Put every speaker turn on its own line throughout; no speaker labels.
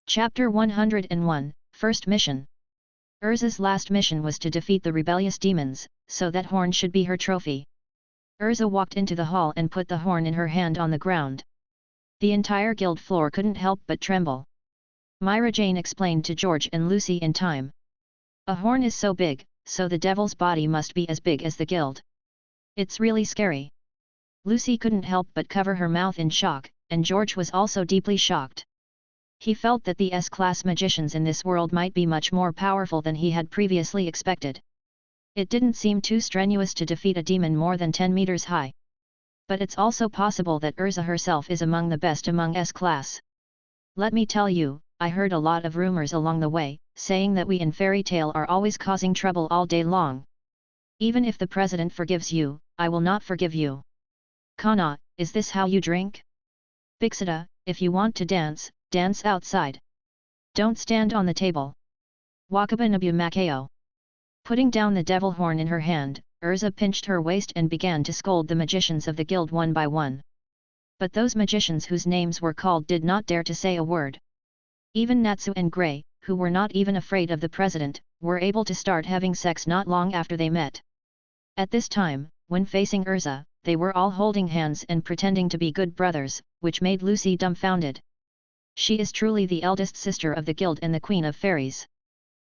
Chapter 101, First Mission. Urza's last mission was to defeat the rebellious demons, so that horn should be her trophy. Urza walked into the hall and put the horn in her hand on the ground. The entire guild floor couldn't help but tremble. Myra Jane explained to George and Lucy in time. A horn is so big, so the devil's body must be as big as the guild. It's really scary. Lucy couldn't help but cover her mouth in shock, and George was also deeply shocked. He felt that the S-class magicians in this world might be much more powerful than he had previously expected. It didn't seem too strenuous to defeat a demon more than 10 meters high. But it's also possible that Urza herself is among the best among S-class. Let me tell you, I heard a lot of rumors along the way, saying that we in Fairy Tale are always causing trouble all day long. Even if the president forgives you, I will not forgive you. Kana, is this how you drink? Bixita, if you want to dance, dance outside. Don't stand on the table. Wakabanabu Makeo. Putting down the devil horn in her hand, Urza pinched her waist and began to scold the magicians of the guild one by one. But those magicians whose names were called did not dare to say a word. Even Natsu and Grey, who were not even afraid of the president, were able to start having sex not long after they met. At this time, when facing Urza, they were all holding hands and pretending to be good brothers, which made Lucy dumbfounded. She is truly the eldest sister of the guild and the queen of fairies.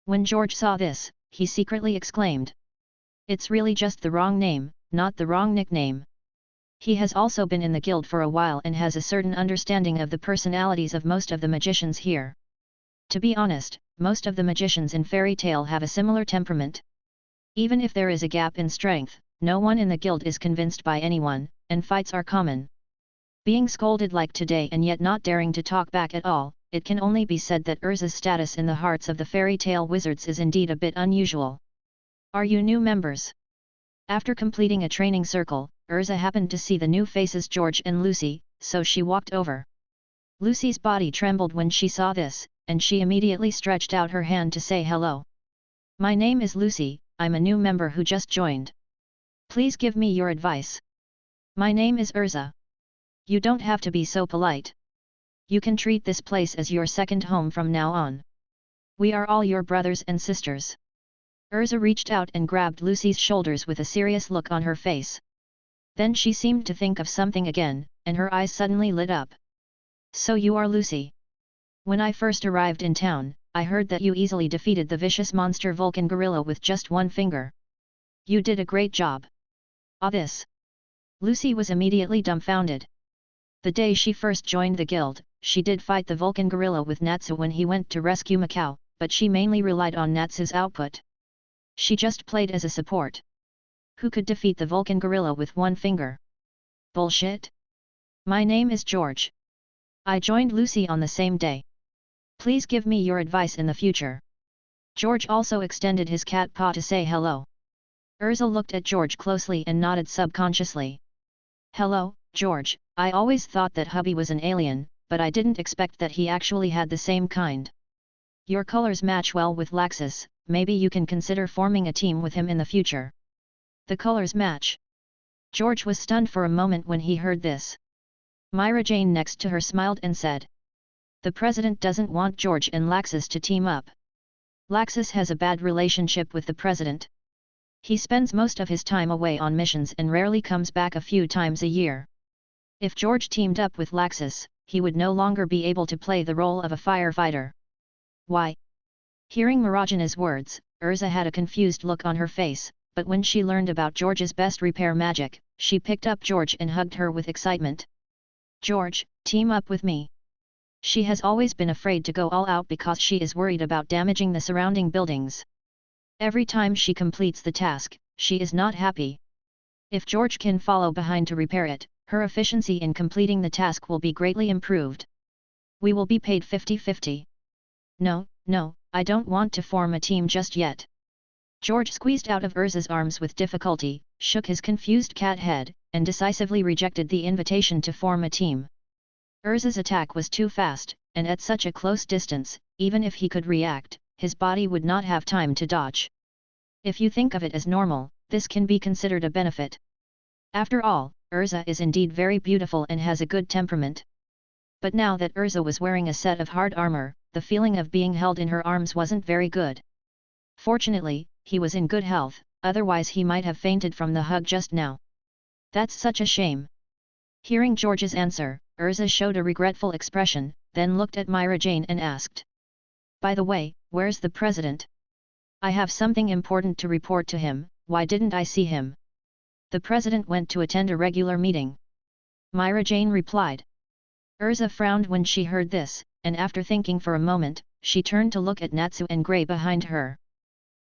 When George saw this, he secretly exclaimed. It's really just the wrong name, not the wrong nickname. He has also been in the guild for a while and has a certain understanding of the personalities of most of the magicians here. To be honest, most of the magicians in Fairy Tale have a similar temperament. Even if there is a gap in strength, no one in the guild is convinced by anyone, and fights are common. Being scolded like today and yet not daring to talk back at all, it can only be said that Urza's status in the hearts of the Fairy Tale wizards is indeed a bit unusual. Are you new members? After completing a training circle, Urza happened to see the new faces George and Lucy, so she walked over. Lucy's body trembled when she saw this, and she immediately stretched out her hand to say hello. My name is Lucy, I'm a new member who just joined. Please give me your advice. My name is Urza. You don't have to be so polite. You can treat this place as your second home from now on. We are all your brothers and sisters. Urza reached out and grabbed Lucy's shoulders with a serious look on her face. Then she seemed to think of something again, and her eyes suddenly lit up. So you are Lucy. When I first arrived in town, I heard that you easily defeated the vicious monster Vulcan gorilla with just one finger. You did a great job. Ah, this. Lucy was immediately dumbfounded. The day she first joined the guild, she did fight the Vulcan gorilla with Natsu when he went to rescue Macau, but she mainly relied on Natsu's output. She just played as a support. Who could defeat the Vulcan gorilla with one finger? Bullshit. My name is George. I joined Lucy on the same day. Please give me your advice in the future. George also extended his cat paw to say hello. Urza looked at George closely and nodded subconsciously. Hello, George, I always thought that hubby was an alien, but I didn't expect that he actually had the same kind. Your colors match well with Laxus, maybe you can consider forming a team with him in the future. The colors match. George was stunned for a moment when he heard this. Myra Jane next to her smiled and said. The president doesn't want George and Laxus to team up. Laxus has a bad relationship with the president. He spends most of his time away on missions and rarely comes back a few times a year. If George teamed up with Laxus, he would no longer be able to play the role of a firefighter. Why? Hearing Mirajana's words, Urza had a confused look on her face, but when she learned about George's best repair magic, she picked up George and hugged her with excitement. George, team up with me. She has always been afraid to go all out because she is worried about damaging the surrounding buildings. Every time she completes the task, she is not happy. If George can follow behind to repair it, her efficiency in completing the task will be greatly improved. We will be paid 50-50. No, I don't want to form a team just yet. George squeezed out of Urza's arms with difficulty, shook his confused cat head, and decisively rejected the invitation to form a team. Urza's attack was too fast, and at such a close distance, even if he could react, his body would not have time to dodge. If you think of it as normal, this can be considered a benefit. After all, Urza is indeed very beautiful and has a good temperament. But now that Urza was wearing a set of hard armor, the feeling of being held in her arms wasn't very good. Fortunately, he was in good health, otherwise he might have fainted from the hug just now. That's such a shame. Hearing George's answer, Urza showed a regretful expression, then looked at Myra Jane and asked. By the way, where's the president? I have something important to report to him, why didn't I see him? The president went to attend a regular meeting. Myra Jane replied. Urza frowned when she heard this, and after thinking for a moment, she turned to look at Natsu and Grey behind her.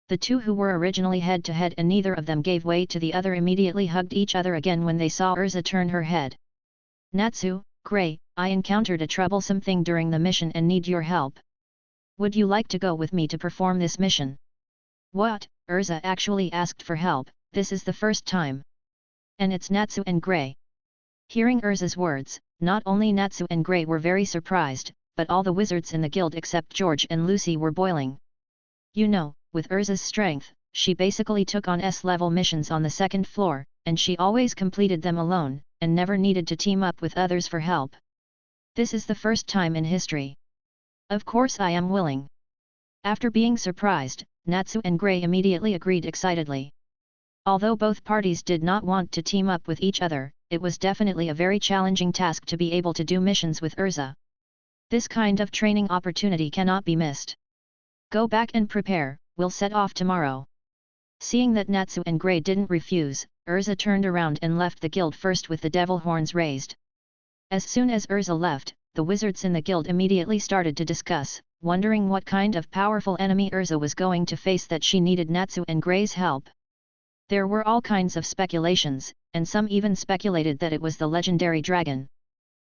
The two who were originally head-to-head and neither of them gave way to the other immediately hugged each other again when they saw Urza turn her head. Natsu, Grey, I encountered a troublesome thing during the mission and need your help. Would you like to go with me to perform this mission? What? Urza actually asked for help, this is the first time. And it's Natsu and Grey. Hearing Urza's words, not only Natsu and Grey were very surprised, but all the wizards in the guild except George and Lucy were boiling. You know, with Urza's strength, she basically took on S-level missions on the second floor, and she always completed them alone, and never needed to team up with others for help. This is the first time in history. Of course I am willing. After being surprised, Natsu and Grey immediately agreed excitedly. Although both parties did not want to team up with each other, it was definitely a very challenging task to be able to do missions with Urza. This kind of training opportunity cannot be missed. Go back and prepare, we'll set off tomorrow. Seeing that Natsu and Grey didn't refuse, Urza turned around and left the guild first with the devil horns raised. As soon as Urza left, the wizards in the guild immediately started to discuss, wondering what kind of powerful enemy Urza was going to face that she needed Natsu and Grey's help. There were all kinds of speculations, and some even speculated that it was the legendary dragon.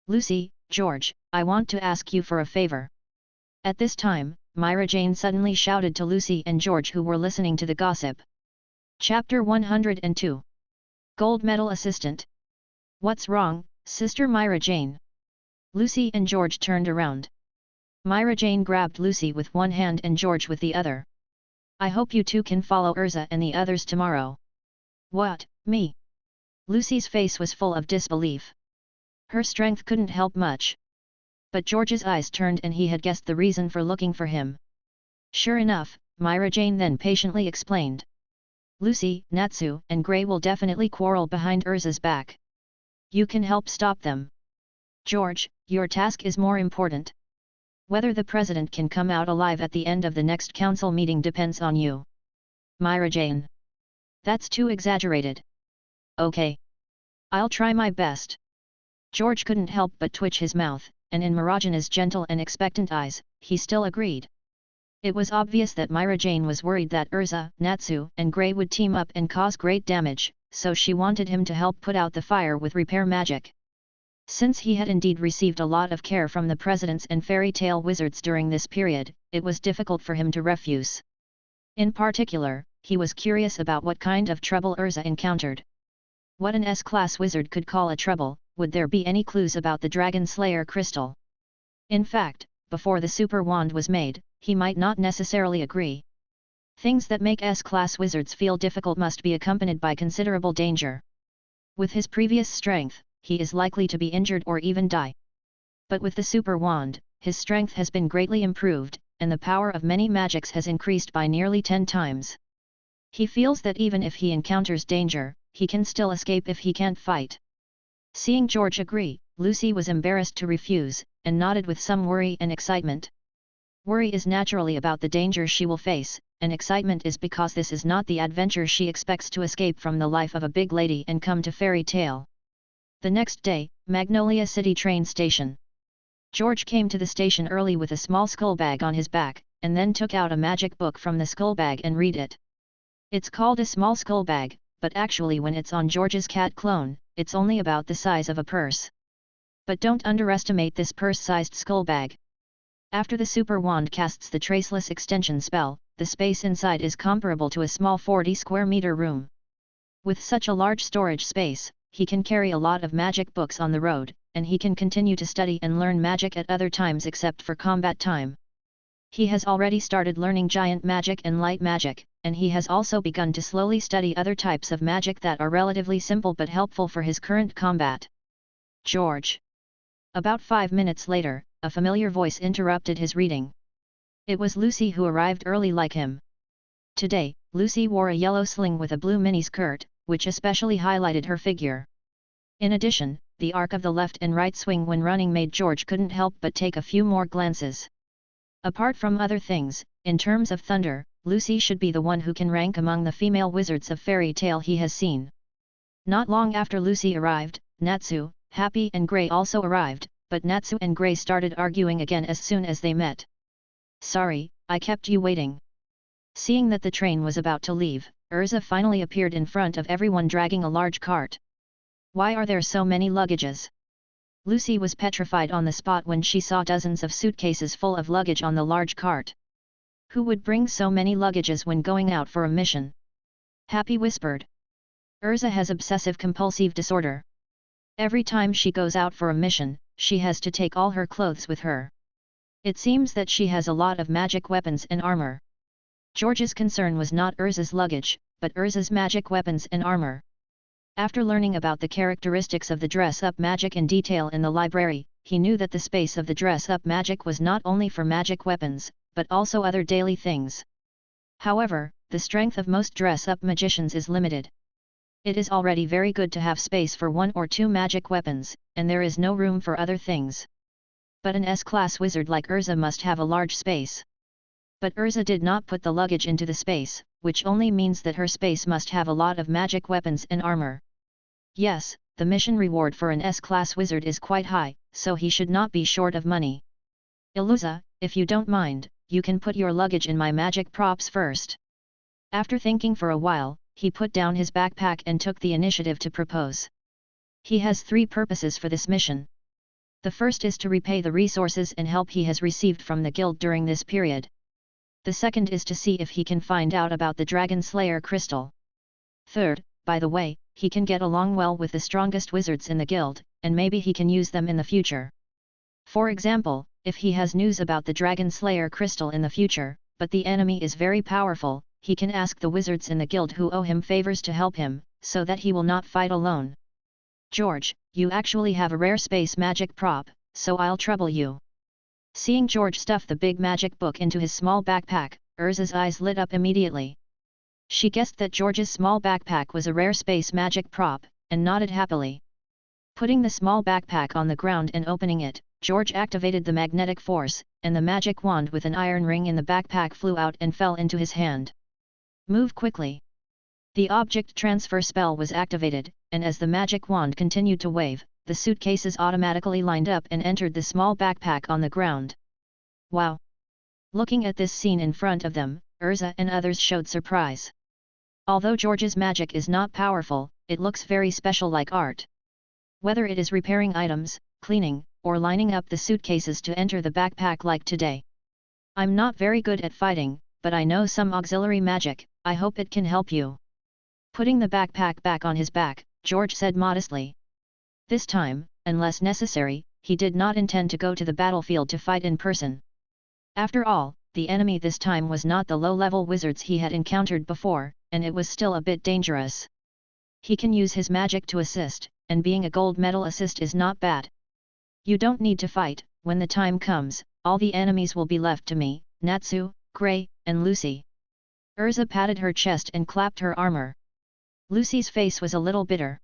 Lucy, George, I want to ask you for a favor. At this time, Myra Jane suddenly shouted to Lucy and George who were listening to the gossip. Chapter 102. Gold Medal Assistant. What's wrong, Sister Myra Jane? Lucy and George turned around. Myra Jane grabbed Lucy with one hand and George with the other. I hope you two can follow Urza and the others tomorrow. What, me? Lucy's face was full of disbelief. Her strength couldn't help much. But George's eyes turned and he had guessed the reason for looking for him. Sure enough, Myra Jane then patiently explained. Lucy, Natsu, and Grey will definitely quarrel behind Urza's back. You can help stop them. George, your task is more important. Whether the president can come out alive at the end of the next council meeting depends on you. Myra Jane. That's too exaggerated. Okay. I'll try my best. George couldn't help but twitch his mouth, and in Marajana's gentle and expectant eyes, he still agreed. It was obvious that Myra Jane was worried that Urza, Natsu, and Grey would team up and cause great damage, so she wanted him to help put out the fire with repair magic. Since he had indeed received a lot of care from the presidents and fairy tale wizards during this period, it was difficult for him to refuse. In particular, he was curious about what kind of trouble Urza encountered. What an S-class wizard could call a trouble, would there be any clues about the Dragon Slayer crystal? In fact, before the super wand was made, he might not necessarily agree. Things that make S-class wizards feel difficult must be accompanied by considerable danger. With his previous strength, he is likely to be injured or even die. But with the super wand, his strength has been greatly improved, and the power of many magics has increased by nearly 10 times. He feels that even if he encounters danger, he can still escape if he can't fight. Seeing George agree, Lucy was embarrassed to refuse, and nodded with some worry and excitement. Worry is naturally about the danger she will face, and excitement is because this is not the adventure she expects to escape from the life of a big lady and come to fairy tale. The next day, Magnolia City train station. George came to the station early with a small skull bag on his back, and then took out a magic book from the skull bag and read it. It's called a small skull bag, but actually when it's on George's cat clone, it's only about the size of a purse. But don't underestimate this purse-sized skull bag. After the super wand casts the traceless extension spell, the space inside is comparable to a small 40 square meter room. With such a large storage space, he can carry a lot of magic books on the road, and he can continue to study and learn magic at other times except for combat time. He has already started learning giant magic and light magic, and he has also begun to slowly study other types of magic that are relatively simple but helpful for his current combat. George. About 5 minutes later, a familiar voice interrupted his reading. It was Lucy who arrived early like him. Today, Lucy wore a yellow sling with a blue mini-skirt, which especially highlighted her figure. In addition, the arc of the left and right swing when running made George couldn't help but take a few more glances. Apart from other things, in terms of thunder, Lucy should be the one who can rank among the female wizards of fairy tale he has seen. Not long after Lucy arrived, Natsu, Happy and Grey also arrived, but Natsu and Grey started arguing again as soon as they met. "Sorry, I kept you waiting." Seeing that the train was about to leave, Urza finally appeared in front of everyone dragging a large cart. "Why are there so many luggages?" Lucy was petrified on the spot when she saw dozens of suitcases full of luggage on the large cart. Who would bring so many luggages when going out for a mission? Happy whispered. Urza has obsessive-compulsive disorder. Every time she goes out for a mission, she has to take all her clothes with her. It seems that she has a lot of magic weapons and armor. George's concern was not Urza's luggage, but Urza's magic weapons and armor. After learning about the characteristics of the dress-up magic in detail in the library, he knew that the space of the dress-up magic was not only for magic weapons, but also other daily things. However, the strength of most dress-up magicians is limited. It is already very good to have space for 1 or 2 magic weapons, and there is no room for other things. But an S-class wizard like Urza must have a large space. But Urza did not put the luggage into the space, which only means that her space must have a lot of magic weapons and armor. Yes, the mission reward for an S-class wizard is quite high, so he should not be short of money. "Iluza, if you don't mind, you can put your luggage in my magic props first." After thinking for a while, he put down his backpack and took the initiative to propose. He has 3 purposes for this mission. The first is to repay the resources and help he has received from the guild during this period. The second is to see if he can find out about the Dragon Slayer crystal. Third, by the way, he can get along well with the strongest wizards in the guild, and maybe he can use them in the future. For example, if he has news about the Dragon Slayer crystal in the future, but the enemy is very powerful, he can ask the wizards in the guild who owe him favors to help him, so that he will not fight alone. "George, you actually have a rare space magic prop, so I'll trouble you." Seeing George stuff the big magic book into his small backpack, Urza's eyes lit up immediately. She guessed that George's small backpack was a rare space magic prop, and nodded happily. Putting the small backpack on the ground and opening it, George activated the magnetic force, and the magic wand with an iron ring in the backpack flew out and fell into his hand. "Move quickly." The object transfer spell was activated, and as the magic wand continued to wave, the suitcases automatically lined up and entered the small backpack on the ground. Wow! Looking at this scene in front of them, Urza and others showed surprise. Although George's magic is not powerful, it looks very special like art. Whether it is repairing items, cleaning, or lining up the suitcases to enter the backpack like today. "I'm not very good at fighting, but I know some auxiliary magic, I hope it can help you." Putting the backpack back on his back, George said modestly. This time, unless necessary, he did not intend to go to the battlefield to fight in person. After all, the enemy this time was not the low-level wizards he had encountered before, and it was still a bit dangerous. He can use his magic to assist, and being a gold medal assist is not bad. "You don't need to fight, when the time comes, all the enemies will be left to me, Natsu, Grey, and Lucy." Urza patted her chest and clapped her armor. Lucy's face was a little bitter.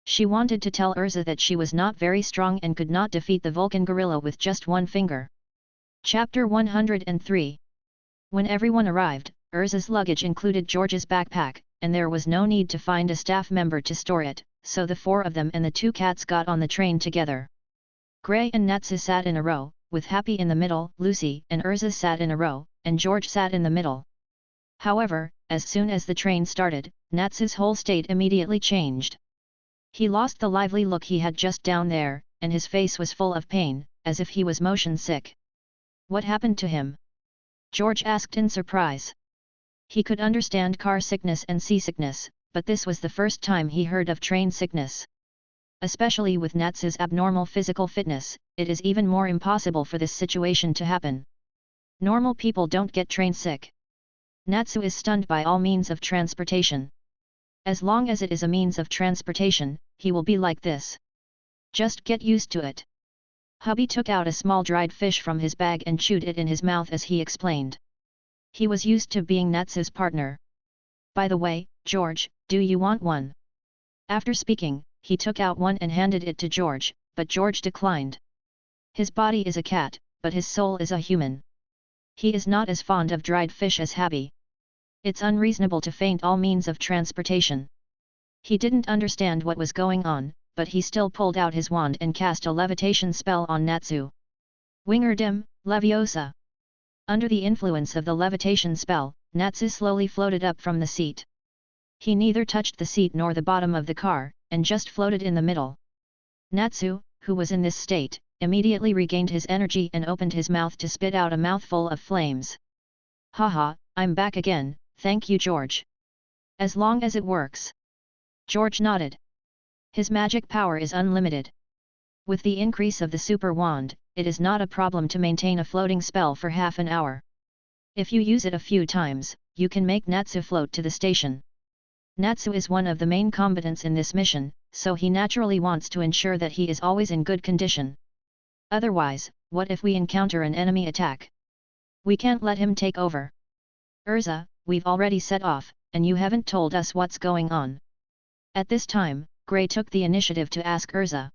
She wanted to tell Urza that she was not very strong and could not defeat the Vulcan gorilla with just one finger. Chapter 103. When everyone arrived, Urza's luggage included George's backpack, and there was no need to find a staff member to store it, so the 4 of them and the 2 cats got on the train together. Grey and Natsu sat in a row, with Happy in the middle, Lucy and Urza sat in a row, and George sat in the middle. However, as soon as the train started, Natsu's whole state immediately changed. He lost the lively look he had just down there, and his face was full of pain, as if he was motion sick. "What happened to him?" George asked in surprise. He could understand car sickness and seasickness, but this was the first time he heard of train sickness. Especially with Natsu's abnormal physical fitness, it is even more impossible for this situation to happen. Normal people don't get train sick. Natsu is stunned by all means of transportation. As long as it is a means of transportation, he will be like this. Just get used to it. Hubby took out a small dried fish from his bag and chewed it in his mouth as he explained. He was used to being Natsu's partner. By the way, George, do you want one? After speaking, he took out one and handed it to George, but George declined. His body is a cat, but his soul is a human. He is not as fond of dried fish as Hubby. It's unreasonable to feint all means of transportation. He didn't understand what was going on, but he still pulled out his wand and cast a levitation spell on Natsu. Wingardim, Leviosa. Under the influence of the levitation spell, Natsu slowly floated up from the seat. He neither touched the seat nor the bottom of the car, and just floated in the middle. Natsu, who was in this state, immediately regained his energy and opened his mouth to spit out a mouthful of flames. Haha, I'm back again, thank you George. As long as it works. George nodded. His magic power is unlimited. With the increase of the super wand, it is not a problem to maintain a floating spell for half an hour. If you use it a few times, you can make Natsu float to the station. Natsu is one of the main combatants in this mission, so he naturally wants to ensure that he is always in good condition. Otherwise, what if we encounter an enemy attack? We can't let him take over. Urza, we've already set off, and you haven't told us what's going on. At this time, Gray took the initiative to ask Urza.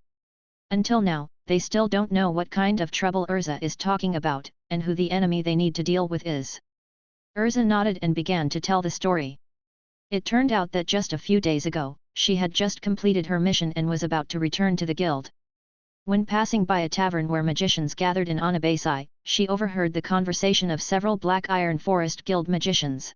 Until now, they still don't know what kind of trouble Urza is talking about, and who the enemy they need to deal with is. Urza nodded and began to tell the story. It turned out that just a few days ago, she had just completed her mission and was about to return to the guild. When passing by a tavern where magicians gathered in Onabasai, she overheard the conversation of several Black Iron Forest Guild magicians.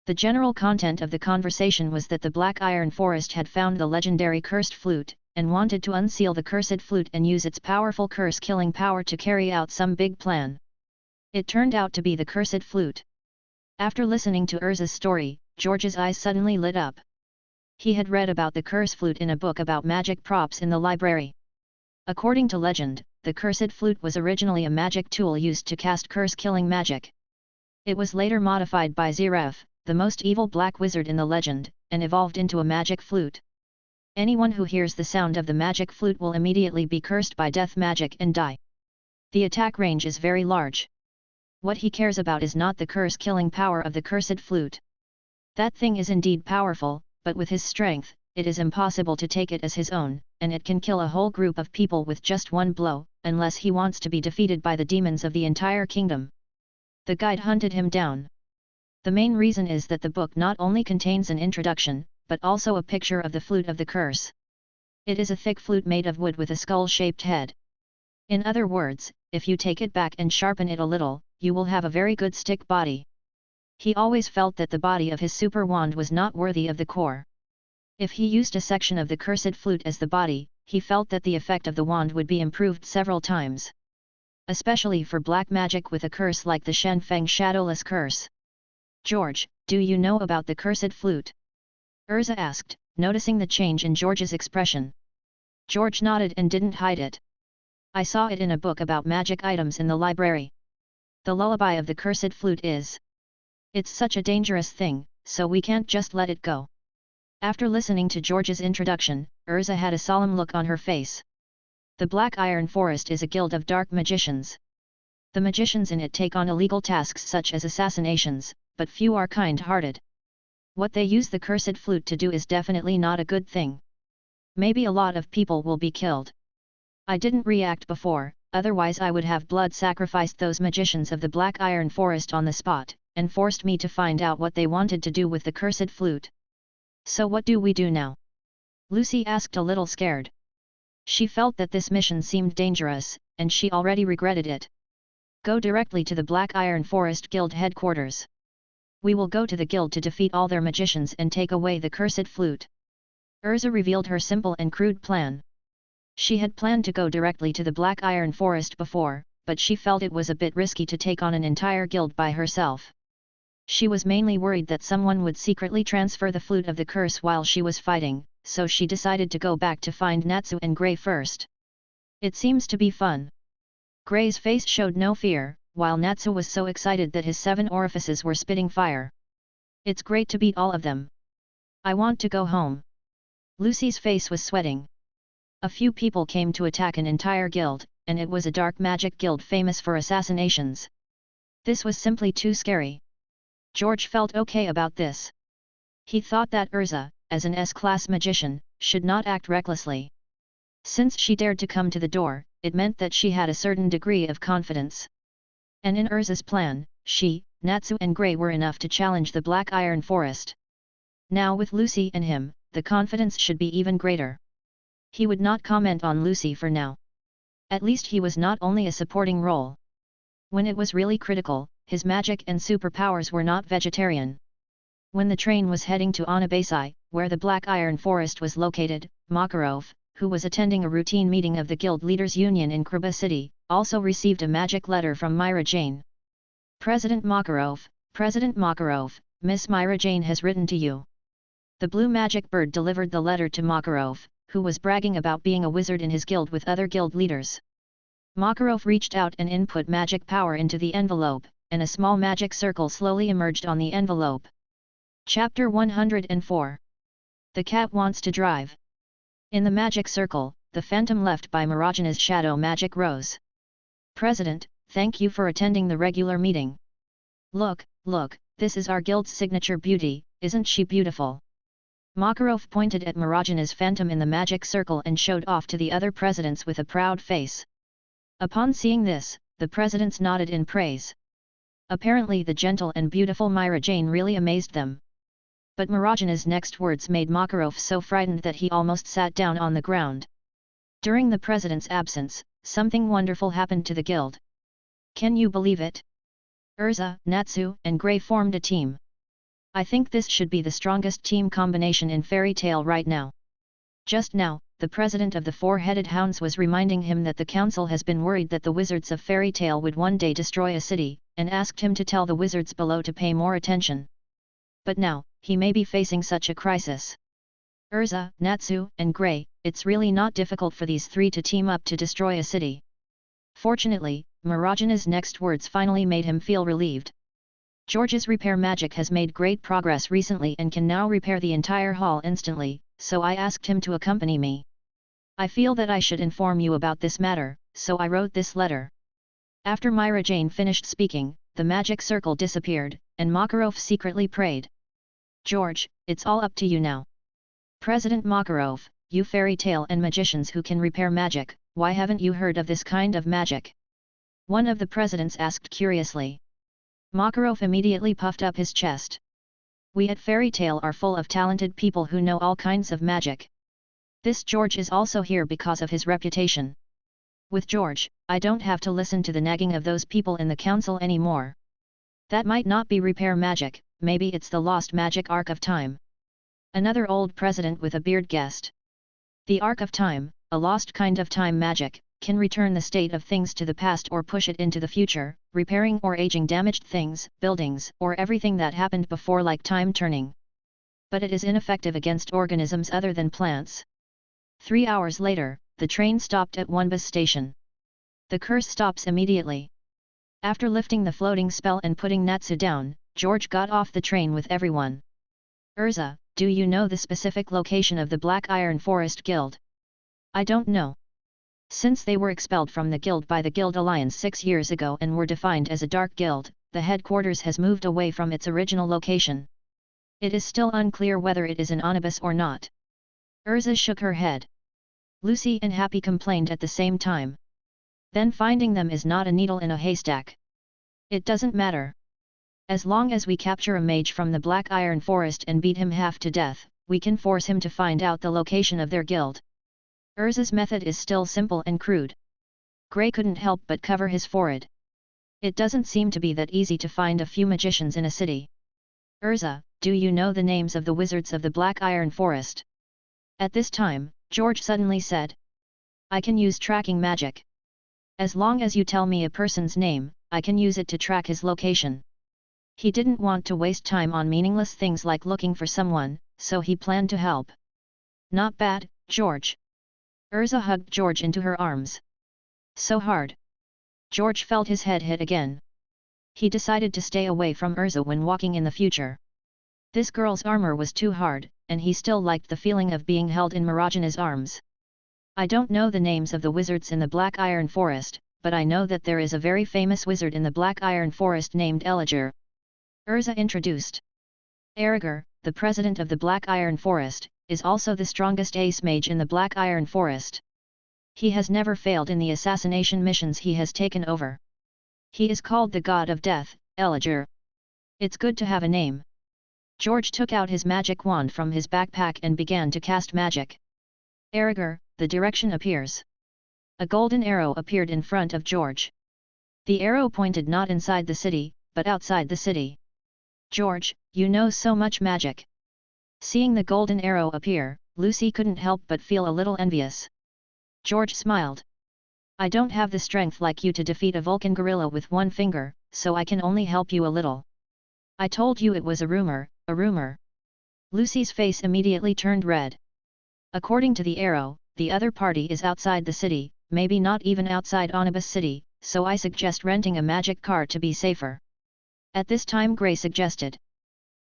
The general content of the conversation was that the Black Iron Forest had found the legendary cursed flute, and wanted to unseal the cursed flute and use its powerful curse-killing power to carry out some big plan. It turned out to be the cursed flute. After listening to Urza's story, George's eyes suddenly lit up. He had read about the curse flute in a book about magic props in the library. According to legend, the cursed flute was originally a magic tool used to cast curse-killing magic. It was later modified by Zeref, the most evil black wizard in the legend, and evolved into a magic flute. Anyone who hears the sound of the magic flute will immediately be cursed by death magic and die. The attack range is very large. What he cares about is not the curse-killing power of the cursed flute. That thing is indeed powerful, but with his strength, it is impossible to take it as his own, and it can kill a whole group of people with just one blow, unless he wants to be defeated by the demons of the entire kingdom. The guide hunted him down. The main reason is that the book not only contains an introduction, but also a picture of the flute of the curse. It is a thick flute made of wood with a skull-shaped head. In other words, if you take it back and sharpen it a little, you will have a very good stick body. He always felt that the body of his super wand was not worthy of the core. If he used a section of the cursed flute as the body, he felt that the effect of the wand would be improved several times. Especially for black magic with a curse like the Shenfeng Shadowless Curse. George, do you know about the cursed flute? Urza asked, noticing the change in George's expression. George nodded and didn't hide it. I saw it in a book about magic items in the library. The lullaby of the cursed flute is. It's such a dangerous thing, so we can't just let it go. After listening to George's introduction, Urza had a solemn look on her face. The Black Iron Forest is a guild of dark magicians. The magicians in it take on illegal tasks such as assassinations, but few are kind-hearted. What they use the cursed flute to do is definitely not a good thing. Maybe a lot of people will be killed. I didn't react before, otherwise I would have blood sacrificed those magicians of the Black Iron Forest on the spot, and forced me to find out what they wanted to do with the cursed flute. So what do we do now? Lucy asked a little scared. She felt that this mission seemed dangerous, and she already regretted it. Go directly to the Black Iron Forest Guild headquarters. We will go to the guild to defeat all their magicians and take away the cursed flute. Urza revealed her simple and crude plan. She had planned to go directly to the Black Iron Forest before, but she felt it was a bit risky to take on an entire guild by herself. She was mainly worried that someone would secretly transfer the flute of the curse while she was fighting, so she decided to go back to find Natsu and Gray first. It seems to be fun. Gray's face showed no fear, while Natsu was so excited that his 7 orifices were spitting fire. It's great to beat all of them. I want to go home. Lucy's face was sweating. A few people came to attack an entire guild, and it was a dark magic guild famous for assassinations. This was simply too scary. George felt okay about this. He thought that Urza, as an S-class magician, should not act recklessly. Since she dared to come to the door, it meant that she had a certain degree of confidence. And in Urza's plan, she, Natsu and Grey were enough to challenge the Black Iron Forest. Now with Lucy and him, the confidence should be even greater. He would not comment on Lucy for now. At least he was not only a supporting role. When it was really critical, his magic and superpowers were not vegetarian. When the train was heading to Onabasai, where the Black Iron Forest was located, Makarov, who was attending a routine meeting of the Guild Leaders Union in Kruba City, also received a magic letter from Myra Jane. President Makarov, Miss Myra Jane has written to you. The blue magic bird delivered the letter to Makarov, who was bragging about being a wizard in his guild with other guild leaders. Makarov reached out and input magic power into the envelope, and a small magic circle slowly emerged on the envelope. Chapter 104. The cat wants to drive. In the magic circle, the phantom left by Marajana's shadow magic rose. President, thank you for attending the regular meeting. Look, this is our guild's signature beauty, isn't she beautiful? Makarov pointed at Marajana's phantom in the magic circle and showed off to the other presidents with a proud face. Upon seeing this, the presidents nodded in praise. Apparently the gentle and beautiful Myra Jane really amazed them. But Marajana's next words made Makarov so frightened that he almost sat down on the ground. During the president's absence, something wonderful happened to the guild. Can you believe it? Urza, Natsu, and Grey formed a team. I think this should be the strongest team combination in Fairy Tail right now. Just now, the president of the Four-Headed Hounds was reminding him that the council has been worried that the wizards of Fairy Tail would one day destroy a city, and asked him to tell the wizards below to pay more attention. But now, he may be facing such a crisis. Urza, Natsu, and Grey, it's really not difficult for these three to team up to destroy a city. Fortunately, Marajana's next words finally made him feel relieved. George's repair magic has made great progress recently and can now repair the entire hall instantly, so I asked him to accompany me. I feel that I should inform you about this matter, so I wrote this letter. After Myra Jane finished speaking, the magic circle disappeared, and Makarov secretly prayed. George, it's all up to you now. President Makarov, you fairy tale and magicians who can repair magic, why haven't you heard of this kind of magic? One of the presidents asked curiously. Makarov immediately puffed up his chest. We at Fairy Tail are full of talented people who know all kinds of magic. This George is also here because of his reputation. With George, I don't have to listen to the nagging of those people in the council anymore. That might not be repair magic, maybe it's the lost magic Arc of Time. Another old president with a beard guessed. The Arc of Time, a lost kind of time magic, can return the state of things to the past or push it into the future, repairing or aging damaged things, buildings, or everything that happened before, like time turning. But it is ineffective against organisms other than plants. 3 hours later, the train stopped at Wonbas station. The curse stops immediately. After lifting the floating spell and putting Natsu down, George got off the train with everyone. Urza, do you know the specific location of the Black Iron Forest Guild? I don't know. Since they were expelled from the guild by the Guild Alliance 6 years ago and were defined as a dark guild, the headquarters has moved away from its original location. It is still unclear whether it is in Onibus or not. Urza shook her head. Lucy and Happy complained at the same time. Then finding them is not a needle in a haystack. It doesn't matter. As long as we capture a mage from the Black Iron Forest and beat him half to death, we can force him to find out the location of their guild. Urza's method is still simple and crude. Grey couldn't help but cover his forehead. It doesn't seem to be that easy to find a few magicians in a city. Urza, do you know the names of the wizards of the Black Iron Forest? At this time, George suddenly said. I can use tracking magic. As long as you tell me a person's name, I can use it to track his location. He didn't want to waste time on meaningless things like looking for someone, so he planned to help. Not bad, George. Urza hugged George into her arms. So hard. George felt his head hit again. He decided to stay away from Urza when walking in the future. This girl's armor was too hard, and he still liked the feeling of being held in Marajana's arms. I don't know the names of the wizards in the Black Iron Forest, but I know that there is a very famous wizard in the Black Iron Forest named Elijah. Urza introduced. Eriger, the president of the Black Iron Forest, is also the strongest ace mage in the Black Iron Forest. He has never failed in the assassination missions he has taken over. He is called the God of Death, Elijah. It's good to have a name. George took out his magic wand from his backpack and began to cast magic. Eriger, the direction appears. A golden arrow appeared in front of George. The arrow pointed not inside the city, but outside the city. George, you know so much magic. Seeing the golden arrow appear, Lucy couldn't help but feel a little envious. George smiled. I don't have the strength like you to defeat a Vulcan gorilla with one finger, so I can only help you a little. I told you it was a rumor, a rumor. Lucy's face immediately turned red. According to the arrow, the other party is outside the city, maybe not even outside Onibus City, so I suggest renting a magic car to be safer. At this time Gray suggested.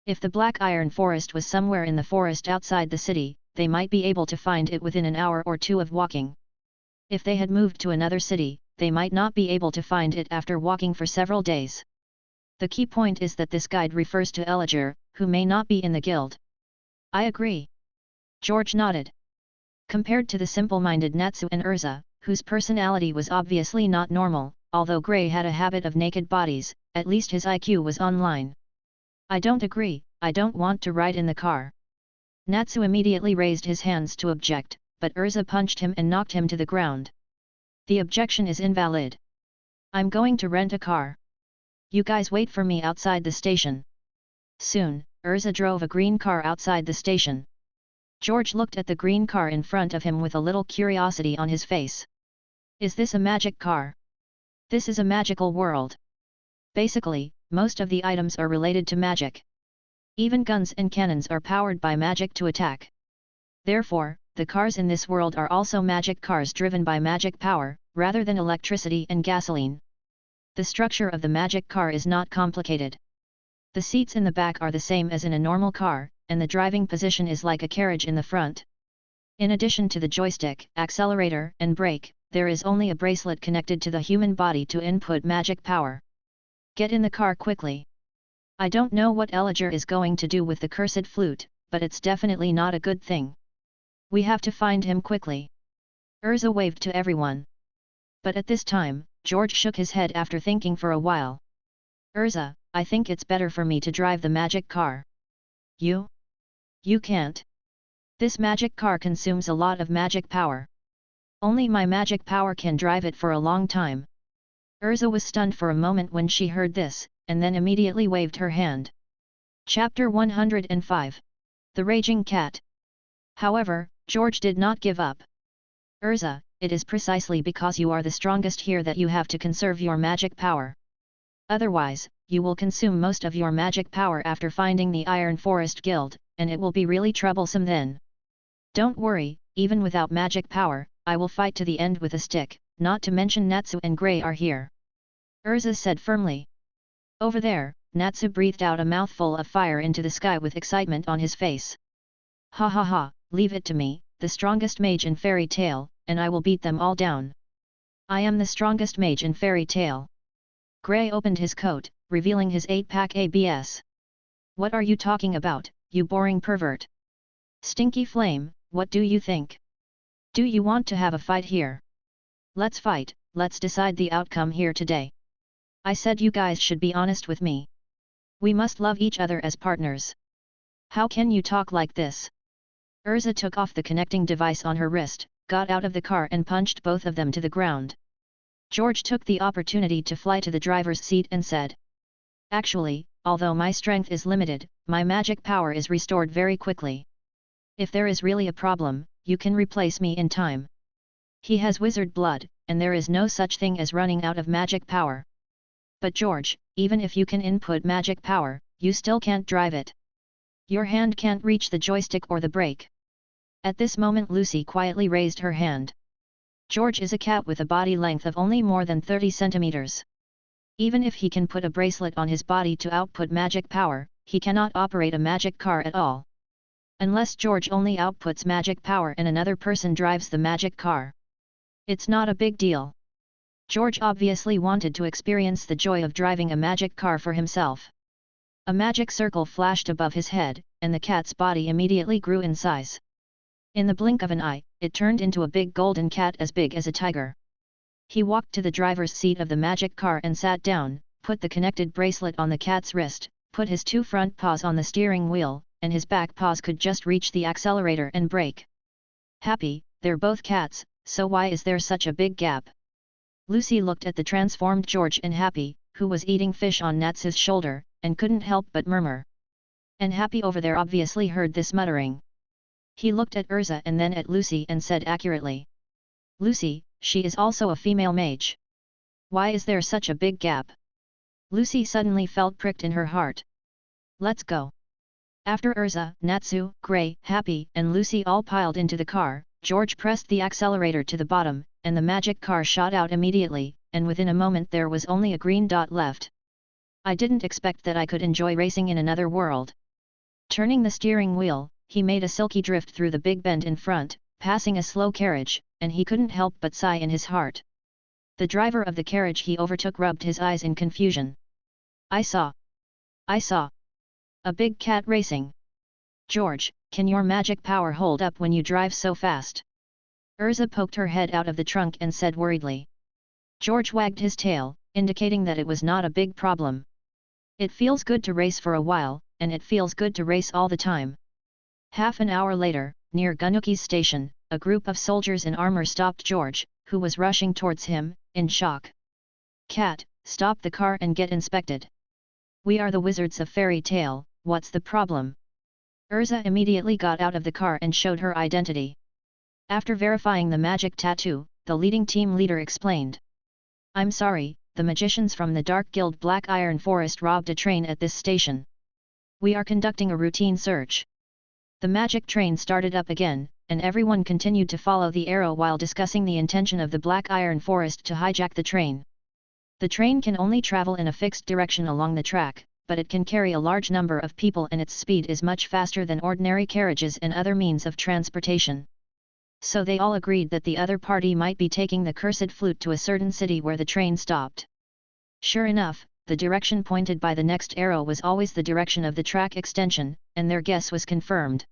If the Black Iron Forest was somewhere in the forest outside the city, they might be able to find it within an hour or two of walking. If they had moved to another city, they might not be able to find it after walking for several days. The key point is that this guide refers to Elijah, who may not be in the guild. I agree. George nodded. Compared to the simple-minded Natsu and Urza, whose personality was obviously not normal, although Gray had a habit of naked bodies, at least his IQ was online. I don't agree, I don't want to ride in the car. Natsu immediately raised his hands to object, but Urza punched him and knocked him to the ground. The objection is invalid. I'm going to rent a car. You guys wait for me outside the station. Soon, Urza drove a green car outside the station. George looked at the green car in front of him with a little curiosity on his face. Is this a magic car? This is a magical world. Basically, most of the items are related to magic. Even guns and cannons are powered by magic to attack. Therefore, the cars in this world are also magic cars driven by magic power, rather than electricity and gasoline. The structure of the magic car is not complicated. The seats in the back are the same as in a normal car, and the driving position is like a carriage in the front. In addition to the joystick, accelerator, and brake, there is only a bracelet connected to the human body to input magic power. Get in the car quickly. I don't know what Elijah is going to do with the cursed flute, but it's definitely not a good thing. We have to find him quickly. Urza waved to everyone. But at this time, George shook his head after thinking for a while. Urza, I think it's better for me to drive the magic car. You? You can't. This magic car consumes a lot of magic power. Only my magic power can drive it for a long time. Urza was stunned for a moment when she heard this, and then immediately waved her hand. Chapter 105. The Raging Cat. However, George did not give up. Urza, it is precisely because you are the strongest here that you have to conserve your magic power. Otherwise, you will consume most of your magic power after finding the Iron Forest Guild, and it will be really troublesome then. Don't worry, even without magic power, I will fight to the end with a stick, not to mention Natsu and Gray are here. Urza said firmly. Over there, Natsu breathed out a mouthful of fire into the sky with excitement on his face. Ha ha ha, leave it to me, the strongest mage in Fairy Tale, and I will beat them all down. I am the strongest mage in Fairy Tale. Gray opened his coat, revealing his 8-pack ABS. What are you talking about, you boring pervert? Stinky Flame, what do you think? Do you want to have a fight here? Let's fight, let's decide the outcome here today. I said you guys should be honest with me. We must love each other as partners. How can you talk like this? Urza took off the connecting device on her wrist, got out of the car and punched both of them to the ground. George took the opportunity to fly to the driver's seat and said. Actually, although my strength is limited, my magic power is restored very quickly. If there is really a problem, you can replace me in time. He has wizard blood, and there is no such thing as running out of magic power. But George, even if you can input magic power, you still can't drive it. Your hand can't reach the joystick or the brake. At this moment Lucy quietly raised her hand. George is a cat with a body length of only more than 30 centimeters. Even if he can put a bracelet on his body to output magic power, he cannot operate a magic car at all. Unless George only outputs magic power and another person drives the magic car. It's not a big deal. George obviously wanted to experience the joy of driving a magic car for himself. A magic circle flashed above his head, and the cat's body immediately grew in size. In the blink of an eye, it turned into a big golden cat as big as a tiger. He walked to the driver's seat of the magic car and sat down, put the connected bracelet on the cat's wrist, put his two front paws on the steering wheel, and his back paws could just reach the accelerator and brake. Happy, they're both cats, so why is there such a big gap? Lucy looked at the transformed George and Happy, who was eating fish on Natsu's shoulder, and couldn't help but murmur. And Happy over there obviously heard this muttering. He looked at Urza and then at Lucy and said accurately. Lucy, she is also a female mage. Why is there such a big gap? Lucy suddenly felt pricked in her heart. Let's go. After Urza, Natsu, Gray, Happy, and Lucy all piled into the car, George pressed the accelerator to the bottom, and the magic car shot out immediately, and within a moment there was only a green dot left. I didn't expect that I could enjoy racing in another world. Turning the steering wheel, he made a silky drift through the big bend in front, passing a slow carriage, and he couldn't help but sigh in his heart. The driver of the carriage he overtook rubbed his eyes in confusion. I saw a big cat racing. George, can your magic power hold up when you drive so fast? Urza poked her head out of the trunk and said worriedly. George wagged his tail, indicating that it was not a big problem. It feels good to race for a while, and it feels good to race all the time. Half an hour later, near Gunuki's station, a group of soldiers in armor stopped George, who was rushing towards him, in shock. Cat, stop the car and get inspected. We are the wizards of Fairy Tale, what's the problem? Urza immediately got out of the car and showed her identity. After verifying the magic tattoo, the leading team leader explained. I'm sorry, the magicians from the Dark Guild Black Iron Forest robbed a train at this station. We are conducting a routine search. The magic train started up again, and everyone continued to follow the arrow while discussing the intention of the Black Iron Forest to hijack the train. The train can only travel in a fixed direction along the track, but it can carry a large number of people and its speed is much faster than ordinary carriages and other means of transportation. So they all agreed that the other party might be taking the cursed flute to a certain city where the train stopped. Sure enough, the direction pointed by the next arrow was always the direction of the track extension, and their guess was confirmed.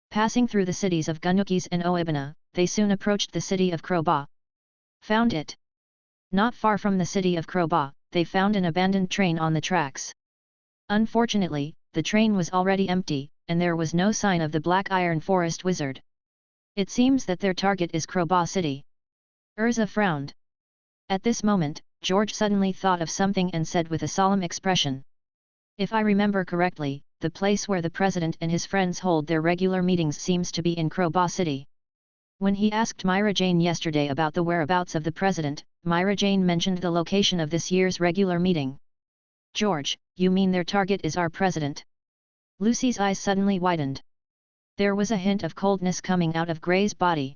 Passing through the cities of Gunukis and Oebana, they soon approached the city of Kroba. Found it. Not far from the city of Kroba, they found an abandoned train on the tracks. Unfortunately, the train was already empty, and there was no sign of the Black Iron Forest wizard. It seems that their target is Kroba city. Urza frowned. At this moment, George suddenly thought of something and said with a solemn expression. If I remember correctly, the place where the president and his friends hold their regular meetings seems to be in Kroba city. When he asked Myra Jane yesterday about the whereabouts of the president, Myra Jane mentioned the location of this year's regular meeting. George, you mean their target is our president? Lucy's eyes suddenly widened. There was a hint of coldness coming out of Gray's body.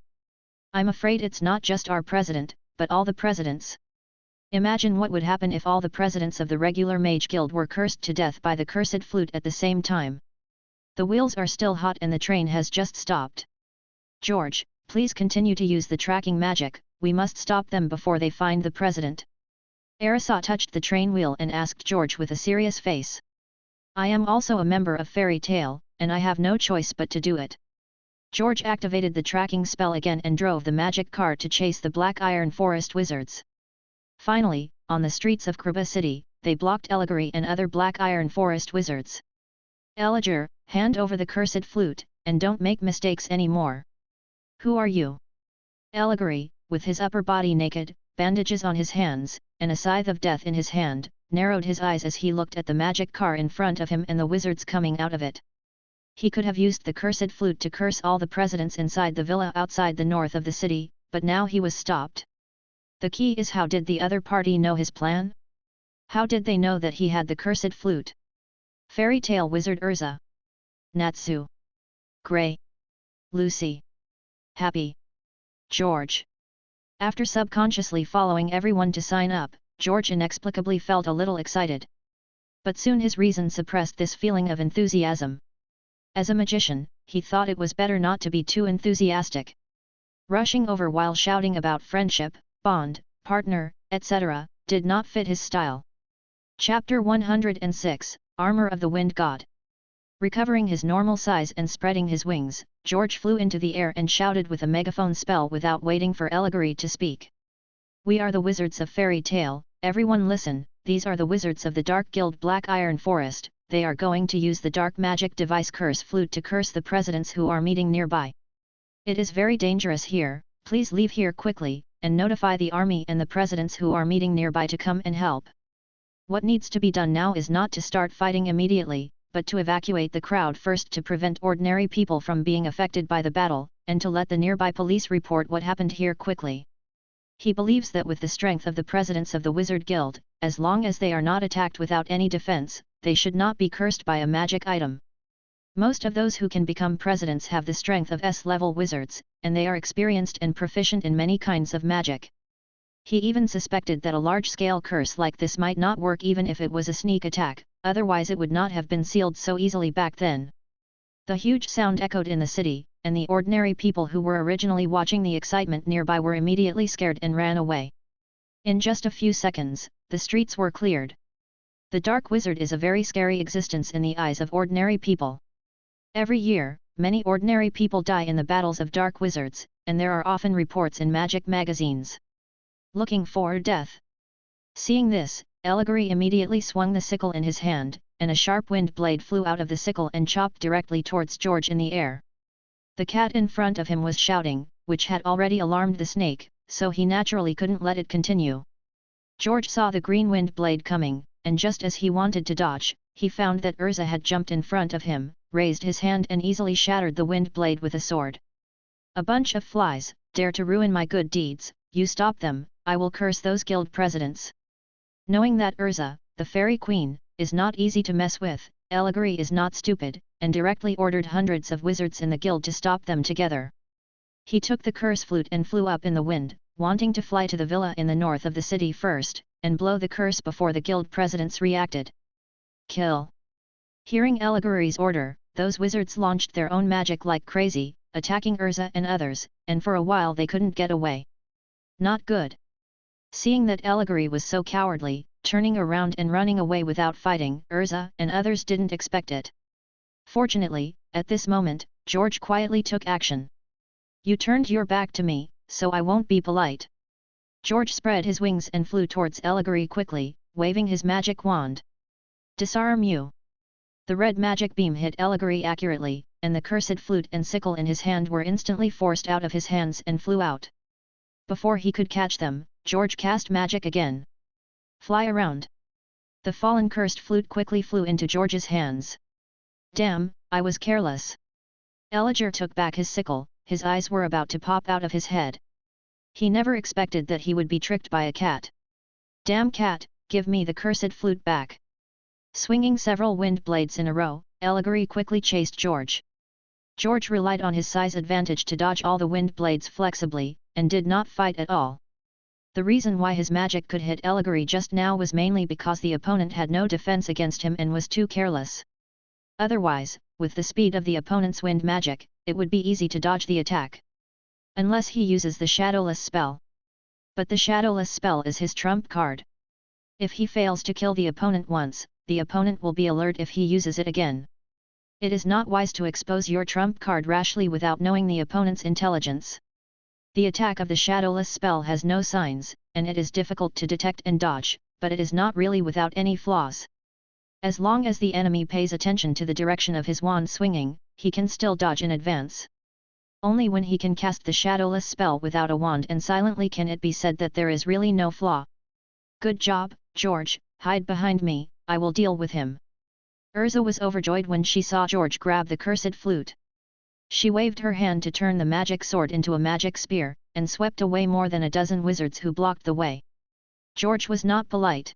I'm afraid it's not just our president, but all the presidents. Imagine what would happen if all the presidents of the regular mage guild were cursed to death by the cursed flute at the same time. The wheels are still hot and the train has just stopped. George, please continue to use the tracking magic, we must stop them before they find the president. Arisa touched the train wheel and asked George with a serious face. I am also a member of Fairy Tale, and I have no choice but to do it. George activated the tracking spell again and drove the magic car to chase the Black Iron Forest wizards. Finally, on the streets of Kroba city, they blocked Eligary and other Black Iron Forest wizards. Eliger, hand over the cursed flute, and don't make mistakes anymore. Who are you? Eligary, with his upper body naked, bandages on his hands, and a scythe of death in his hand, narrowed his eyes as he looked at the magic car in front of him and the wizards coming out of it. He could have used the cursed flute to curse all the presidents inside the villa outside the north of the city, but now he was stopped. The key is, how did the other party know his plan? How did they know that he had the cursed flute? Fairy Tale Wizard Urza, Natsu, Gray, Lucy, Happy, George. After subconsciously following everyone to sign up, George inexplicably felt a little excited. But soon his reason suppressed this feeling of enthusiasm. As a magician, he thought it was better not to be too enthusiastic. Rushing over while shouting about friendship, bond, partner, etc., did not fit his style. Chapter 106, Armor of the Wind God. Recovering his normal size and spreading his wings, George flew into the air and shouted with a megaphone spell without waiting for Allegory to speak. "We are the wizards of Fairy Tale, everyone listen, these are the wizards of the Dark Guild Black Iron Forest, they are going to use the dark magic device Curse Flute to curse the presidents who are meeting nearby. It is very dangerous here, please leave here quickly, and notify the army and the presidents who are meeting nearby to come and help. What needs to be done now is not to start fighting immediately, but to evacuate the crowd first to prevent ordinary people from being affected by the battle, and to let the nearby police report what happened here quickly." He believes that with the strength of the presidents of the Wizard Guild, as long as they are not attacked without any defense, they should not be cursed by a magic item. Most of those who can become presidents have the strength of S-level wizards, and they are experienced and proficient in many kinds of magic. He even suspected that a large-scale curse like this might not work even if it was a sneak attack, otherwise it would not have been sealed so easily back then. The huge sound echoed in the city, and the ordinary people who were originally watching the excitement nearby were immediately scared and ran away. In just a few seconds, the streets were cleared. The Dark Wizard is a very scary existence in the eyes of ordinary people. Every year, many ordinary people die in the battles of Dark Wizards, and there are often reports in magic magazines. Looking for death. Seeing this, Allegory immediately swung the sickle in his hand, and a sharp wind blade flew out of the sickle and chopped directly towards George in the air. The cat in front of him was shouting, which had already alarmed the snake, so he naturally couldn't let it continue. George saw the green wind blade coming, and just as he wanted to dodge, he found that Urza had jumped in front of him, raised his hand and easily shattered the wind blade with a sword. "A bunch of flies, dare to ruin my good deeds, you stop them, I will curse those guild presidents." Knowing that Urza, the fairy queen, is not easy to mess with, Allegory is not stupid, and directly ordered hundreds of wizards in the guild to stop them together. He took the curse flute and flew up in the wind, wanting to fly to the villa in the north of the city first, and blow the curse before the guild presidents reacted. Kill! Hearing Allegory's order, those wizards launched their own magic like crazy, attacking Urza and others, and for a while they couldn't get away. Not good. Seeing that Allegory was so cowardly, turning around and running away without fighting, Urza and others didn't expect it. Fortunately, at this moment, George quietly took action. "You turned your back to me, so I won't be polite." George spread his wings and flew towards Allegory quickly, waving his magic wand. "Disarm you!" The red magic beam hit Allegory accurately, and the cursed flute and sickle in his hand were instantly forced out of his hands and flew out. Before he could catch them, George cast magic again. "Fly around!" The fallen cursed flute quickly flew into George's hands. "Damn, I was careless." Allegory took back his sickle, his eyes were about to pop out of his head. He never expected that he would be tricked by a cat. "Damn cat, give me the cursed flute back!" Swinging several wind blades in a row, Allegory quickly chased George. George relied on his size advantage to dodge all the wind blades flexibly, and did not fight at all. The reason why his magic could hit Allegory just now was mainly because the opponent had no defense against him and was too careless. Otherwise, with the speed of the opponent's wind magic, it would be easy to dodge the attack. Unless he uses the Shadowless spell. But the Shadowless spell is his trump card. If he fails to kill the opponent once, the opponent will be alert if he uses it again. It is not wise to expose your trump card rashly without knowing the opponent's intelligence. The attack of the Shadowless spell has no signs, and it is difficult to detect and dodge, but it is not really without any flaws. As long as the enemy pays attention to the direction of his wand swinging, he can still dodge in advance. Only when he can cast the Shadowless spell without a wand and silently can it be said that there is really no flaw. "Good job, George, hide behind me, I will deal with him." Urza was overjoyed when she saw George grab the cursed flute. She waved her hand to turn the magic sword into a magic spear, and swept away more than a dozen wizards who blocked the way. George was not polite.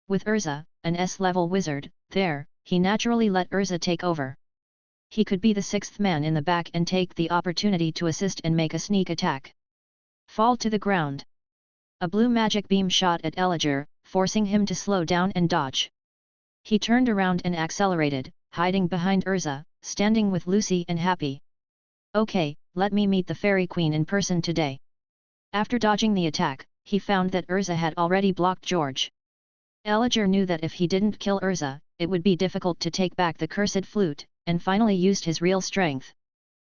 With Urza, an S-level wizard, there, he naturally let Urza take over. He could be the sixth man in the back and take the opportunity to assist and make a sneak attack. Fall to the ground. A blue magic beam shot at Allegory, forcing him to slow down and dodge. He turned around and accelerated, hiding behind Urza, standing with Lucy and Happy. Okay, let me meet the Fairy Queen in person today. After dodging the attack, he found that Urza had already blocked George. Elijah knew that if he didn't kill Urza, it would be difficult to take back the cursed flute, and finally used his real strength.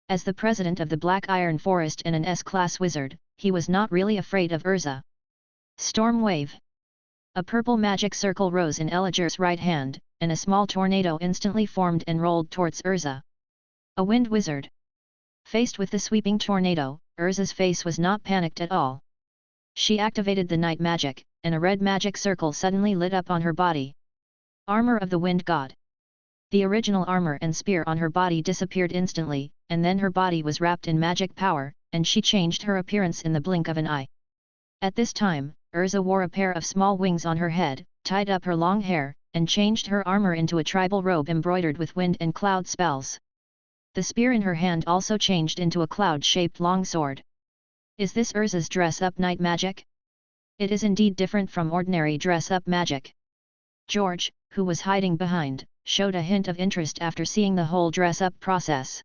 As the president of the Black Iron Forest and an S-class wizard, he was not really afraid of Urza. Storm Wave. A purple magic circle rose in Elijah's right hand, and a small tornado instantly formed and rolled towards Urza. A wind wizard. Faced with the sweeping tornado, Urza's face was not panicked at all. She activated the night magic, and a red magic circle suddenly lit up on her body. Armor of the Wind God. The original armor and spear on her body disappeared instantly, and then her body was wrapped in magic power, and she changed her appearance in the blink of an eye. At this time, Urza wore a pair of small wings on her head, tied up her long hair, and changed her armor into a tribal robe embroidered with wind and cloud spells. The spear in her hand also changed into a cloud-shaped longsword. Is this Urza's dress-up night magic? It is indeed different from ordinary dress-up magic. George, who was hiding behind, showed a hint of interest after seeing the whole dress-up process.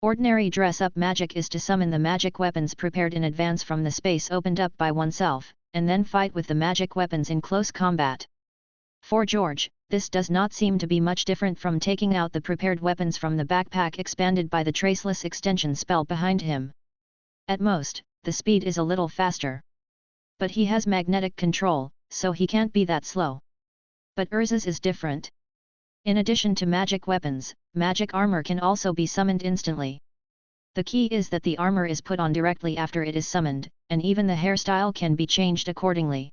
Ordinary dress-up magic is to summon the magic weapons prepared in advance from the space opened up by oneself, and then fight with the magic weapons in close combat. For George, this does not seem to be much different from taking out the prepared weapons from the backpack expanded by the traceless extension spell behind him. At most, the speed is a little faster. But he has magnetic control, so he can't be that slow. But Urza's is different. In addition to magic weapons, magic armor can also be summoned instantly. The key is that the armor is put on directly after it is summoned, and even the hairstyle can be changed accordingly.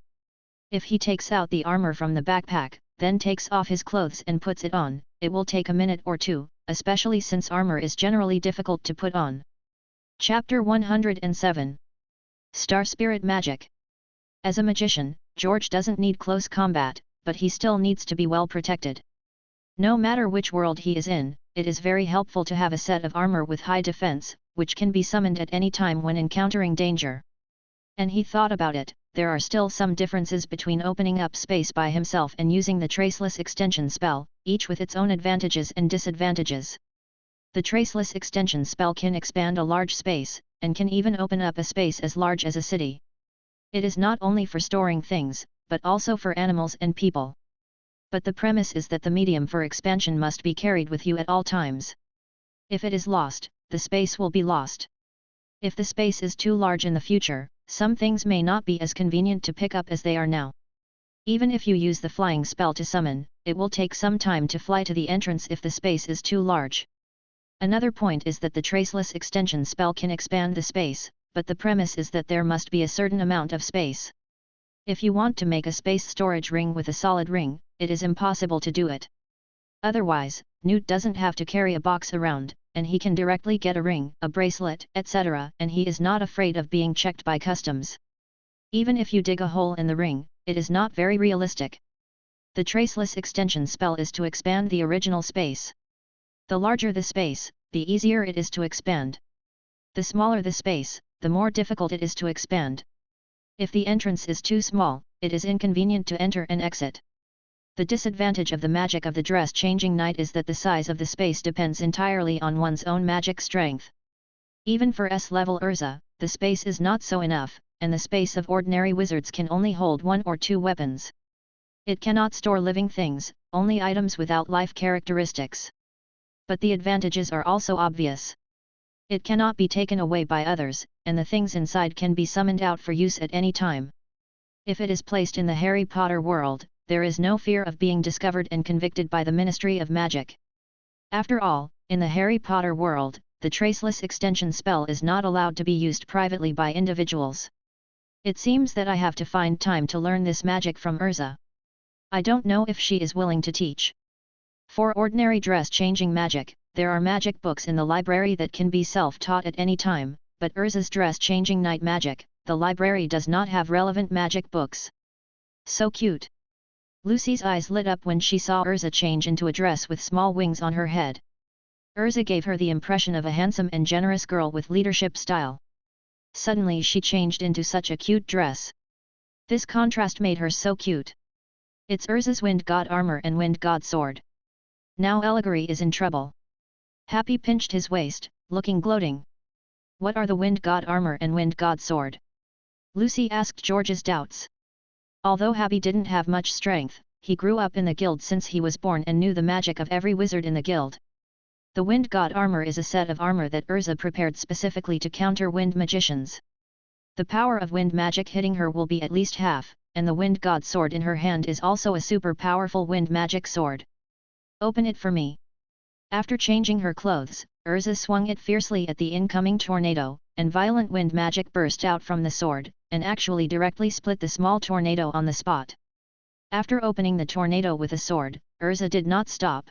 If he takes out the armor from the backpack, then takes off his clothes and puts it on, it will take a minute or two, especially since armor is generally difficult to put on. Chapter 107. Star Spirit Magic. As a magician, George doesn't need close combat, but he still needs to be well protected. No matter which world he is in, it is very helpful to have a set of armor with high defense, which can be summoned at any time when encountering danger. And he thought about it, there are still some differences between opening up space by himself and using the traceless extension spell, each with its own advantages and disadvantages. The traceless extension spell can expand a large space, and can even open up a space as large as a city. It is not only for storing things, but also for animals and people. But the premise is that the medium for expansion must be carried with you at all times. If it is lost, the space will be lost. If the space is too large in the future, some things may not be as convenient to pick up as they are now. Even if you use the flying spell to summon, it will take some time to fly to the entrance if the space is too large. Another point is that the traceless extension spell can expand the space, but the premise is that there must be a certain amount of space. If you want to make a space storage ring with a solid ring, it is impossible to do it. Otherwise, Newt doesn't have to carry a box around, and he can directly get a ring, a bracelet, etc., and he is not afraid of being checked by customs. Even if you dig a hole in the ring, it is not very realistic. The traceless extension spell is to expand the original space. The larger the space, the easier it is to expand. The smaller the space, the more difficult it is to expand. If the entrance is too small, it is inconvenient to enter and exit. The disadvantage of the magic of the dress-changing night is that the size of the space depends entirely on one's own magic strength. Even for S-level Urza, the space is not so enough, and the space of ordinary wizards can only hold 1 or 2 weapons. It cannot store living things, only items without life characteristics. But the advantages are also obvious. It cannot be taken away by others, and the things inside can be summoned out for use at any time. If it is placed in the Harry Potter world, there is no fear of being discovered and convicted by the Ministry of Magic. After all, in the Harry Potter world, the traceless extension spell is not allowed to be used privately by individuals. It seems that I have to find time to learn this magic from Urza. I don't know if she is willing to teach. For ordinary dress-changing magic, there are magic books in the library that can be self-taught at any time, but Urza's dress-changing night magic, the library does not have relevant magic books. So cute! Lucy's eyes lit up when she saw Urza change into a dress with small wings on her head. Urza gave her the impression of a handsome and generous girl with leadership style. Suddenly she changed into such a cute dress. This contrast made her so cute. It's Urza's Wind God armor and Wind God sword. Now Allegory is in trouble. Happy pinched his waist, looking gloating. What are the Wind God armor and Wind God sword? Lucy asked George's doubts. Although Happy didn't have much strength, he grew up in the guild since he was born and knew the magic of every wizard in the guild. The Wind God armor is a set of armor that Urza prepared specifically to counter wind magicians. The power of wind magic hitting her will be at least half, and the Wind God sword in her hand is also a super powerful wind magic sword. Open it for me. After changing her clothes, Urza swung it fiercely at the incoming tornado, and violent wind magic burst out from the sword, and actually directly split the small tornado on the spot. After opening the tornado with a sword, Urza did not stop.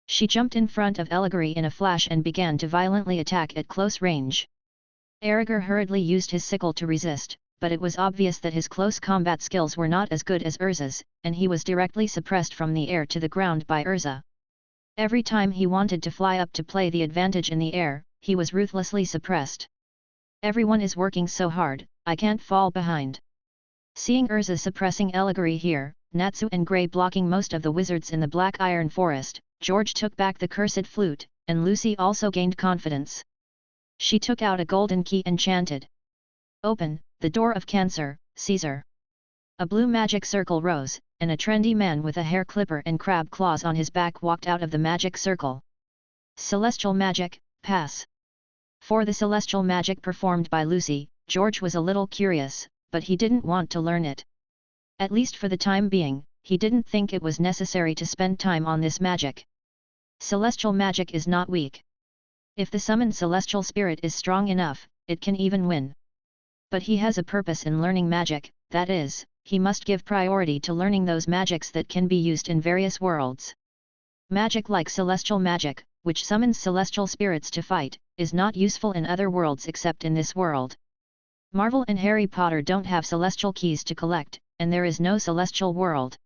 She jumped in front of Eligary in a flash and began to violently attack at close range. Aragorn hurriedly used his sickle to resist, but it was obvious that his close combat skills were not as good as Urza's, and he was directly suppressed from the air to the ground by Urza. Every time he wanted to fly up to play the advantage in the air, he was ruthlessly suppressed. Everyone is working so hard, I can't fall behind. Seeing Urza suppressing Eligary here, Natsu and Grey blocking most of the wizards in the Black Iron Forest, George took back the cursed flute, and Lucy also gained confidence. She took out a golden key and chanted. Open, the door of Cancer, Caesar. A blue magic circle rose, and a trendy man with a hair clipper and crab claws on his back walked out of the magic circle. Celestial magic, pass. For the celestial magic performed by Lucy, George was a little curious, but he didn't want to learn it. At least for the time being, he didn't think it was necessary to spend time on this magic. Celestial magic is not weak. If the summoned celestial spirit is strong enough, it can even win. But he has a purpose in learning magic, that is, he must give priority to learning those magics that can be used in various worlds. Magic like celestial magic, which summons celestial spirits to fight, is not useful in other worlds except in this world. Marvel and Harry Potter don't have celestial keys to collect, and there is no celestial world.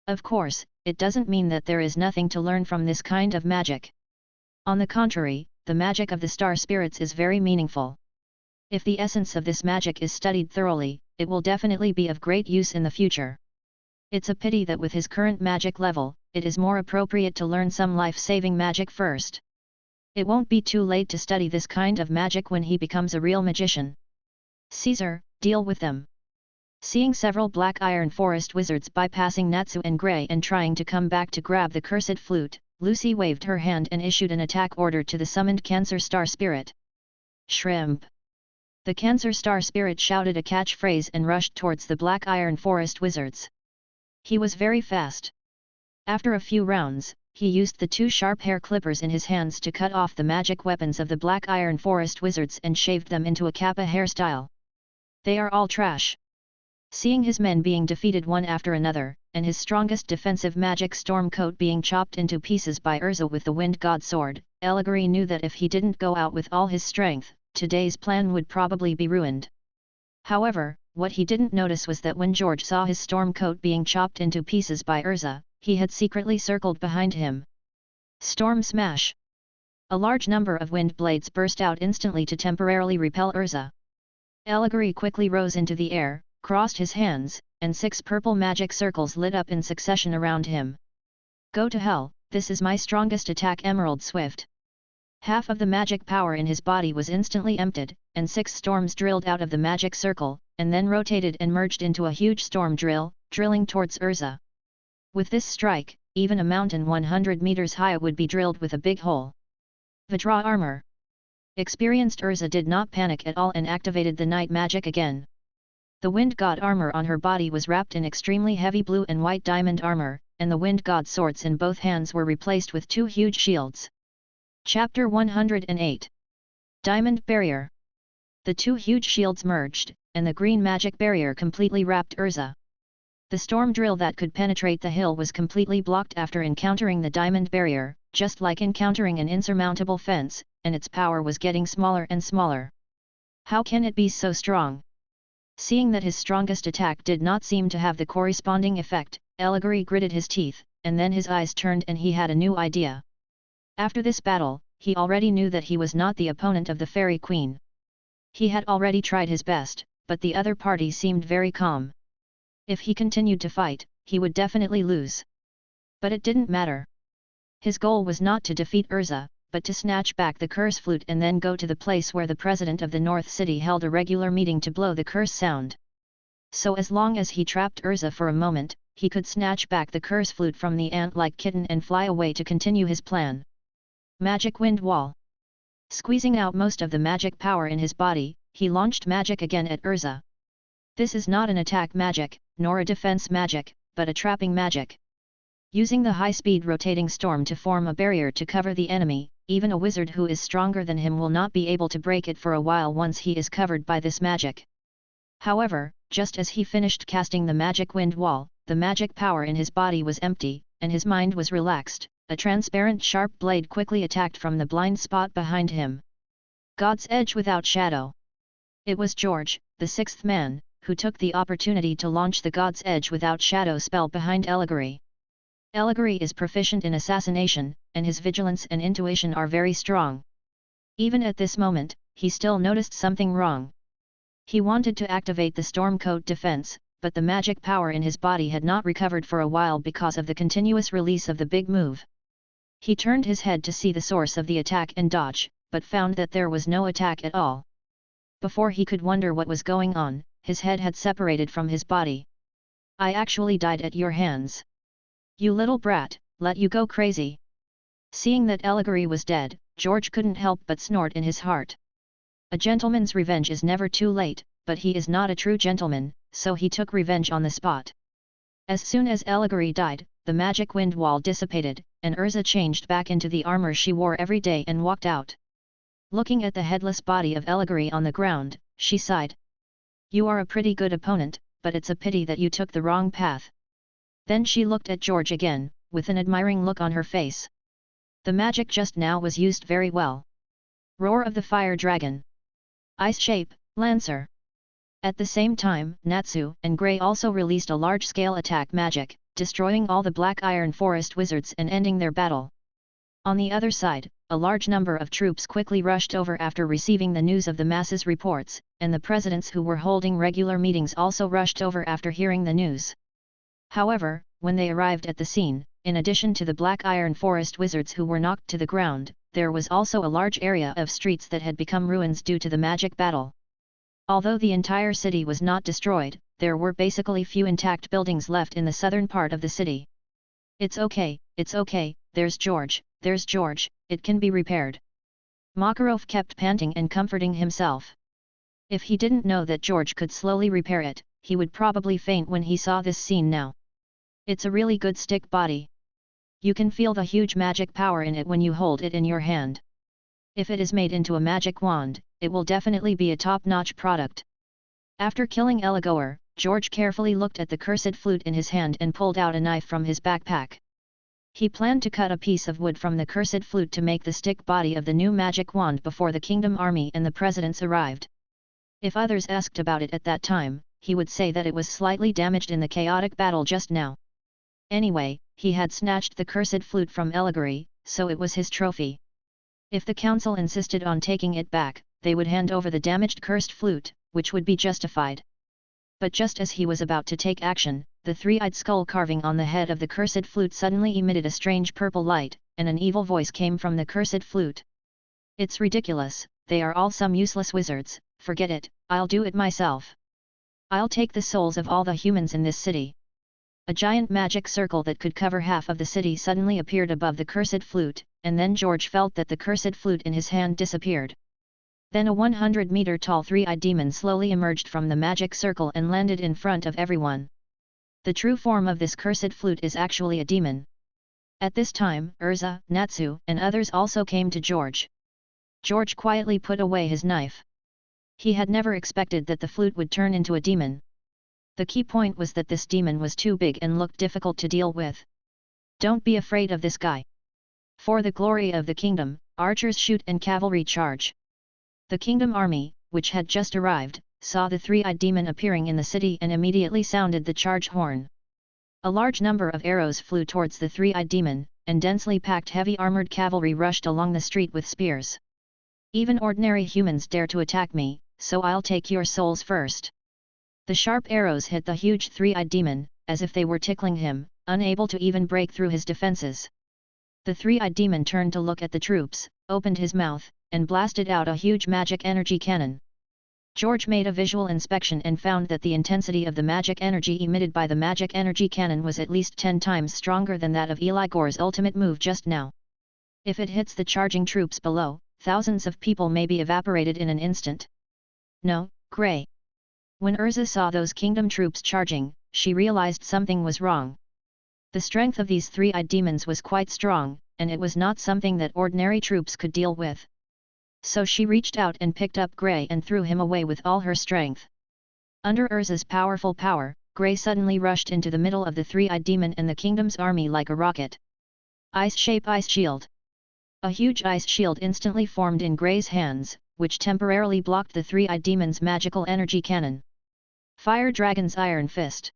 Of course, it doesn't mean that there is nothing to learn from this kind of magic. On the contrary, the magic of the star spirits is very meaningful. If the essence of this magic is studied thoroughly, it will definitely be of great use in the future. It's a pity that with his current magic level, it is more appropriate to learn some life-saving magic first. It won't be too late to study this kind of magic when he becomes a real magician. Caesar, deal with them. Seeing several Black Iron Forest wizards bypassing Natsu and Grey and trying to come back to grab the cursed flute, Lucy waved her hand and issued an attack order to the summoned Cancer Star Spirit. Shrimp! The Cancer Star Spirit shouted a catchphrase and rushed towards the Black Iron Forest wizards. He was very fast. After a few rounds, he used the two sharp hair clippers in his hands to cut off the magic weapons of the Black Iron Forest wizards and shaved them into a kappa hairstyle. They are all trash. Seeing his men being defeated one after another, and his strongest defensive magic storm coat being chopped into pieces by Urza with the Wind God sword, Eligary knew that if he didn't go out with all his strength, today's plan would probably be ruined. However, what he didn't notice was that when George saw his storm coat being chopped into pieces by Urza, he had secretly circled behind him. Storm Smash! A large number of wind blades burst out instantly to temporarily repel Urza. Eligary quickly rose into the air, crossed his hands, and 6 purple magic circles lit up in succession around him. Go to hell, this is my strongest attack, Emerald Swift. Half of the magic power in his body was instantly emptied, and 6 storms drilled out of the magic circle, and then rotated and merged into a huge storm drill, drilling towards Urza. With this strike, even a mountain 100 meters high would be drilled with a big hole. Vajra Armor. Experienced Urza did not panic at all and activated the night magic again. The Wind God armor on her body was wrapped in extremely heavy blue and white diamond armor, and the Wind God swords in both hands were replaced with 2 huge shields. Chapter 108. Diamond Barrier. The 2 huge shields merged, and the green magic barrier completely wrapped Urza. The storm drill that could penetrate the hill was completely blocked after encountering the diamond barrier, just like encountering an insurmountable fence, and its power was getting smaller and smaller. How can it be so strong? Seeing that his strongest attack did not seem to have the corresponding effect, Eligary gritted his teeth, and then his eyes turned and he had a new idea. After this battle, he already knew that he was not the opponent of the Fairy Queen. He had already tried his best, but the other party seemed very calm. If he continued to fight, he would definitely lose. But it didn't matter. His goal was not to defeat Urza, but to snatch back the curse flute and then go to the place where the president of the North City held a regular meeting to blow the curse sound. So as long as he trapped Urza for a moment, he could snatch back the curse flute from the ant-like kitten and fly away to continue his plan. Magic Wind Wall. Squeezing out most of the magic power in his body, he launched magic again at Urza. This is not an attack magic, nor a defense magic, but a trapping magic. Using the high-speed rotating storm to form a barrier to cover the enemy, even a wizard who is stronger than him will not be able to break it for a while once he is covered by this magic. However, just as he finished casting the magic wind wall, the magic power in his body was empty, and his mind was relaxed. A transparent sharp blade quickly attacked from the blind spot behind him. God's Edge without shadow. It was George, the sixth man, who took the opportunity to launch the God's Edge without shadow spell behind Eligary. Eligary is proficient in assassination, and his vigilance and intuition are very strong. Even at this moment, he still noticed something wrong. He wanted to activate the Stormcoat defense, but the magic power in his body had not recovered for a while because of the continuous release of the big move. He turned his head to see the source of the attack and dodge, but found that there was no attack at all. Before he could wonder what was going on, his head had separated from his body. I actually died at your hands. You little brat, let you go crazy. Seeing that Eligary was dead, George couldn't help but snort in his heart. A gentleman's revenge is never too late, but he is not a true gentleman, so he took revenge on the spot. As soon as Eligary died, the magic wind wall dissipated, and Urza changed back into the armor she wore every day and walked out. Looking at the headless body of Eligary on the ground, she sighed. You are a pretty good opponent, but it's a pity that you took the wrong path. Then she looked at George again, with an admiring look on her face. The magic just now was used very well. Roar of the Fire Dragon. Ice Shape, Lancer. At the same time, Natsu and Grey also released a large-scale attack magic, destroying all the Black Iron Forest wizards and ending their battle. On the other side, a large number of troops quickly rushed over after receiving the news of the masses' reports, and the presidents who were holding regular meetings also rushed over after hearing the news. However, when they arrived at the scene, in addition to the Black Iron Forest wizards who were knocked to the ground, there was also a large area of streets that had become ruins due to the magic battle. Although the entire city was not destroyed, there were basically few intact buildings left in the southern part of the city. It's okay, there's George, it can be repaired. Makarov kept panting and comforting himself. If he didn't know that George could slowly repair it, he would probably faint when he saw this scene now. It's a really good stick body. You can feel the huge magic power in it when you hold it in your hand. If it is made into a magic wand, it will definitely be a top-notch product. After killing Eligore, George carefully looked at the cursed flute in his hand and pulled out a knife from his backpack. He planned to cut a piece of wood from the cursed flute to make the stick body of the new magic wand before the kingdom army and the presidents arrived. If others asked about it at that time, he would say that it was slightly damaged in the chaotic battle just now. Anyway, he had snatched the cursed flute from Eligary, so it was his trophy. If the council insisted on taking it back, they would hand over the damaged cursed flute, which would be justified. But just as he was about to take action, the three-eyed skull carving on the head of the cursed flute suddenly emitted a strange purple light, and an evil voice came from the cursed flute. It's ridiculous, they are all some useless wizards, forget it, I'll do it myself. I'll take the souls of all the humans in this city. A giant magic circle that could cover half of the city suddenly appeared above the cursed flute, and then George felt that the cursed flute in his hand disappeared. Then a 100-meter-tall three-eyed demon slowly emerged from the magic circle and landed in front of everyone. The true form of this cursed flute is actually a demon. At this time, Urza, Natsu, and others also came to George. George quietly put away his knife. He had never expected that the flute would turn into a demon. The key point was that this demon was too big and looked difficult to deal with. Don't be afraid of this guy. For the glory of the kingdom, archers shoot and cavalry charge. The kingdom army, which had just arrived, saw the three-eyed demon appearing in the city and immediately sounded the charge horn. A large number of arrows flew towards the three-eyed demon, and densely packed heavy armored cavalry rushed along the street with spears. Even ordinary humans dare to attack me, so I'll take your souls first. The sharp arrows hit the huge three-eyed demon, as if they were tickling him, unable to even break through his defenses. The three-eyed demon turned to look at the troops, opened his mouth, and blasted out a huge magic energy cannon. George made a visual inspection and found that the intensity of the magic energy emitted by the magic energy cannon was at least 10 times stronger than that of Eli Gore's ultimate move just now. If it hits the charging troops below, thousands of people may be evaporated in an instant. No, Grey. When Urza saw those kingdom troops charging, she realized something was wrong. The strength of these three-eyed demons was quite strong, and it was not something that ordinary troops could deal with. So she reached out and picked up Grey and threw him away with all her strength. Under Urza's powerful power, Grey suddenly rushed into the middle of the three-eyed demon and the kingdom's army like a rocket. Ice-shape ice shield. A huge ice shield instantly formed in Grey's hands, which temporarily blocked the three-eyed demon's magical energy cannon. Fire Dragon's Iron Fist.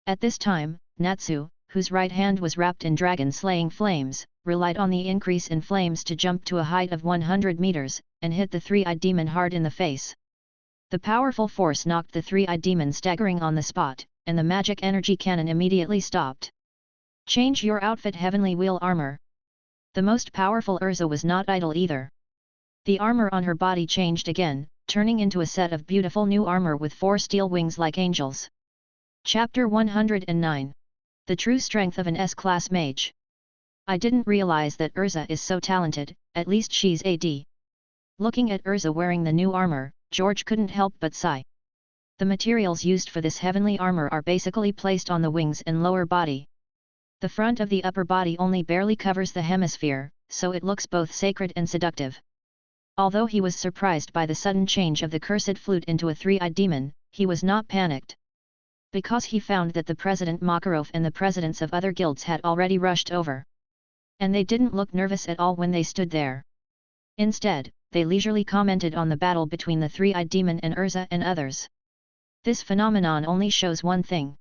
At this time, Natsu, whose right hand was wrapped in dragon-slaying flames, relied on the increase in flames to jump to a height of 100 meters, and hit the three-eyed demon hard in the face. The powerful force knocked the three-eyed demon staggering on the spot, and the magic energy cannon immediately stopped. Change your outfit Heavenly Wheel Armor. The most powerful Urza was not idle either. The armor on her body changed again, turning into a set of beautiful new armor with 4 steel wings like angels. Chapter 109. The True Strength of an S-Class Mage. I didn't realize that Urza is so talented, at least she's AD. Looking at Urza wearing the new armor, George couldn't help but sigh. The materials used for this heavenly armor are basically placed on the wings and lower body. The front of the upper body only barely covers the hemisphere, so it looks both sacred and seductive. Although he was surprised by the sudden change of the cursed flute into a three-eyed demon, he was not panicked. Because he found that the President Makarov and the presidents of other guilds had already rushed over. And they didn't look nervous at all when they stood there. Instead, they leisurely commented on the battle between the three-eyed demon and Urza and others. This phenomenon only shows one thing.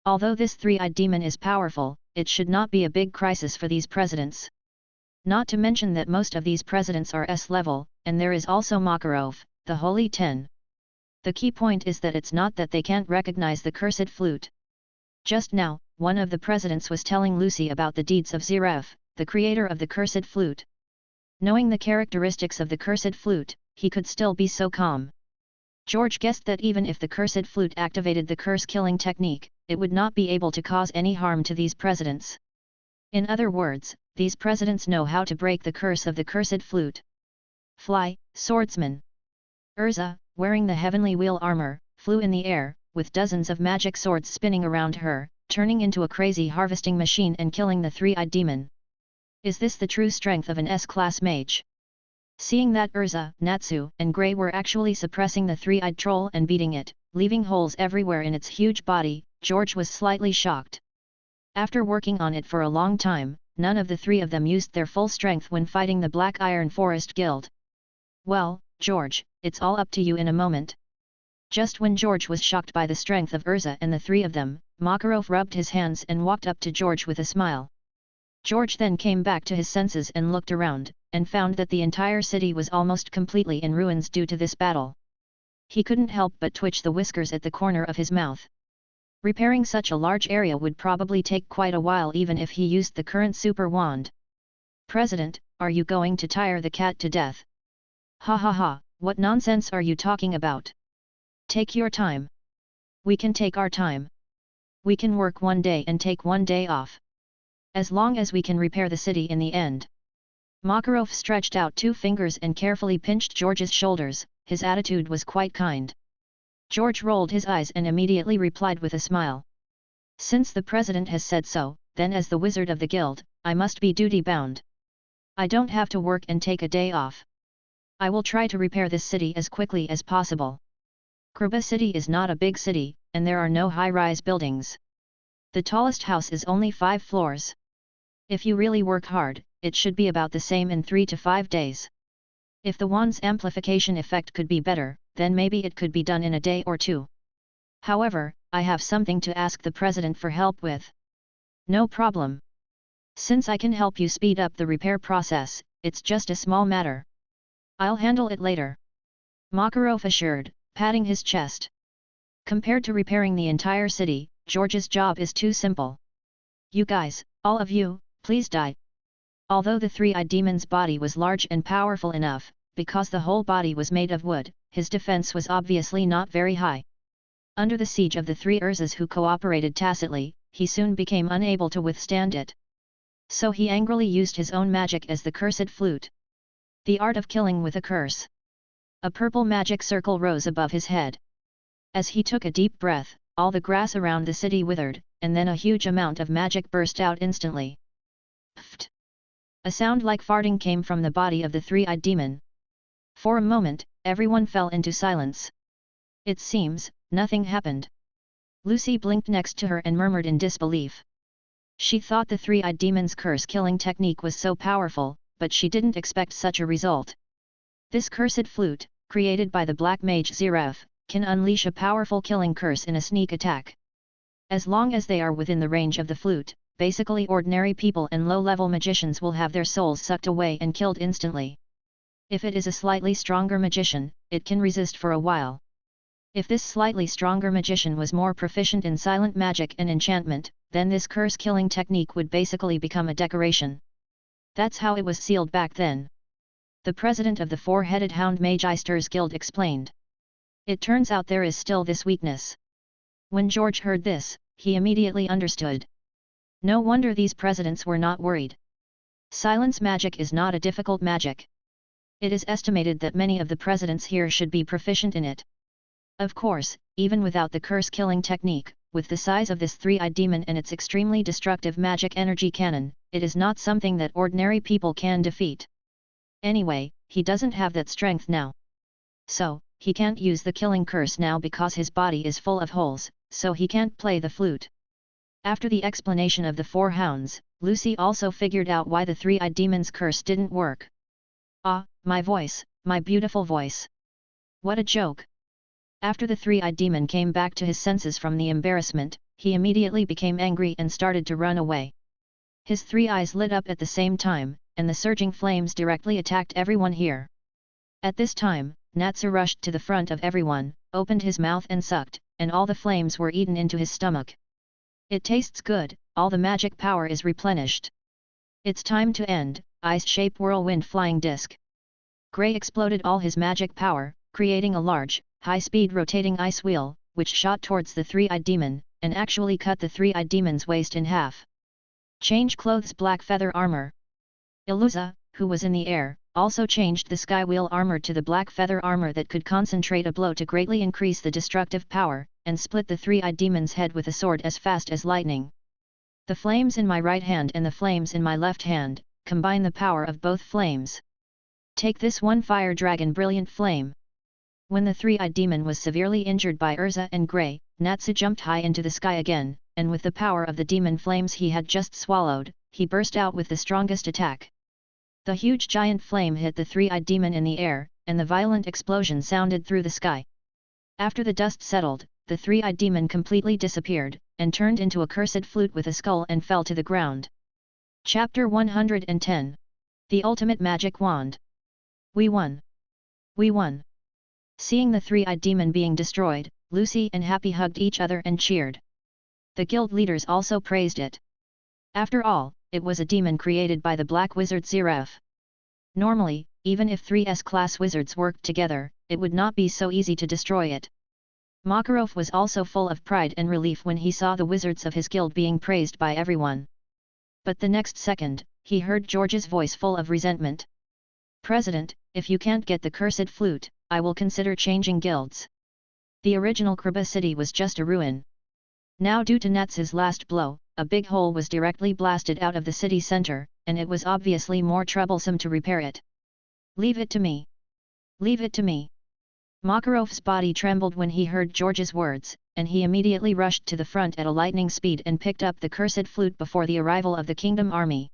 Although this three-eyed demon is powerful, it should not be a big crisis for these presidents. Not to mention that most of these presidents are S-level, and there is also Makarov, the Holy Ten. The key point is that it's not that they can't recognize the cursed flute. Just now, one of the presidents was telling Lucy about the deeds of Zverev, the creator of the cursed flute. Knowing the characteristics of the cursed flute, he could still be so calm. George guessed that even if the cursed flute activated the curse-killing technique, it would not be able to cause any harm to these presidents. In other words, these presidents know how to break the curse of the cursed flute. Fly, swordsman. Urza, wearing the heavenly wheel armor, flew in the air, with dozens of magic swords spinning around her, turning into a crazy harvesting machine and killing the three-eyed demon. Is this the true strength of an S-class mage? Seeing that Urza, Natsu, and Grey were actually suppressing the three-eyed troll and beating it, leaving holes everywhere in its huge body, George was slightly shocked. After working on it for a long time, none of the three of them used their full strength when fighting the Black Iron Forest Guild. Well, George, it's all up to you in a moment. Just when George was shocked by the strength of Urza and the three of them, Makarov rubbed his hands and walked up to George with a smile. George then came back to his senses and looked around, and found that the entire city was almost completely in ruins due to this battle. He couldn't help but twitch the whiskers at the corner of his mouth. Repairing such a large area would probably take quite a while even if he used the current super wand. President, are you going to tire the cat to death? Ha ha ha, what nonsense are you talking about? Take your time. We can take our time. We can work one day and take one day off. As long as we can repair the city in the end. Makarov stretched out 2 fingers and carefully pinched George's shoulders. His attitude was quite kind. George rolled his eyes and immediately replied with a smile. Since the president has said so, then as the wizard of the guild, I must be duty-bound. I don't have to work and take a day off. I will try to repair this city as quickly as possible. Kruba City is not a big city, and there are no high-rise buildings. The tallest house is only 5 floors. If you really work hard, it should be about the same in 3 to 5 days. If the wand's amplification effect could be better, then maybe it could be done in a day or 2. However, I have something to ask the president for help with. No problem. Since I can help you speed up the repair process, it's just a small matter. I'll handle it later. Makarov assured, patting his chest. Compared to repairing the entire city, George's job is too simple. You guys, all of you, please die. Although the three-eyed demon's body was large and powerful enough, because the whole body was made of wood, his defense was obviously not very high. Under the siege of the three Urzas who cooperated tacitly, he soon became unable to withstand it. So he angrily used his own magic as the cursed flute. The art of killing with a curse. A purple magic circle rose above his head. As he took a deep breath, all the grass around the city withered, and then a huge amount of magic burst out instantly. Pfft! A sound like farting came from the body of the three-eyed demon. For a moment, everyone fell into silence. It seems, nothing happened. Lucy blinked next to her and murmured in disbelief. She thought the three-eyed demon's curse-killing technique was so powerful, but she didn't expect such a result. This cursed flute, created by the black mage Zeref, can unleash a powerful killing curse in a sneak attack. As long as they are within the range of the flute, basically ordinary people and low-level magicians will have their souls sucked away and killed instantly. If it is a slightly stronger magician, it can resist for a while. If this slightly stronger magician was more proficient in silent magic and enchantment, then this curse-killing technique would basically become a decoration. That's how it was sealed back then. The president of the Four-Headed Hound Magister's Guild explained. It turns out there is still this weakness. When George heard this, he immediately understood. No wonder these presidents were not worried. Silence magic is not a difficult magic. It is estimated that many of the presidents here should be proficient in it. Of course, even without the curse-killing technique, with the size of this three-eyed demon and its extremely destructive magic energy cannon, it is not something that ordinary people can defeat. Anyway, he doesn't have that strength now. So, he can't use the killing curse now because his body is full of holes, so he can't play the flute. After the explanation of the four hounds, Lucy also figured out why the three-eyed demon's curse didn't work. Ah, my voice, my beautiful voice. What a joke! After the three-eyed demon came back to his senses from the embarrassment, he immediately became angry and started to run away. His three eyes lit up at the same time, and the surging flames directly attacked everyone here. At this time, Natsu rushed to the front of everyone, opened his mouth and sucked, and all the flames were eaten into his stomach. It tastes good, all the magic power is replenished. It's time to end, ice-shaped whirlwind flying disc. Gray exploded all his magic power, creating a large, high-speed rotating ice wheel, which shot towards the three-eyed demon, and actually cut the three-eyed demon's waist in half. Change clothes black feather armor. Iluza, who was in the air, also changed the sky wheel armor to the black feather armor that could concentrate a blow to greatly increase the destructive power, and split the three-eyed demon's head with a sword as fast as lightning. The flames in my right hand and the flames in my left hand, combine the power of both flames. Take this one fire dragon brilliant flame. When the three-eyed demon was severely injured by Urza and Grey, Natsu jumped high into the sky again, and with the power of the demon flames he had just swallowed, he burst out with the strongest attack. The huge giant flame hit the three-eyed demon in the air, and the violent explosion sounded through the sky. After the dust settled, the three-eyed demon completely disappeared, and turned into a cursed flute with a skull and fell to the ground. Chapter 110. The Ultimate Magic Wand. We won! We won! Seeing the three-eyed demon being destroyed, Lucy and Happy hugged each other and cheered. The guild leaders also praised it. After all, it was a demon created by the Black Wizard Zeref. Normally, even if 3 S-class wizards worked together, it would not be so easy to destroy it. Makarov was also full of pride and relief when he saw the wizards of his guild being praised by everyone. But the next second, he heard George's voice full of resentment. President, if you can't get the cursed flute, I will consider changing guilds. The original Kriba city was just a ruin. Now due to Natsu's last blow, a big hole was directly blasted out of the city center, and it was obviously more troublesome to repair it. Leave it to me. Leave it to me. Makarov's body trembled when he heard George's words, and he immediately rushed to the front at a lightning speed and picked up the cursed flute before the arrival of the kingdom army.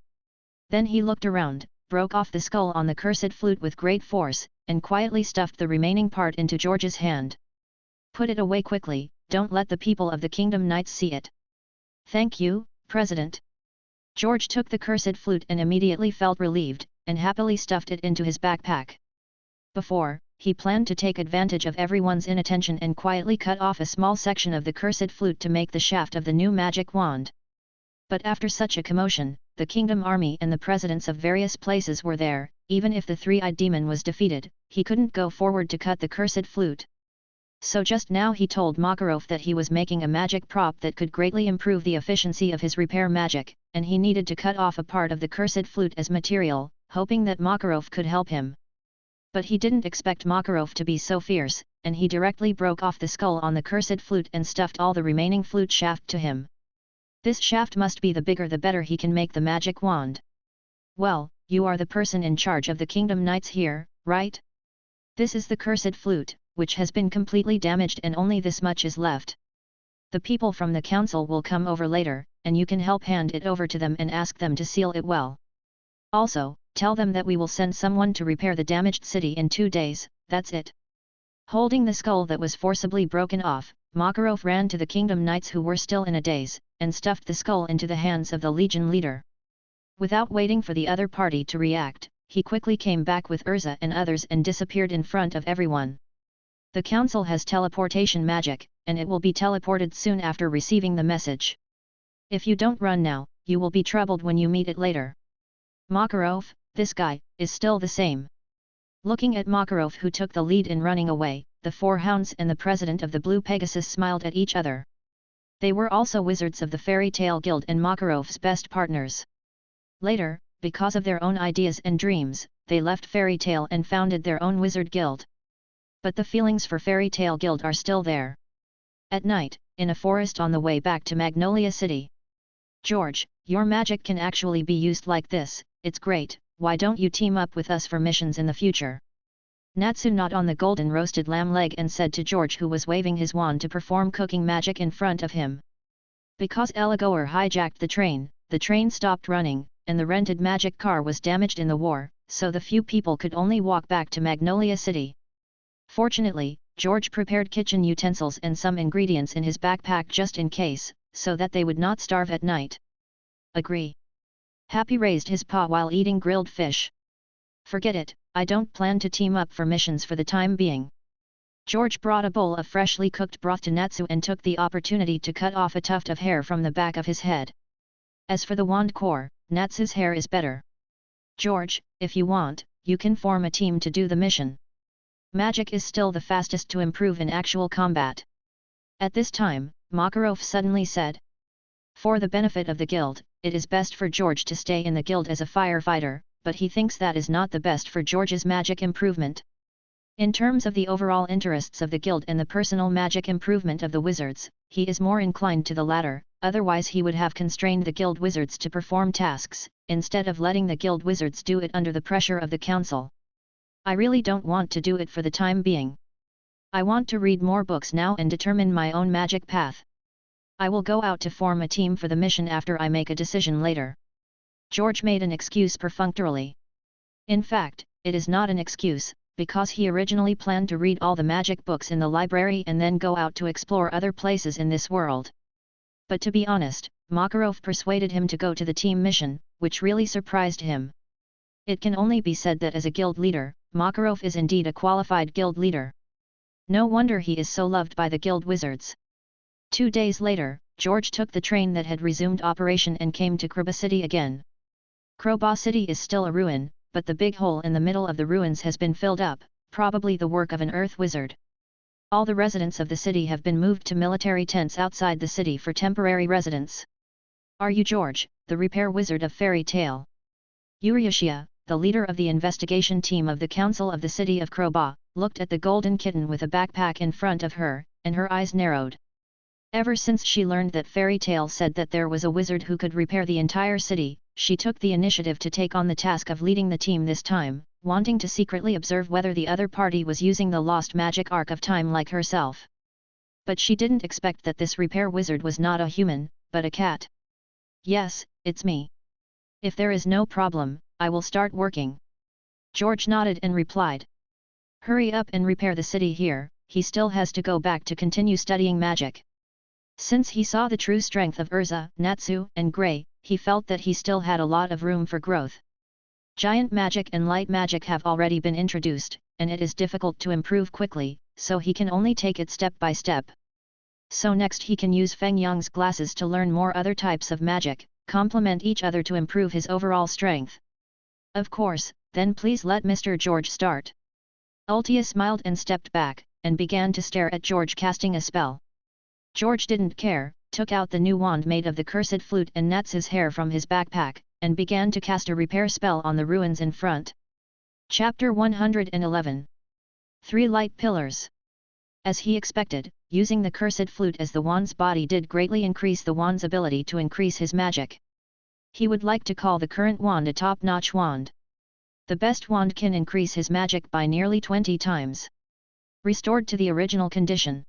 Then he looked around, broke off the skull on the cursed flute with great force, and quietly stuffed the remaining part into George's hand. Put it away quickly, don't let the people of the Kingdom Knights see it. Thank you, President. George took the cursed flute and immediately felt relieved, and happily stuffed it into his backpack. Before, he planned to take advantage of everyone's inattention and quietly cut off a small section of the cursed flute to make the shaft of the new magic wand. But after such a commotion, the kingdom army and the presidents of various places were there. Even if the three-eyed demon was defeated, he couldn't go forward to cut the cursed flute. So just now he told Makarov that he was making a magic prop that could greatly improve the efficiency of his repair magic, and he needed to cut off a part of the cursed flute as material, hoping that Makarov could help him. But he didn't expect Makarov to be so fierce, and he directly broke off the skull on the cursed flute and stuffed all the remaining flute shaft to him. This shaft must be the bigger the better he can make the magic wand. Well, you are the person in charge of the kingdom knights here, right? This is the cursed flute, which has been completely damaged and only this much is left. The people from the council will come over later, and you can help hand it over to them and ask them to seal it well. Also, tell them that we will send someone to repair the damaged city in 2 days, that's it. Holding the skull that was forcibly broken off, Makarov ran to the kingdom knights who were still in a daze, and stuffed the skull into the hands of the legion leader. Without waiting for the other party to react, he quickly came back with Urza and others and disappeared in front of everyone. The council has teleportation magic, and it will be teleported soon after receiving the message. If you don't run now, you will be troubled when you meet it later. Makarov, this guy, is still the same. Looking at Makarov, who took the lead in running away, the four hounds and the president of the Blue Pegasus smiled at each other. They were also wizards of the Fairy Tale Guild and Makarov's best partners. Later, because of their own ideas and dreams, they left Fairy Tale and founded their own wizard guild. But the feelings for Fairy Tale Guild are still there. At night, in a forest on the way back to Magnolia City. George, your magic can actually be used like this, it's great, why don't you team up with us for missions in the future? Natsu gnawed on the golden roasted lamb leg and said to George, who was waving his wand to perform cooking magic in front of him. Because Elagor hijacked the train stopped running, and the rented magic car was damaged in the war, so the few people could only walk back to Magnolia City. Fortunately, George prepared kitchen utensils and some ingredients in his backpack just in case, so that they would not starve at night. Agree. Happy raised his paw while eating grilled fish. Forget it, I don't plan to team up for missions for the time being. George brought a bowl of freshly cooked broth to Natsu and took the opportunity to cut off a tuft of hair from the back of his head. As for the wand core, Natsu's hair is better. George, if you want, you can form a team to do the mission. Magic is still the fastest to improve in actual combat. At this time, Makarov suddenly said. For the benefit of the guild, it is best for George to stay in the guild as a firefighter, but he thinks that is not the best for George's magic improvement. In terms of the overall interests of the guild and the personal magic improvement of the wizards, he is more inclined to the latter, otherwise he would have constrained the guild wizards to perform tasks, instead of letting the guild wizards do it under the pressure of the council. I really don't want to do it for the time being. I want to read more books now and determine my own magic path. I will go out to form a team for the mission after I make a decision later. George made an excuse perfunctorily. In fact, it is not an excuse, because he originally planned to read all the magic books in the library and then go out to explore other places in this world. But to be honest, Makarov persuaded him to go to the team mission, which really surprised him. It can only be said that as a guild leader, Makarov is indeed a qualified guild leader. No wonder he is so loved by the guild wizards. 2 days later, George took the train that had resumed operation and came to Kroba City again. Kroba City is still a ruin, but the big hole in the middle of the ruins has been filled up, probably the work of an earth wizard. All the residents of the city have been moved to military tents outside the city for temporary residence. Are you George, the repair wizard of Fairy Tale? Yuryashia, the leader of the investigation team of the Council of the City of Kroba, looked at the golden kitten with a backpack in front of her, and her eyes narrowed. Ever since she learned that Fairy Tale said that there was a wizard who could repair the entire city, she took the initiative to take on the task of leading the team this time, wanting to secretly observe whether the other party was using the lost magic arc of time like herself. But she didn't expect that this repair wizard was not a human, but a cat. Yes, it's me. If there is no problem, I will start working. George nodded and replied. Hurry up and repair the city here, he still has to go back to continue studying magic. Since he saw the true strength of Urza, Natsu, and Grey, he felt that he still had a lot of room for growth. Giant magic and light magic have already been introduced, and it is difficult to improve quickly, so he can only take it step by step. So next he can use Feng Yang's glasses to learn more other types of magic, complement each other to improve his overall strength. Of course, then please let Mr. George start. Ultia smiled and stepped back, and began to stare at George casting a spell. George didn't care, took out the new wand made of the cursed flute and Natsu's hair from his backpack, and began to cast a repair spell on the ruins in front. Chapter 111. 3 Light Pillars. As he expected, using the cursed flute as the wand's body did greatly increase the wand's ability to increase his magic. He would like to call the current wand a top-notch wand. The best wand can increase his magic by nearly 20 times. Restored to the original condition.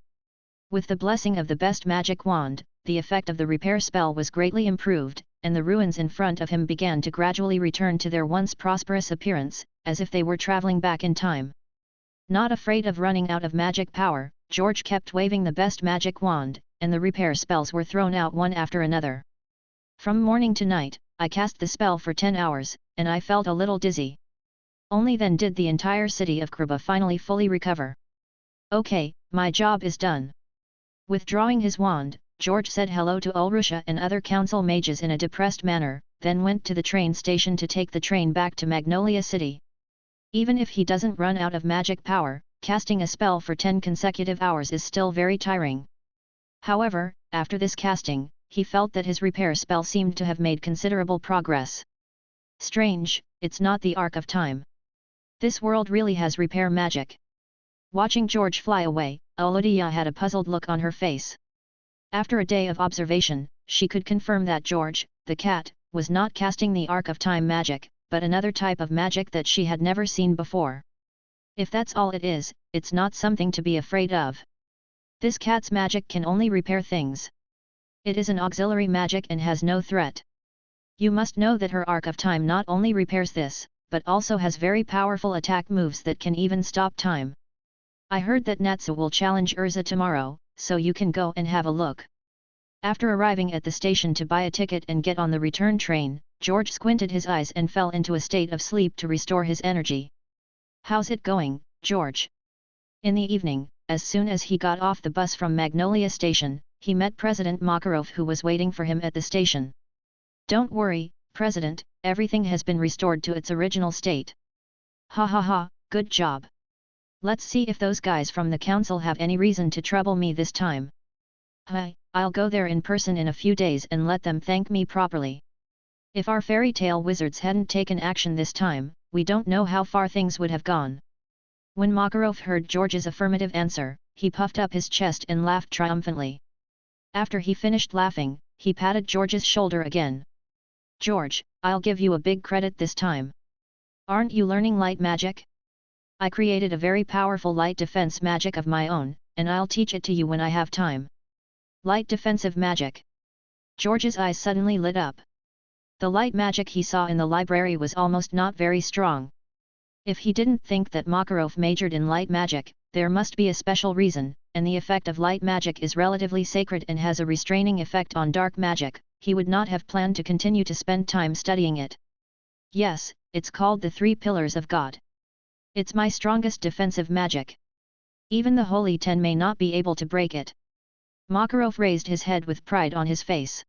With the blessing of the best magic wand, the effect of the repair spell was greatly improved, and the ruins in front of him began to gradually return to their once prosperous appearance, as if they were traveling back in time. Not afraid of running out of magic power, George kept waving the best magic wand, and the repair spells were thrown out one after another. From morning to night, I cast the spell for 10 hours, and I felt a little dizzy. Only then did the entire city of Kruba finally fully recover. Okay, my job is done. Withdrawing his wand, George said hello to Ulrusha and other council mages in a depressed manner, then went to the train station to take the train back to Magnolia City. Even if he doesn't run out of magic power, casting a spell for 10 consecutive hours is still very tiring. However, after this casting, he felt that his repair spell seemed to have made considerable progress. Strange, it's not the Arc of Time. This world really has repair magic. Watching George fly away, Olodia had a puzzled look on her face. After a day of observation, she could confirm that George, the cat, was not casting the Arc of Time magic, but another type of magic that she had never seen before. If that's all it is, it's not something to be afraid of. This cat's magic can only repair things. It is an auxiliary magic and has no threat. You must know that her Arc of Time not only repairs this, but also has very powerful attack moves that can even stop time. I heard that Natsu will challenge Urza tomorrow, so you can go and have a look. After arriving at the station to buy a ticket and get on the return train, George squinted his eyes and fell into a state of sleep to restore his energy. How's it going, George? In the evening, as soon as he got off the bus from Magnolia Station, he met President Makarov who was waiting for him at the station. Don't worry, President, everything has been restored to its original state. Ha ha ha, good job. Let's see if those guys from the council have any reason to trouble me this time. Hi, I'll go there in person in a few days and let them thank me properly. If our fairy tale wizards hadn't taken action this time, we don't know how far things would have gone. When Makarov heard George's affirmative answer, he puffed up his chest and laughed triumphantly. After he finished laughing, he patted George's shoulder again. George, I'll give you a big credit this time. Aren't you learning light magic? I created a very powerful light defense magic of my own, and I'll teach it to you when I have time. Light defensive magic. George's eyes suddenly lit up. The light magic he saw in the library was almost not very strong. If he didn't think that Makarov majored in light magic, there must be a special reason, and the effect of light magic is relatively sacred and has a restraining effect on dark magic. He would not have planned to continue to spend time studying it. Yes, it's called the 3 Pillars of God. It's my strongest defensive magic. Even the Holy Ten may not be able to break it. Makarov raised his head with pride on his face.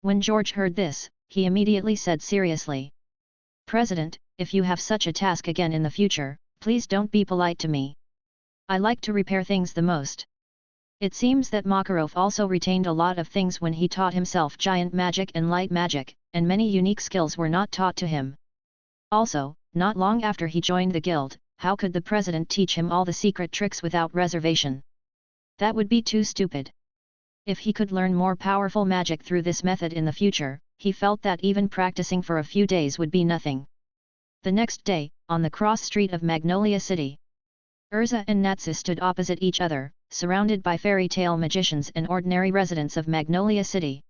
When George heard this, he immediately said seriously, President, if you have such a task again in the future, please don't be polite to me. I like to repair things the most. It seems that Makarov also retained a lot of things when he taught himself giant magic and light magic, and many unique skills were not taught to him. Also, not long after he joined the guild, how could the president teach him all the secret tricks without reservation? That would be too stupid. If he could learn more powerful magic through this method in the future, he felt that even practicing for a few days would be nothing. The next day, on the cross street of Magnolia City, Urza and Natsu stood opposite each other, surrounded by fairy tale magicians and ordinary residents of Magnolia City.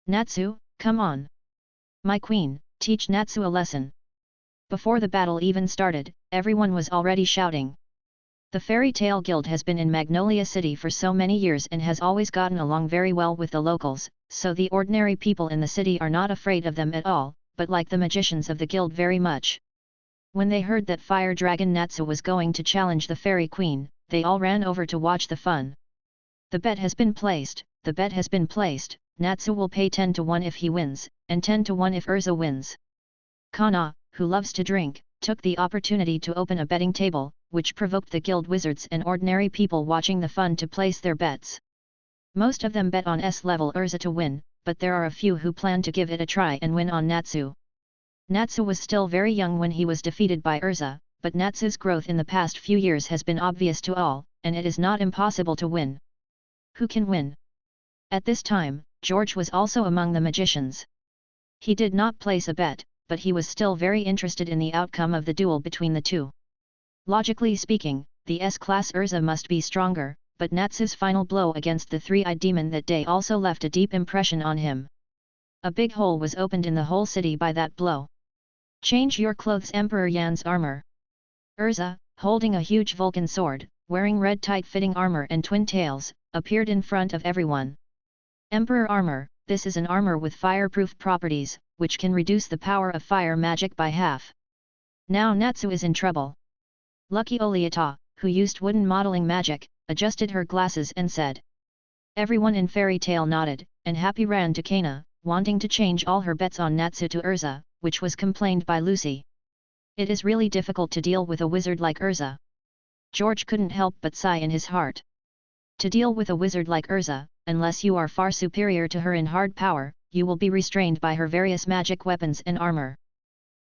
Natsu, come on! My queen, teach Natsu a lesson. Before the battle even started, everyone was already shouting. The Fairy Tale Guild has been in Magnolia City for so many years and has always gotten along very well with the locals, so the ordinary people in the city are not afraid of them at all, but like the magicians of the guild very much. When they heard that Fire Dragon Natsu was going to challenge the Fairy Queen, they all ran over to watch the fun. The bet has been placed, Natsu will pay 10 to 1 if he wins, and 10 to 1 if Urza wins. Kana, who loves to drink, took the opportunity to open a betting table, which provoked the guild wizards and ordinary people watching the fun to place their bets. Most of them bet on S-level Urza to win, but there are a few who plan to give it a try and win on Natsu. Natsu was still very young when he was defeated by Urza, but Natsu's growth in the past few years has been obvious to all, and it is not impossible to win. Who can win? At this time, George was also among the magicians. He did not place a bet, but he was still very interested in the outcome of the duel between the two. Logically speaking, the S-class Urza must be stronger, but Natsu's final blow against the three-eyed demon that day also left a deep impression on him. A big hole was opened in the whole city by that blow. Change your clothes, Emperor Yan's armor. Urza, holding a huge Vulcan sword, wearing red tight-fitting armor and twin tails, appeared in front of everyone. Emperor armor, this is an armor with fireproof properties, which can reduce the power of fire magic by half. Now Natsu is in trouble. Lucky Oliata, who used wooden modeling magic, adjusted her glasses and said. Everyone in Fairy Tale nodded, and Happy ran to Kana, wanting to change all her bets on Natsu to Urza, which was complained by Lucy. It is really difficult to deal with a wizard like Urza. George couldn't help but sigh in his heart. To deal with a wizard like Urza, unless you are far superior to her in hard power, you will be restrained by her various magic weapons and armor.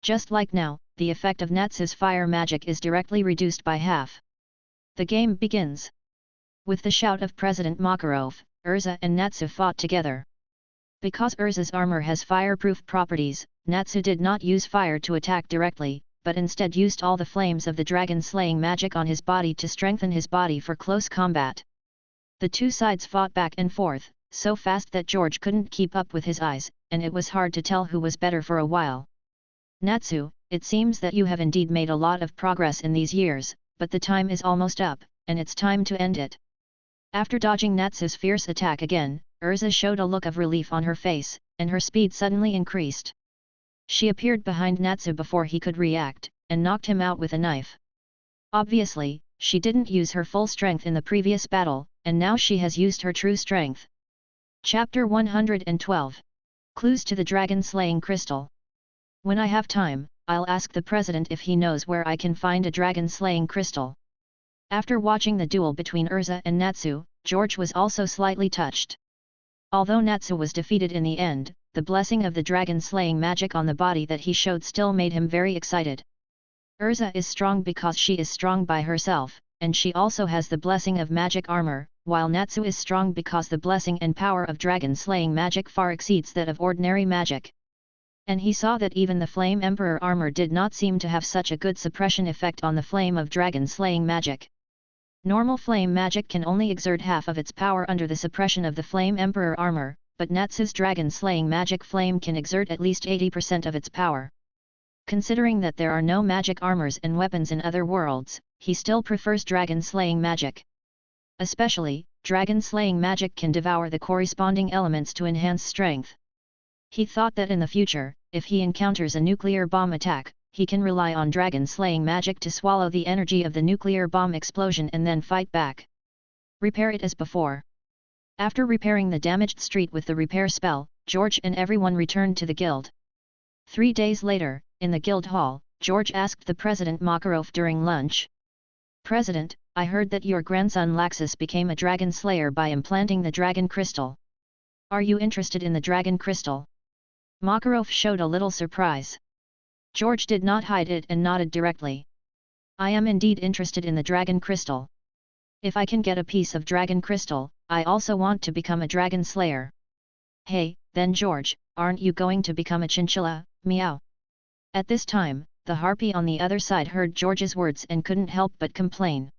Just like now, the effect of Natsu's fire magic is directly reduced by half. The game begins. With the shout of President Makarov, Urza and Natsu fought together. Because Urza's armor has fireproof properties, Natsu did not use fire to attack directly, but instead used all the flames of the dragon-slaying magic on his body to strengthen his body for close combat. The two sides fought back and forth, so fast that George couldn't keep up with his eyes, and it was hard to tell who was better for a while. Natsu, it seems that you have indeed made a lot of progress in these years, but the time is almost up, and it's time to end it. After dodging Natsu's fierce attack again, Urza showed a look of relief on her face, and her speed suddenly increased. She appeared behind Natsu before he could react, and knocked him out with a knife. Obviously, she didn't use her full strength in the previous battle, and now she has used her true strength. Chapter 112. Clues to the Dragon-Slaying Crystal. When I have time, I'll ask the President if he knows where I can find a dragon-slaying crystal. After watching the duel between Urza and Natsu, George was also slightly touched. Although Natsu was defeated in the end, the blessing of the dragon-slaying magic on the body that he showed still made him very excited. Urza is strong because she is strong by herself, and she also has the blessing of magic armor, while Natsu is strong because the blessing and power of dragon-slaying magic far exceeds that of ordinary magic. And he saw that even the Flame Emperor armor did not seem to have such a good suppression effect on the flame of dragon-slaying magic. Normal flame magic can only exert half of its power under the suppression of the Flame Emperor armor, but Natsu's dragon-slaying magic flame can exert at least 80% of its power. Considering that there are no magic armors and weapons in other worlds, he still prefers dragon-slaying magic. Especially, dragon-slaying magic can devour the corresponding elements to enhance strength. He thought that in the future, if he encounters a nuclear bomb attack, he can rely on dragon-slaying magic to swallow the energy of the nuclear bomb explosion and then fight back. Repair it as before. After repairing the damaged street with the repair spell, George and everyone returned to the guild. 3 days later, in the guild hall, George asked the President Makarov during lunch. President, I heard that your grandson Laxus became a dragon slayer by implanting the dragon crystal. Are you interested in the dragon crystal? Makarov showed a little surprise. George did not hide it and nodded directly. I am indeed interested in the dragon crystal. If I can get a piece of dragon crystal, I also want to become a dragon slayer. Hey, then George, aren't you going to become a chinchilla, meow? At this time, the harpy on the other side heard George's words and couldn't help but complain.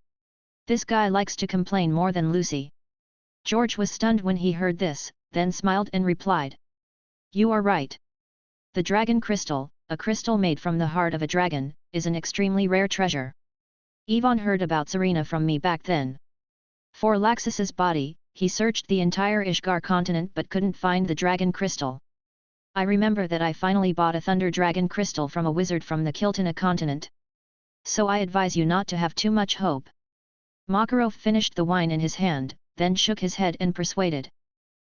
This guy likes to complain more than Lucy. George was stunned when he heard this, then smiled and replied. You are right. The dragon crystal, a crystal made from the heart of a dragon, is an extremely rare treasure. Yvonne heard about Serena from me back then. For Laxus's body, he searched the entire Ishgar continent but couldn't find the dragon crystal. I remember that I finally bought a thunder dragon crystal from a wizard from the Kiltana continent. So I advise you not to have too much hope. Makarov finished the wine in his hand, then shook his head and persuaded.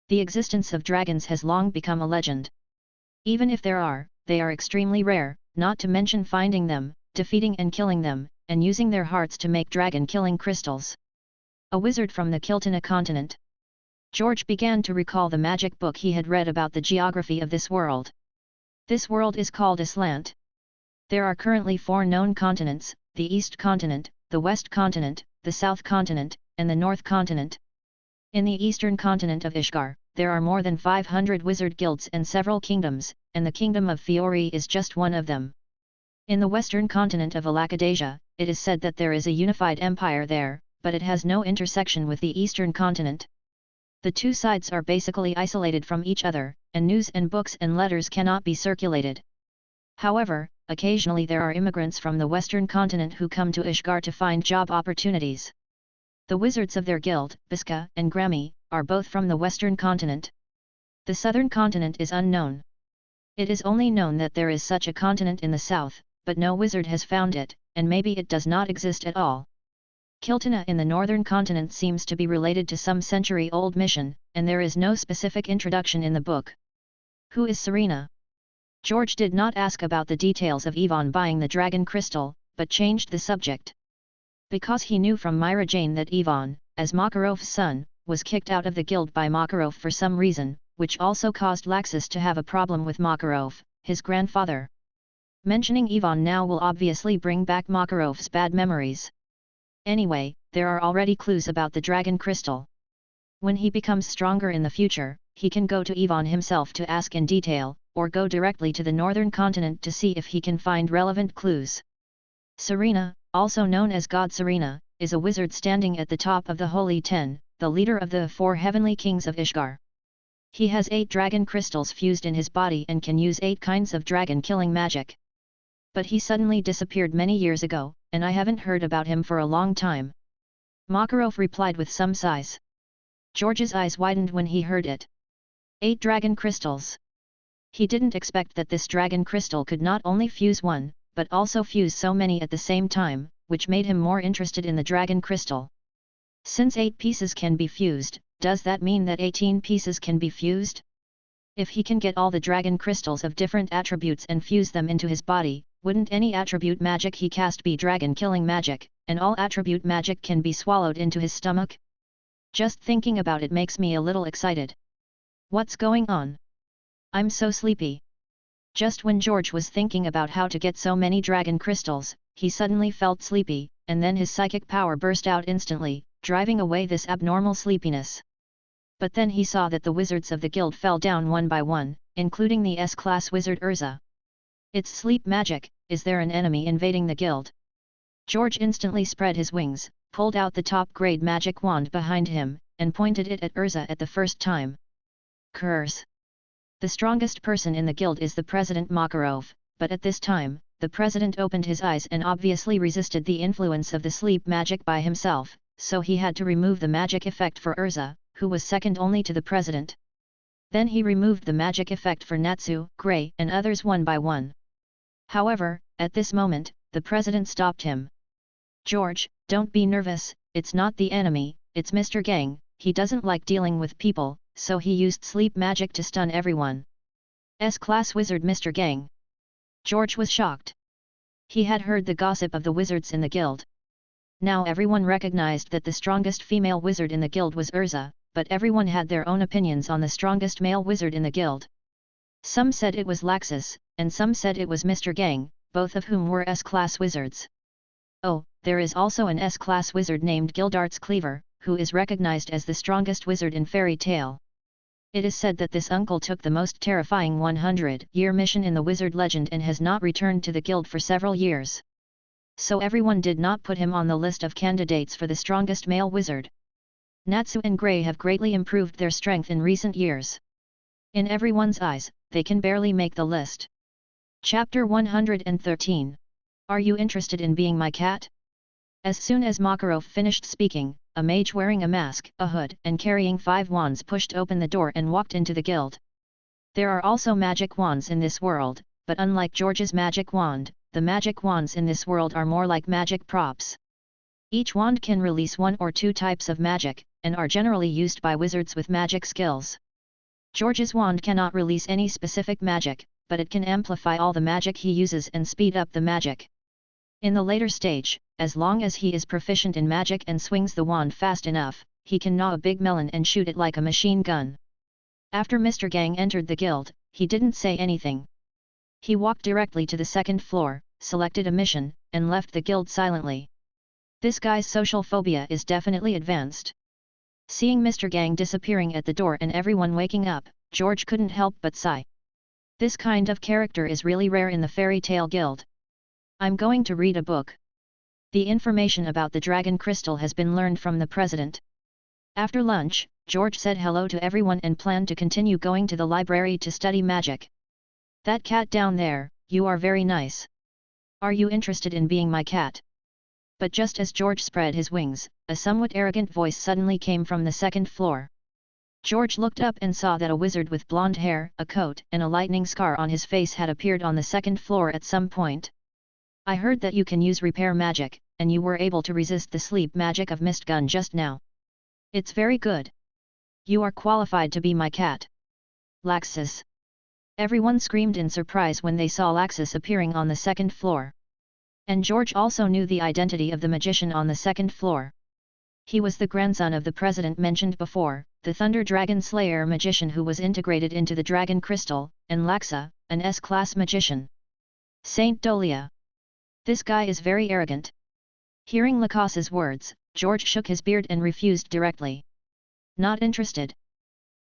The existence of dragons has long become a legend. Even if there are, they are extremely rare, not to mention finding them, defeating and killing them, and using their hearts to make dragon-killing crystals. A wizard from the Kiltana continent. George began to recall the magic book he had read about the geography of this world. This world is called Aslant. There are currently 4 known continents, the East Continent, the West Continent, the South Continent, and the North Continent. In the eastern continent of Ishgard, there are more than 500 wizard guilds and several kingdoms, and the kingdom of Fiori is just one of them. In the western continent of Alakadasia, it is said that there is a unified empire there, but it has no intersection with the eastern continent. The two sides are basically isolated from each other, and news and books and letters cannot be circulated. However, occasionally there are immigrants from the western continent who come to Ishgard to find job opportunities. The wizards of their guild, Biska and Grammy, are both from the western continent. The southern continent is unknown. It is only known that there is such a continent in the south, but no wizard has found it, and maybe it does not exist at all. Kiltana in the northern continent seems to be related to some century-old mission, and there is no specific introduction in the book. Who is Serena? George did not ask about the details of Yvonne buying the dragon crystal, but changed the subject. Because he knew from Myra Jane that Yvonne, as Makarov's son, was kicked out of the guild by Makarov for some reason, which also caused Laxus to have a problem with Makarov, his grandfather. Mentioning Yvonne now will obviously bring back Makarov's bad memories. Anyway, there are already clues about the dragon crystal. When he becomes stronger in the future, he can go to Yvonne himself to ask in detail, or go directly to the northern continent to see if he can find relevant clues. Serena, also known as God Serena, is a wizard standing at the top of the Holy Ten, the leader of the 4 heavenly kings of Ishgard. He has 8 dragon crystals fused in his body and can use 8 kinds of dragon-killing magic. But he suddenly disappeared many years ago, and I haven't heard about him for a long time. Makarov replied with some sighs. George's eyes widened when he heard it. 8 dragon crystals. He didn't expect that this dragon crystal could not only fuse one, but also fuse so many at the same time, which made him more interested in the dragon crystal. Since 8 pieces can be fused, does that mean that 18 pieces can be fused? If he can get all the dragon crystals of different attributes and fuse them into his body, wouldn't any attribute magic he cast be dragon-killing magic, and all attribute magic can be swallowed into his stomach? Just thinking about it makes me a little excited. What's going on? I'm so sleepy. Just when George was thinking about how to get so many dragon crystals, he suddenly felt sleepy, and then his psychic power burst out instantly, driving away this abnormal sleepiness. But then he saw that the wizards of the guild fell down one by one, including the S-class wizard Urza. It's sleep magic. Is there an enemy invading the guild? George instantly spread his wings, pulled out the top-grade magic wand behind him, and pointed it at Urza at the first time. Curse! The strongest person in the guild is the president Makarov, but at this time, the president opened his eyes and obviously resisted the influence of the sleep magic by himself, so he had to remove the magic effect for Urza, who was second only to the president. Then he removed the magic effect for Natsu, Gray, and others one by one. However, at this moment, the president stopped him. George, don't be nervous, it's not the enemy, it's Mr. Gang, he doesn't like dealing with people, so he used sleep magic to stun everyone. S-class wizard Mr. Gang. George was shocked. He had heard the gossip of the wizards in the guild. Now everyone recognized that the strongest female wizard in the guild was Urza, but everyone had their own opinions on the strongest male wizard in the guild. Some said it was Laxus, and some said it was Mr. Gang, both of whom were S-class wizards. Oh, there is also an S-class wizard named Gildart's Cleaver, who is recognized as the strongest wizard in Fairy Tale. It is said that this uncle took the most terrifying 100-year mission in the wizard legend and has not returned to the guild for several years. So everyone did not put him on the list of candidates for the strongest male wizard. Natsu and Gray have greatly improved their strength in recent years. In everyone's eyes, they can barely make the list. Chapter 113. Are you interested in being my cat? As soon as Makarov finished speaking, a mage wearing a mask, a hood, and carrying 5 wands pushed open the door and walked into the guild. There are also magic wands in this world, but unlike George's magic wand, the magic wands in this world are more like magic props. Each wand can release 1 or 2 types of magic, and are generally used by wizards with magic skills. George's wand cannot release any specific magic, but it can amplify all the magic he uses and speed up the magic. In the later stage, as long as he is proficient in magic and swings the wand fast enough, he can gnaw a big melon and shoot it like a machine gun. After Mr. Gang entered the guild, he didn't say anything. He walked directly to the second floor, selected a mission, and left the guild silently. This guy's social phobia is definitely advanced. Seeing Mr. Gang disappearing at the door and everyone waking up, George couldn't help but sigh. This kind of character is really rare in the fairy tale guild. I'm going to read a book. The information about the dragon crystal has been learned from the president. After lunch, George said hello to everyone and planned to continue going to the library to study magic. That cat down there, you are very nice. Are you interested in being my cat? But just as George spread his wings, a somewhat arrogant voice suddenly came from the second floor. George looked up and saw that a wizard with blonde hair, a coat, and a lightning scar on his face had appeared on the second floor at some point. I heard that you can use repair magic, and you were able to resist the sleep magic of Mistgun just now. It's very good. You are qualified to be my cat. Laxus. Everyone screamed in surprise when they saw Laxus appearing on the second floor. And George also knew the identity of the magician on the second floor. He was the grandson of the president mentioned before, the Thunder Dragon Slayer magician who was integrated into the Dragon Crystal, and Laxa, an S-class magician. Saint Dolia. This guy is very arrogant. Hearing Lacaus's words, George shook his beard and refused directly. Not interested.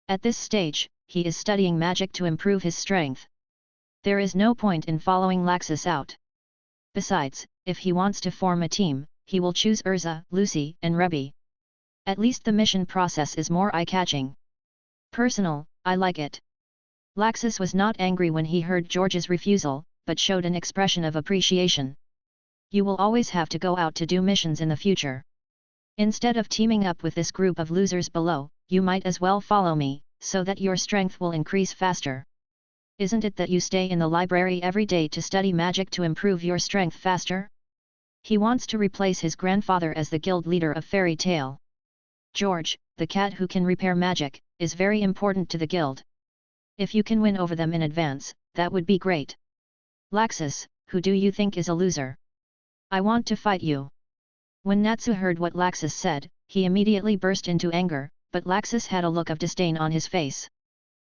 At this stage, he is studying magic to improve his strength. There is no point in following Laxus out. Besides, if he wants to form a team, he will choose Urza, Lucy, and Rebby. At least the mission process is more eye-catching. Personal, I like it. Laxus was not angry when he heard George's refusal, but showed an expression of appreciation. You will always have to go out to do missions in the future. Instead of teaming up with this group of losers below, you might as well follow me, so that your strength will increase faster. Isn't it that you stay in the library every day to study magic to improve your strength faster? He wants to replace his grandfather as the guild leader of Fairy Tale. George, the cat who can repair magic, is very important to the guild. If you can win over them in advance, that would be great. Laxus, who do you think is a loser? I want to fight you. When Natsu heard what Laxus said, he immediately burst into anger, but Laxus had a look of disdain on his face.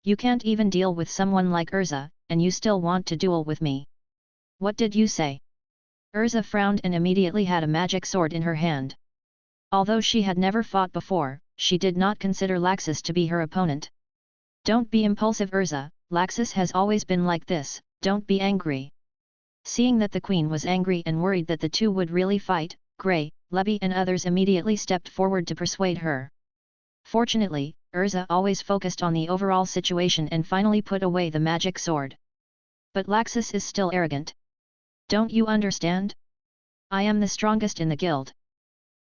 You can't even deal with someone like Urza, and you still want to duel with me. What did you say? Urza frowned and immediately had a magic sword in her hand. Although she had never fought before, she did not consider Laxus to be her opponent. Don't be impulsive, Urza, Laxus has always been like this, don't be angry. Seeing that the queen was angry and worried that the two would really fight, Grey, Lebby and others immediately stepped forward to persuade her. Fortunately, Urza always focused on the overall situation and finally put away the magic sword. But Laxus is still arrogant. Don't you understand? I am the strongest in the guild.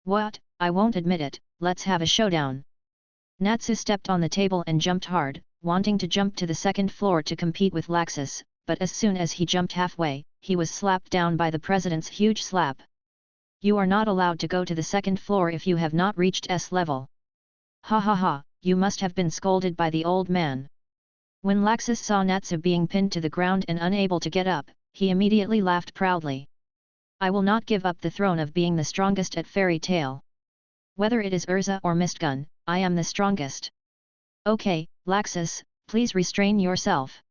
What? I won't admit it, let's have a showdown. Natsu stepped on the table and jumped hard, wanting to jump to the second floor to compete with Laxus, but as soon as he jumped halfway, he was slapped down by the president's huge slap. You are not allowed to go to the second floor if you have not reached S level. Ha ha ha, you must have been scolded by the old man. When Laxus saw Natsu being pinned to the ground and unable to get up, he immediately laughed proudly. I will not give up the throne of being the strongest at Fairy Tale. Whether it is Urza or Mistgun, I am the strongest. Okay, Laxus, please restrain yourself.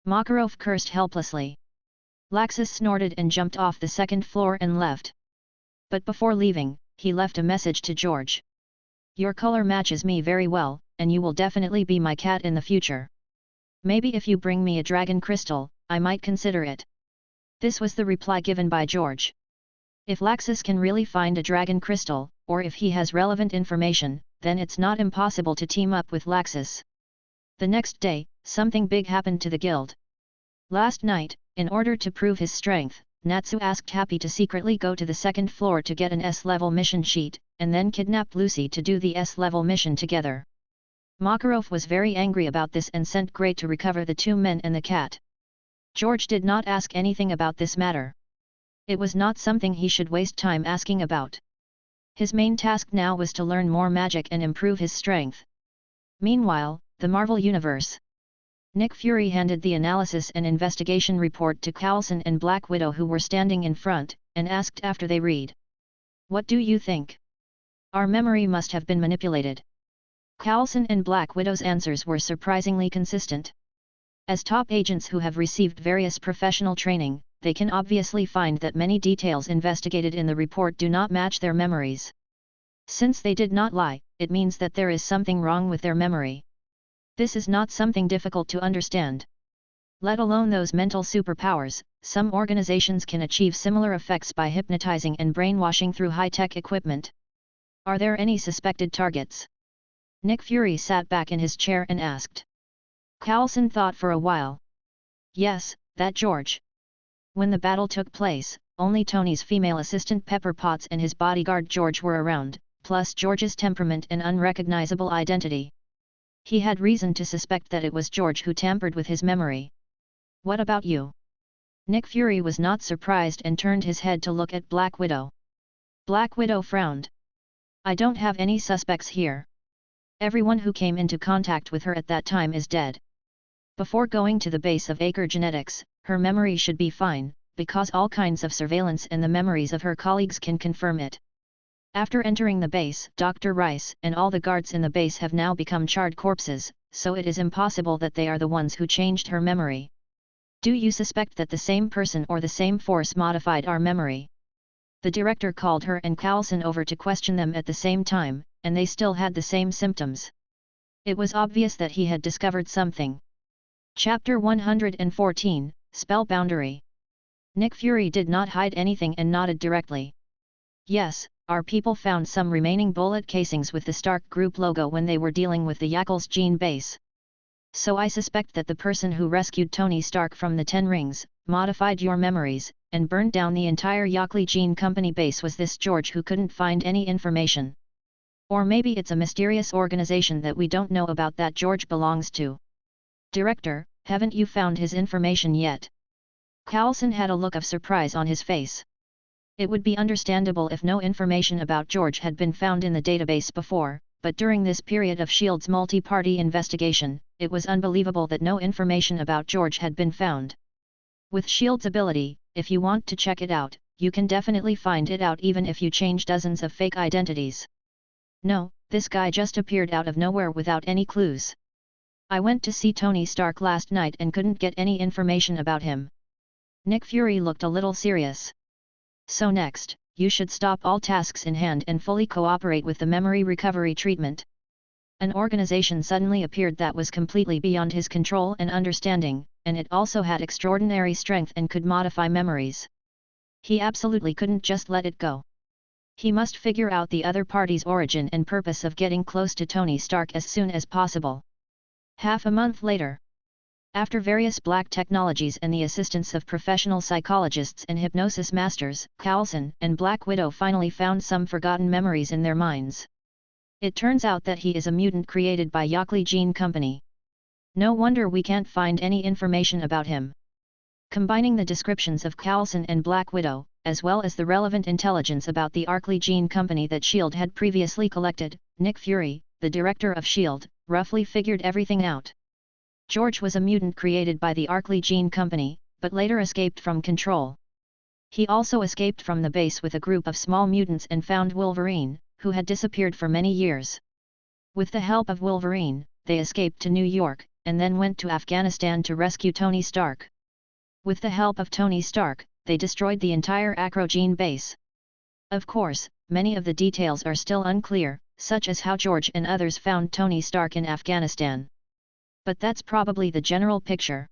Makarov cursed helplessly. Laxus snorted and jumped off the second floor and left. But before leaving, he left a message to George. Your color matches me very well, and you will definitely be my cat in the future. Maybe if you bring me a dragon crystal, I might consider it. This was the reply given by George. If Laxus can really find a dragon crystal, or if he has relevant information, then it's not impossible to team up with Laxus. The next day, something big happened to the guild. Last night, in order to prove his strength, Natsu asked Happy to secretly go to the second floor to get an S-level mission sheet, and then kidnap Lucy to do the S-level mission together. Makarov was very angry about this and sent Grey to recover the two men and the cat. George did not ask anything about this matter. It was not something he should waste time asking about. His main task now was to learn more magic and improve his strength. Meanwhile, The Marvel Universe. Nick Fury handed the analysis and investigation report to Coulson and Black Widow, who were standing in front, and asked after they read. "What do you think? Our memory must have been manipulated." Coulson and Black Widow's answers were surprisingly consistent. As top agents who have received various professional training, they can obviously find that many details investigated in the report do not match their memories. Since they did not lie, it means that there is something wrong with their memory. This is not something difficult to understand. Let alone those mental superpowers, some organizations can achieve similar effects by hypnotizing and brainwashing through high-tech equipment. Are there any suspected targets? Nick Fury sat back in his chair and asked. Coulson thought for a while. Yes, that George. When the battle took place, only Tony's female assistant Pepper Potts and his bodyguard George were around, plus George's temperament and unrecognizable identity. He had reason to suspect that it was George who tampered with his memory. What about you? Nick Fury was not surprised and turned his head to look at Black Widow. Black Widow frowned. I don't have any suspects here. Everyone who came into contact with her at that time is dead. Before going to the base of Acre Genetics, her memory should be fine, because all kinds of surveillance and the memories of her colleagues can confirm it. After entering the base, Dr. Rice and all the guards in the base have now become charred corpses, so it is impossible that they are the ones who changed her memory. Do you suspect that the same person or the same force modified our memory? The director called her and Coulson over to question them at the same time, and they still had the same symptoms. It was obvious that he had discovered something. Chapter 114, Spellboundary. Nick Fury did not hide anything and nodded directly. Yes, our people found some remaining bullet casings with the Stark Group logo when they were dealing with the Yakles gene base. So I suspect that the person who rescued Tony Stark from the Ten Rings, modified your memories, and burned down the entire Yakles Gene Company base was this George who couldn't find any information. Or maybe it's a mysterious organization that we don't know about that George belongs to. Director, haven't you found his information yet? Coulson had a look of surprise on his face. It would be understandable if no information about George had been found in the database before, but during this period of S.H.I.E.L.D.'s multi-party investigation, it was unbelievable that no information about George had been found. With S.H.I.E.L.D.'s ability, if you want to check it out, you can definitely find it out even if you change dozens of fake identities. No, this guy just appeared out of nowhere without any clues. I went to see Tony Stark last night and couldn't get any information about him. Nick Fury looked a little serious. So next, you should stop all tasks in hand and fully cooperate with the memory recovery treatment. An organization suddenly appeared that was completely beyond his control and understanding, and it also had extraordinary strength and could modify memories. He absolutely couldn't just let it go. He must figure out the other party's origin and purpose of getting close to Tony Stark as soon as possible. Half a month later. After various black technologies and the assistance of professional psychologists and hypnosis masters, Coulson and Black Widow finally found some forgotten memories in their minds. It turns out that he is a mutant created by Yakles Gene Company. No wonder we can't find any information about him. Combining the descriptions of Coulson and Black Widow, as well as the relevant intelligence about the Yakles Gene Company that S.H.I.E.L.D. had previously collected, Nick Fury, the director of S.H.I.E.L.D., roughly figured everything out. George was a mutant created by the Yakles Gene Company, but later escaped from control. He also escaped from the base with a group of small mutants and found Wolverine, who had disappeared for many years. With the help of Wolverine, they escaped to New York, and then went to Afghanistan to rescue Tony Stark. With the help of Tony Stark, they destroyed the entire Acrogene base. Of course, many of the details are still unclear, such as how George and others found Tony Stark in Afghanistan. But that's probably the general picture.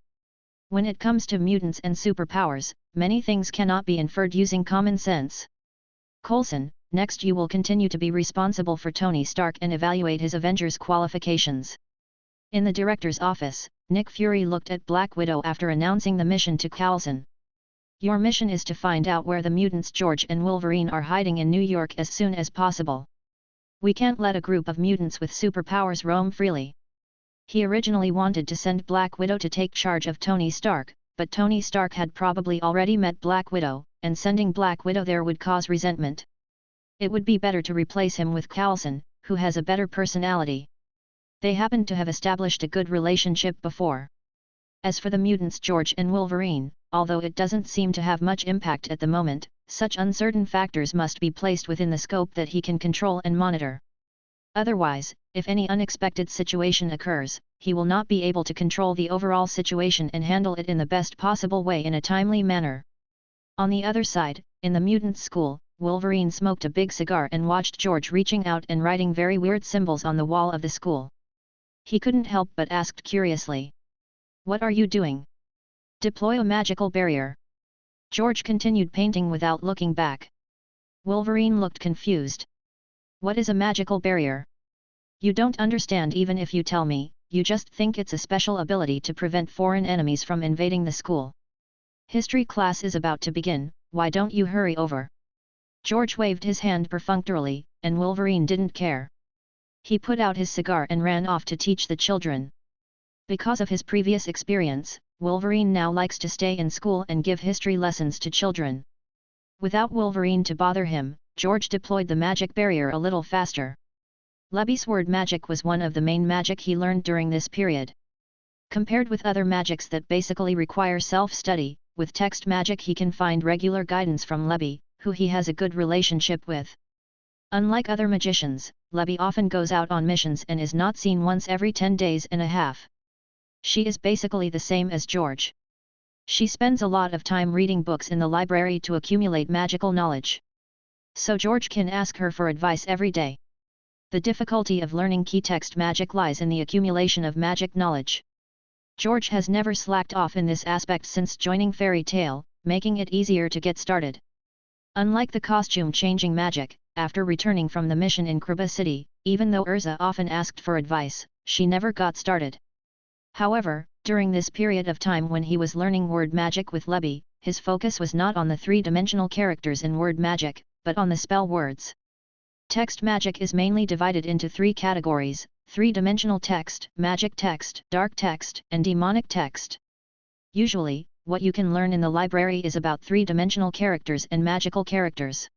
When it comes to mutants and superpowers, many things cannot be inferred using common sense. Coulson, next you will continue to be responsible for Tony Stark and evaluate his Avengers qualifications. In the director's office, Nick Fury looked at Black Widow after announcing the mission to Coulson. Your mission is to find out where the mutants George and Wolverine are hiding in New York as soon as possible. We can't let a group of mutants with superpowers roam freely. He originally wanted to send Black Widow to take charge of Tony Stark, but Tony Stark had probably already met Black Widow, and sending Black Widow there would cause resentment. It would be better to replace him with Coulson, who has a better personality. They happened to have established a good relationship before. As for the mutants George and Wolverine, although it doesn't seem to have much impact at the moment, such uncertain factors must be placed within the scope that he can control and monitor. Otherwise, if any unexpected situation occurs, he will not be able to control the overall situation and handle it in the best possible way in a timely manner. On the other side, in the mutant school, Wolverine smoked a big cigar and watched George reaching out and writing very weird symbols on the wall of the school. He couldn't help but asked curiously, "What are you doing?" "Deploy a magical barrier." George continued painting without looking back. Wolverine looked confused. "What is a magical barrier?" "You don't understand even if you tell me, you just think it's a special ability to prevent foreign enemies from invading the school. History class is about to begin, why don't you hurry over?" George waved his hand perfunctorily, and Wolverine didn't care. He put out his cigar and ran off to teach the children. Because of his previous experience, Wolverine now likes to stay in school and give history lessons to children. Without Wolverine to bother him, George deployed the magic barrier a little faster. Lebby's word magic was one of the main magic he learned during this period. Compared with other magics that basically require self-study, with text magic he can find regular guidance from Lebby, who he has a good relationship with. Unlike other magicians, Lebby often goes out on missions and is not seen once every 10 days and a half. She is basically the same as George. She spends a lot of time reading books in the library to accumulate magical knowledge. So George can ask her for advice every day. The difficulty of learning key text magic lies in the accumulation of magic knowledge. George has never slacked off in this aspect since joining Fairy Tail, making it easier to get started. Unlike the costume-changing magic, after returning from the mission in Kriba City, even though Urza often asked for advice, she never got started. However, during this period of time when he was learning word magic with Lebby, his focus was not on the three-dimensional characters in word magic, but on the spell words. Text magic is mainly divided into three categories: three-dimensional text, magic text, dark text, and demonic text. Usually, what you can learn in the library is about three-dimensional characters and magical characters.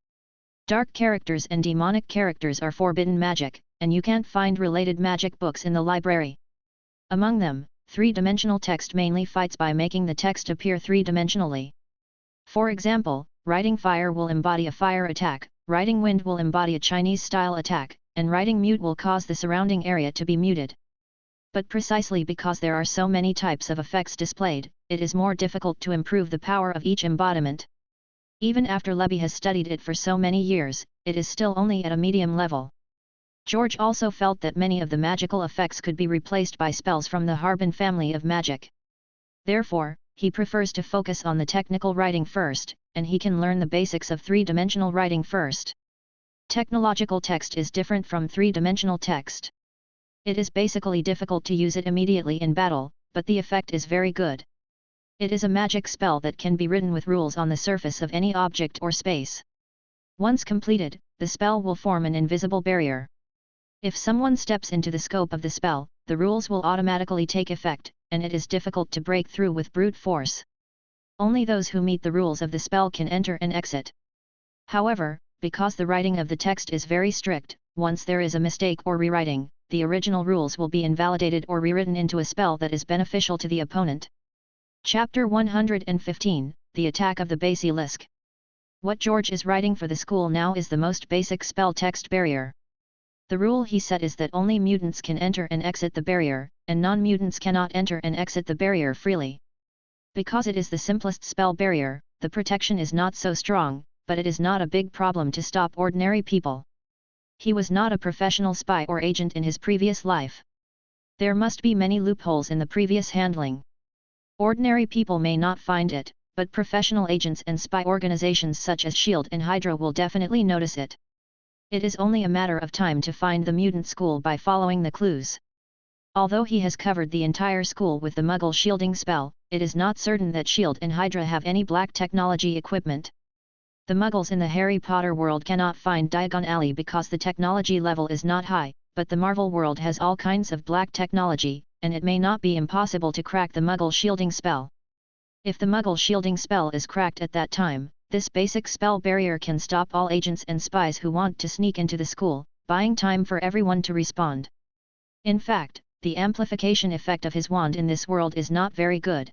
Dark characters and demonic characters are forbidden magic, and you can't find related magic books in the library. Among them, three-dimensional text mainly fights by making the text appear three-dimensionally. For example, writing fire will embody a fire attack, writing wind will embody a Chinese-style attack, and writing mute will cause the surrounding area to be muted. But precisely because there are so many types of effects displayed, it is more difficult to improve the power of each embodiment. Even after Lebby has studied it for so many years, it is still only at a medium level. George also felt that many of the magical effects could be replaced by spells from the Harbin family of magic. Therefore, he prefers to focus on the technical writing first, and he can learn the basics of three-dimensional writing first. Technological text is different from three-dimensional text. It is basically difficult to use it immediately in battle, but the effect is very good. It is a magic spell that can be written with rules on the surface of any object or space. Once completed, the spell will form an invisible barrier. If someone steps into the scope of the spell, the rules will automatically take effect, and it is difficult to break through with brute force. Only those who meet the rules of the spell can enter and exit. However, because the writing of the text is very strict, once there is a mistake or rewriting, the original rules will be invalidated or rewritten into a spell that is beneficial to the opponent. Chapter 115, The Attack of the Basilisk. What George is writing for the school now is the most basic spell text barrier. The rule he set is that only mutants can enter and exit the barrier, and non-mutants cannot enter and exit the barrier freely. Because it is the simplest spell barrier, the protection is not so strong, but it is not a big problem to stop ordinary people. He was not a professional spy or agent in his previous life. There must be many loopholes in the previous handling. Ordinary people may not find it, but professional agents and spy organizations such as S.H.I.E.L.D. and Hydra will definitely notice it. It is only a matter of time to find the mutant school by following the clues. Although he has covered the entire school with the Muggle shielding spell, it is not certain that S.H.I.E.L.D. and Hydra have any black technology equipment. The Muggles in the Harry Potter world cannot find Diagon Alley because the technology level is not high, but the Marvel world has all kinds of black technology, and it may not be impossible to crack the Muggle shielding spell. If the Muggle shielding spell is cracked at that time, this basic spell barrier can stop all agents and spies who want to sneak into the school, buying time for everyone to respond. In fact, the amplification effect of his wand in this world is not very good.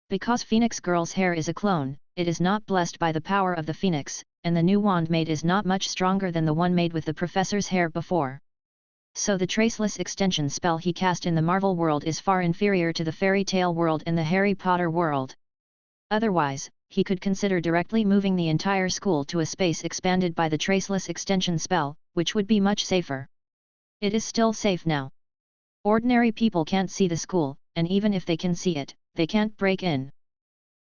Because Phoenix Girl's hair is a clone, it is not blessed by the power of the Phoenix, and the new wand made is not much stronger than the one made with the professor's hair before. So the traceless extension spell he cast in the Marvel world is far inferior to the fairy tale world and the Harry Potter world. Otherwise, he could consider directly moving the entire school to a space expanded by the traceless extension spell, which would be much safer. It is still safe now. Ordinary people can't see the school, and even if they can see it, they can't break in.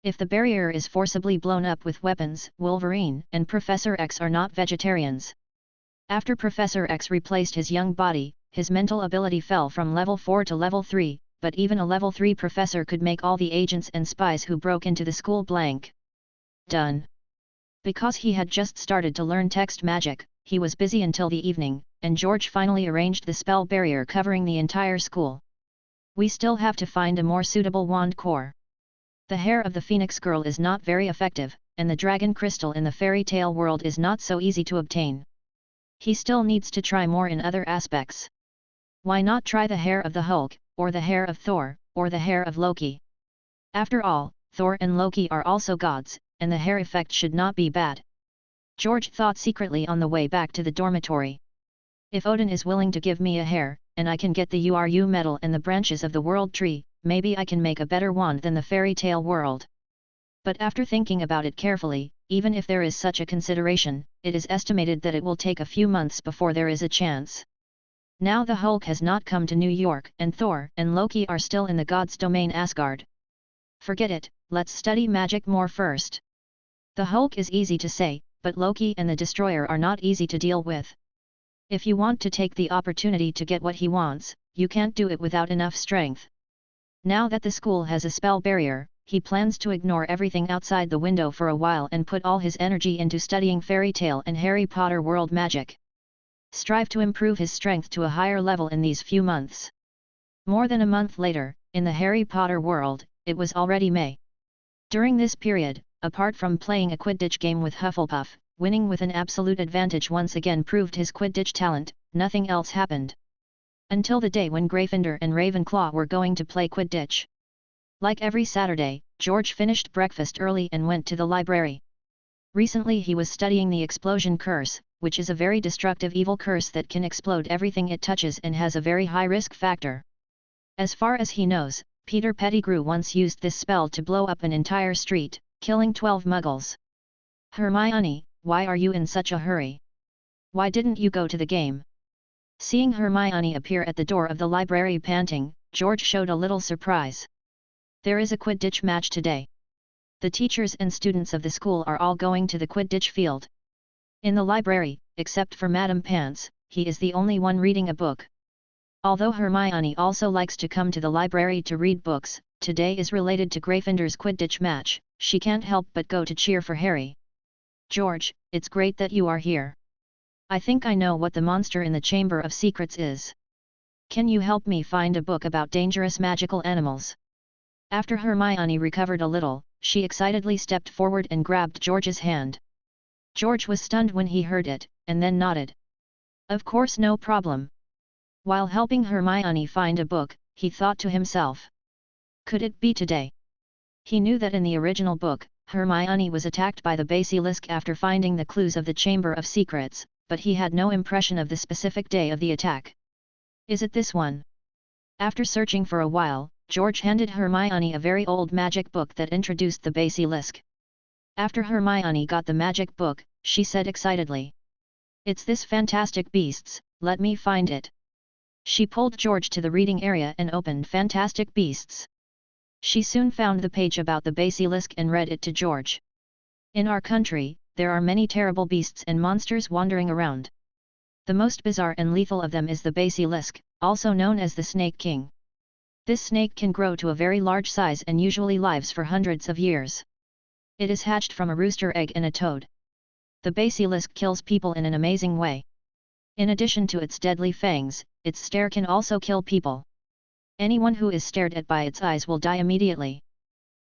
If the barrier is forcibly blown up with weapons, Wolverine and Professor X are not vegetarians. After Professor X replaced his young body, his mental ability fell from level 4 to level 3, but even a level 3 professor could make all the agents and spies who broke into the school blank. Done. Because he had just started to learn text magic, he was busy until the evening, and George finally arranged the spell barrier covering the entire school. We still have to find a more suitable wand core. The hair of the Phoenix Girl is not very effective, and the dragon crystal in the fairy tale world is not so easy to obtain. He still needs to try more in other aspects. Why not try the hair of the Hulk, or the hair of Thor, or the hair of Loki? After all, Thor and Loki are also gods, and the hair effect should not be bad. George thought secretly on the way back to the dormitory. If Odin is willing to give me a hair, and I can get the URU metal and the branches of the world tree, maybe I can make a better wand than the fairy tale world. But after thinking about it carefully, even if there is such a consideration, it is estimated that it will take a few months before there is a chance. Now the Hulk has not come to New York, and Thor and Loki are still in the god's domain Asgard. Forget it, let's study magic more first. The Hulk is easy to say, but Loki and the Destroyer are not easy to deal with. If you want to take the opportunity to get what he wants, you can't do it without enough strength. Now that the school has a spell barrier, he plans to ignore everything outside the window for a while and put all his energy into studying fairy tale and Harry Potter world magic. Strive to improve his strength to a higher level in these few months. More than a month later, in the Harry Potter world, it was already May. During this period, apart from playing a Quidditch game with Hufflepuff, winning with an absolute advantage once again proved his Quidditch talent, nothing else happened. Until the day when Gryffindor and Ravenclaw were going to play Quidditch. Like every Saturday, George finished breakfast early and went to the library. Recently he was studying the Explosion Curse, which is a very destructive evil curse that can explode everything it touches and has a very high risk factor. As far as he knows, Peter Pettigrew once used this spell to blow up an entire street, killing 12 muggles. Hermione, why are you in such a hurry? Why didn't you go to the game? Seeing Hermione appear at the door of the library panting, George showed a little surprise. There is a Quidditch match today. The teachers and students of the school are all going to the Quidditch field. In the library, except for Madame Pants, he is the only one reading a book. Although Hermione also likes to come to the library to read books, today is related to Gryffindor's Quidditch match, she can't help but go to cheer for Harry. George, it's great that you are here. I think I know what the monster in the Chamber of Secrets is. Can you help me find a book about dangerous magical animals? After Hermione recovered a little, she excitedly stepped forward and grabbed George's hand. George was stunned when he heard it, and then nodded. Of course, no problem. While helping Hermione find a book, he thought to himself. Could it be today? He knew that in the original book, Hermione was attacked by the basilisk after finding the clues of the Chamber of Secrets, but he had no impression of the specific day of the attack. Is it this one? After searching for a while, George handed Hermione a very old magic book that introduced the basilisk. After Hermione got the magic book, she said excitedly. It's this Fantastic Beasts, let me find it. She pulled George to the reading area and opened Fantastic Beasts. She soon found the page about the basilisk and read it to George. In our country, there are many terrible beasts and monsters wandering around. The most bizarre and lethal of them is the basilisk, also known as the Snake King. This snake can grow to a very large size and usually lives for hundreds of years. It is hatched from a rooster egg and a toad. The basilisk kills people in an amazing way. In addition to its deadly fangs, its stare can also kill people. Anyone who is stared at by its eyes will die immediately.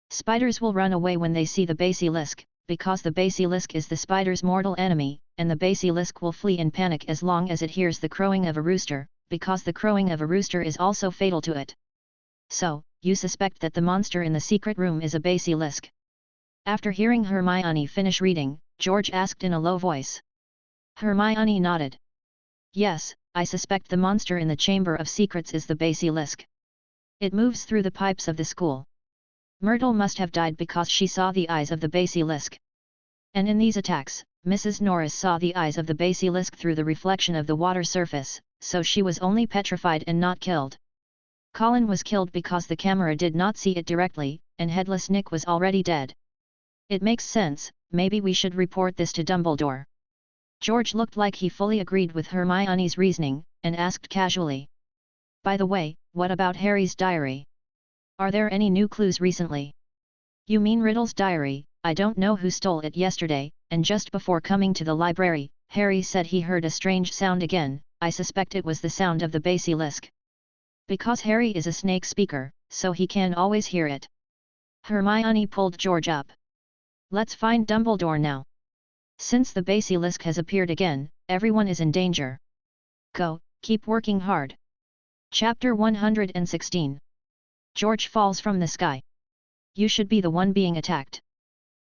Spiders will run away when they see the basilisk, because the basilisk is the spider's mortal enemy, and the basilisk will flee in panic as long as it hears the crowing of a rooster, because the crowing of a rooster is also fatal to it. So, you suspect that the monster in the secret room is a basilisk? After hearing Hermione finish reading, George asked in a low voice. Hermione nodded. Yes, I suspect the monster in the Chamber of Secrets is the basilisk. It moves through the pipes of the school. Myrtle must have died because she saw the eyes of the basilisk. And in these attacks, Mrs. Norris saw the eyes of the basilisk through the reflection of the water surface, so she was only petrified and not killed. Colin was killed because the camera did not see it directly, and Headless Nick was already dead. It makes sense, maybe we should report this to Dumbledore. George looked like he fully agreed with Hermione's reasoning, and asked casually. By the way, what about Harry's diary? Are there any new clues recently? You mean Riddle's diary? I don't know who stole it yesterday, and just before coming to the library, Harry said he heard a strange sound again. I suspect it was the sound of the basilisk. Because Harry is a snake speaker, so he can always hear it. Hermione pulled George up. Let's find Dumbledore now. Since the basilisk has appeared again, everyone is in danger. Go, keep working hard. Chapter 116. George falls from the sky. You should be the one being attacked.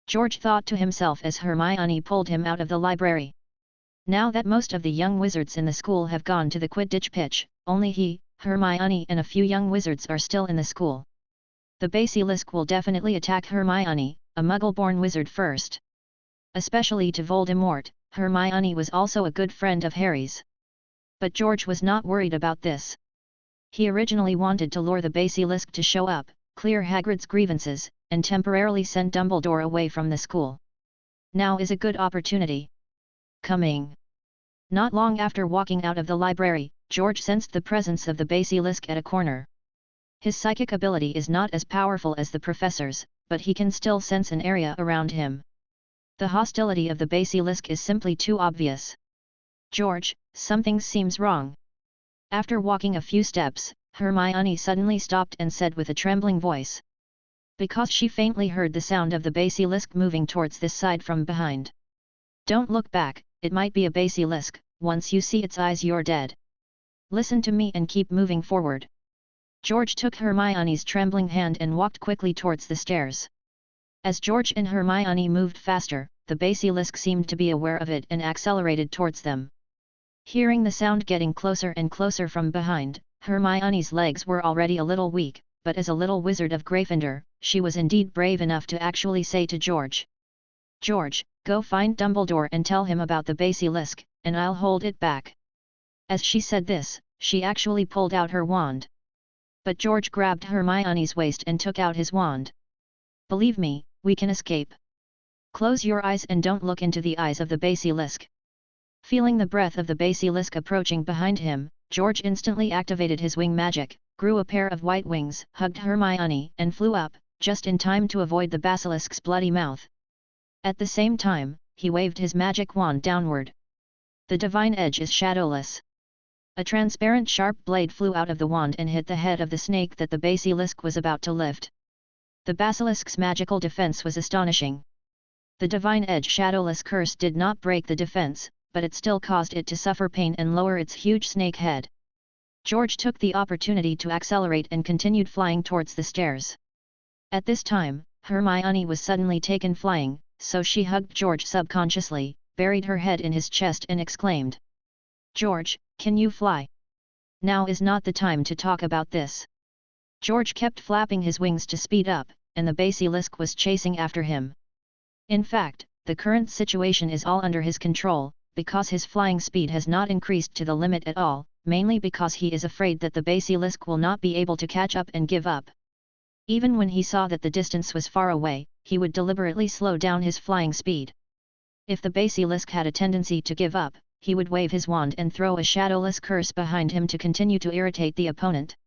George thought to himself as Hermione pulled him out of the library. Now that most of the young wizards in the school have gone to the Quidditch pitch, only he, Hermione and a few young wizards are still in the school. The basilisk will definitely attack Hermione, a Muggle-born wizard first. Especially to Voldemort, Hermione was also a good friend of Harry's. But George was not worried about this. He originally wanted to lure the basilisk to show up, clear Hagrid's grievances, and temporarily send Dumbledore away from the school. Now is a good opportunity. Coming. Not long after walking out of the library, George sensed the presence of the basilisk at a corner. His psychic ability is not as powerful as the professor's, but he can still sense an area around him. The hostility of the basilisk is simply too obvious. George, something seems wrong. After walking a few steps, Hermione suddenly stopped and said with a trembling voice. Because she faintly heard the sound of the basilisk moving towards this side from behind. Don't look back, it might be a basilisk, once you see its eyes you're dead. Listen to me and keep moving forward. George took Hermione's trembling hand and walked quickly towards the stairs. As George and Hermione moved faster, the basilisk seemed to be aware of it and accelerated towards them. Hearing the sound getting closer and closer from behind, Hermione's legs were already a little weak, but as a little wizard of Gryffindor, she was indeed brave enough to actually say to George. George, go find Dumbledore and tell him about the basilisk, and I'll hold it back. As she said this, she actually pulled out her wand. But George grabbed Hermione's waist and took out his wand. Believe me, we can escape. Close your eyes and don't look into the eyes of the basilisk. Feeling the breath of the basilisk approaching behind him, George instantly activated his wing magic, grew a pair of white wings, hugged Hermione, and flew up, just in time to avoid the basilisk's bloody mouth. At the same time, he waved his magic wand downward. The divine edge is shadowless. A transparent sharp blade flew out of the wand and hit the head of the snake that the basilisk was about to lift. The basilisk's magical defense was astonishing. The divine edge shadowless curse did not break the defense, but it still caused it to suffer pain and lower its huge snake head. George took the opportunity to accelerate and continued flying towards the stairs. At this time, Hermione was suddenly taken flying, so she hugged George subconsciously, buried her head in his chest and exclaimed. George, can you fly? Now is not the time to talk about this. George kept flapping his wings to speed up, and the basilisk was chasing after him. In fact, the current situation is all under his control, because his flying speed has not increased to the limit at all, mainly because he is afraid that the basilisk will not be able to catch up and give up. Even when he saw that the distance was far away, he would deliberately slow down his flying speed. If the basilisk had a tendency to give up, he would wave his wand and throw a shadowless curse behind him to continue to irritate the opponent.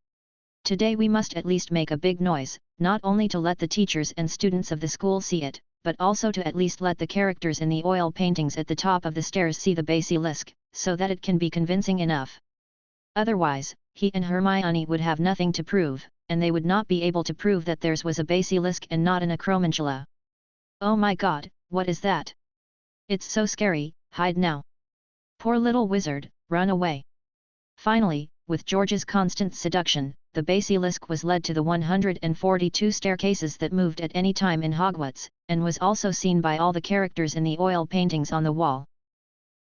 Today we must at least make a big noise, not only to let the teachers and students of the school see it, but also to at least let the characters in the oil paintings at the top of the stairs see the basilisk, so that it can be convincing enough. Otherwise, he and Hermione would have nothing to prove, and they would not be able to prove that theirs was a basilisk and not an acromantula. Oh my god, what is that? It's so scary, hide now. Poor little wizard, run away. Finally, with George's constant seduction, the basilisk was led to the 142 staircases that moved at any time in Hogwarts, and was also seen by all the characters in the oil paintings on the wall.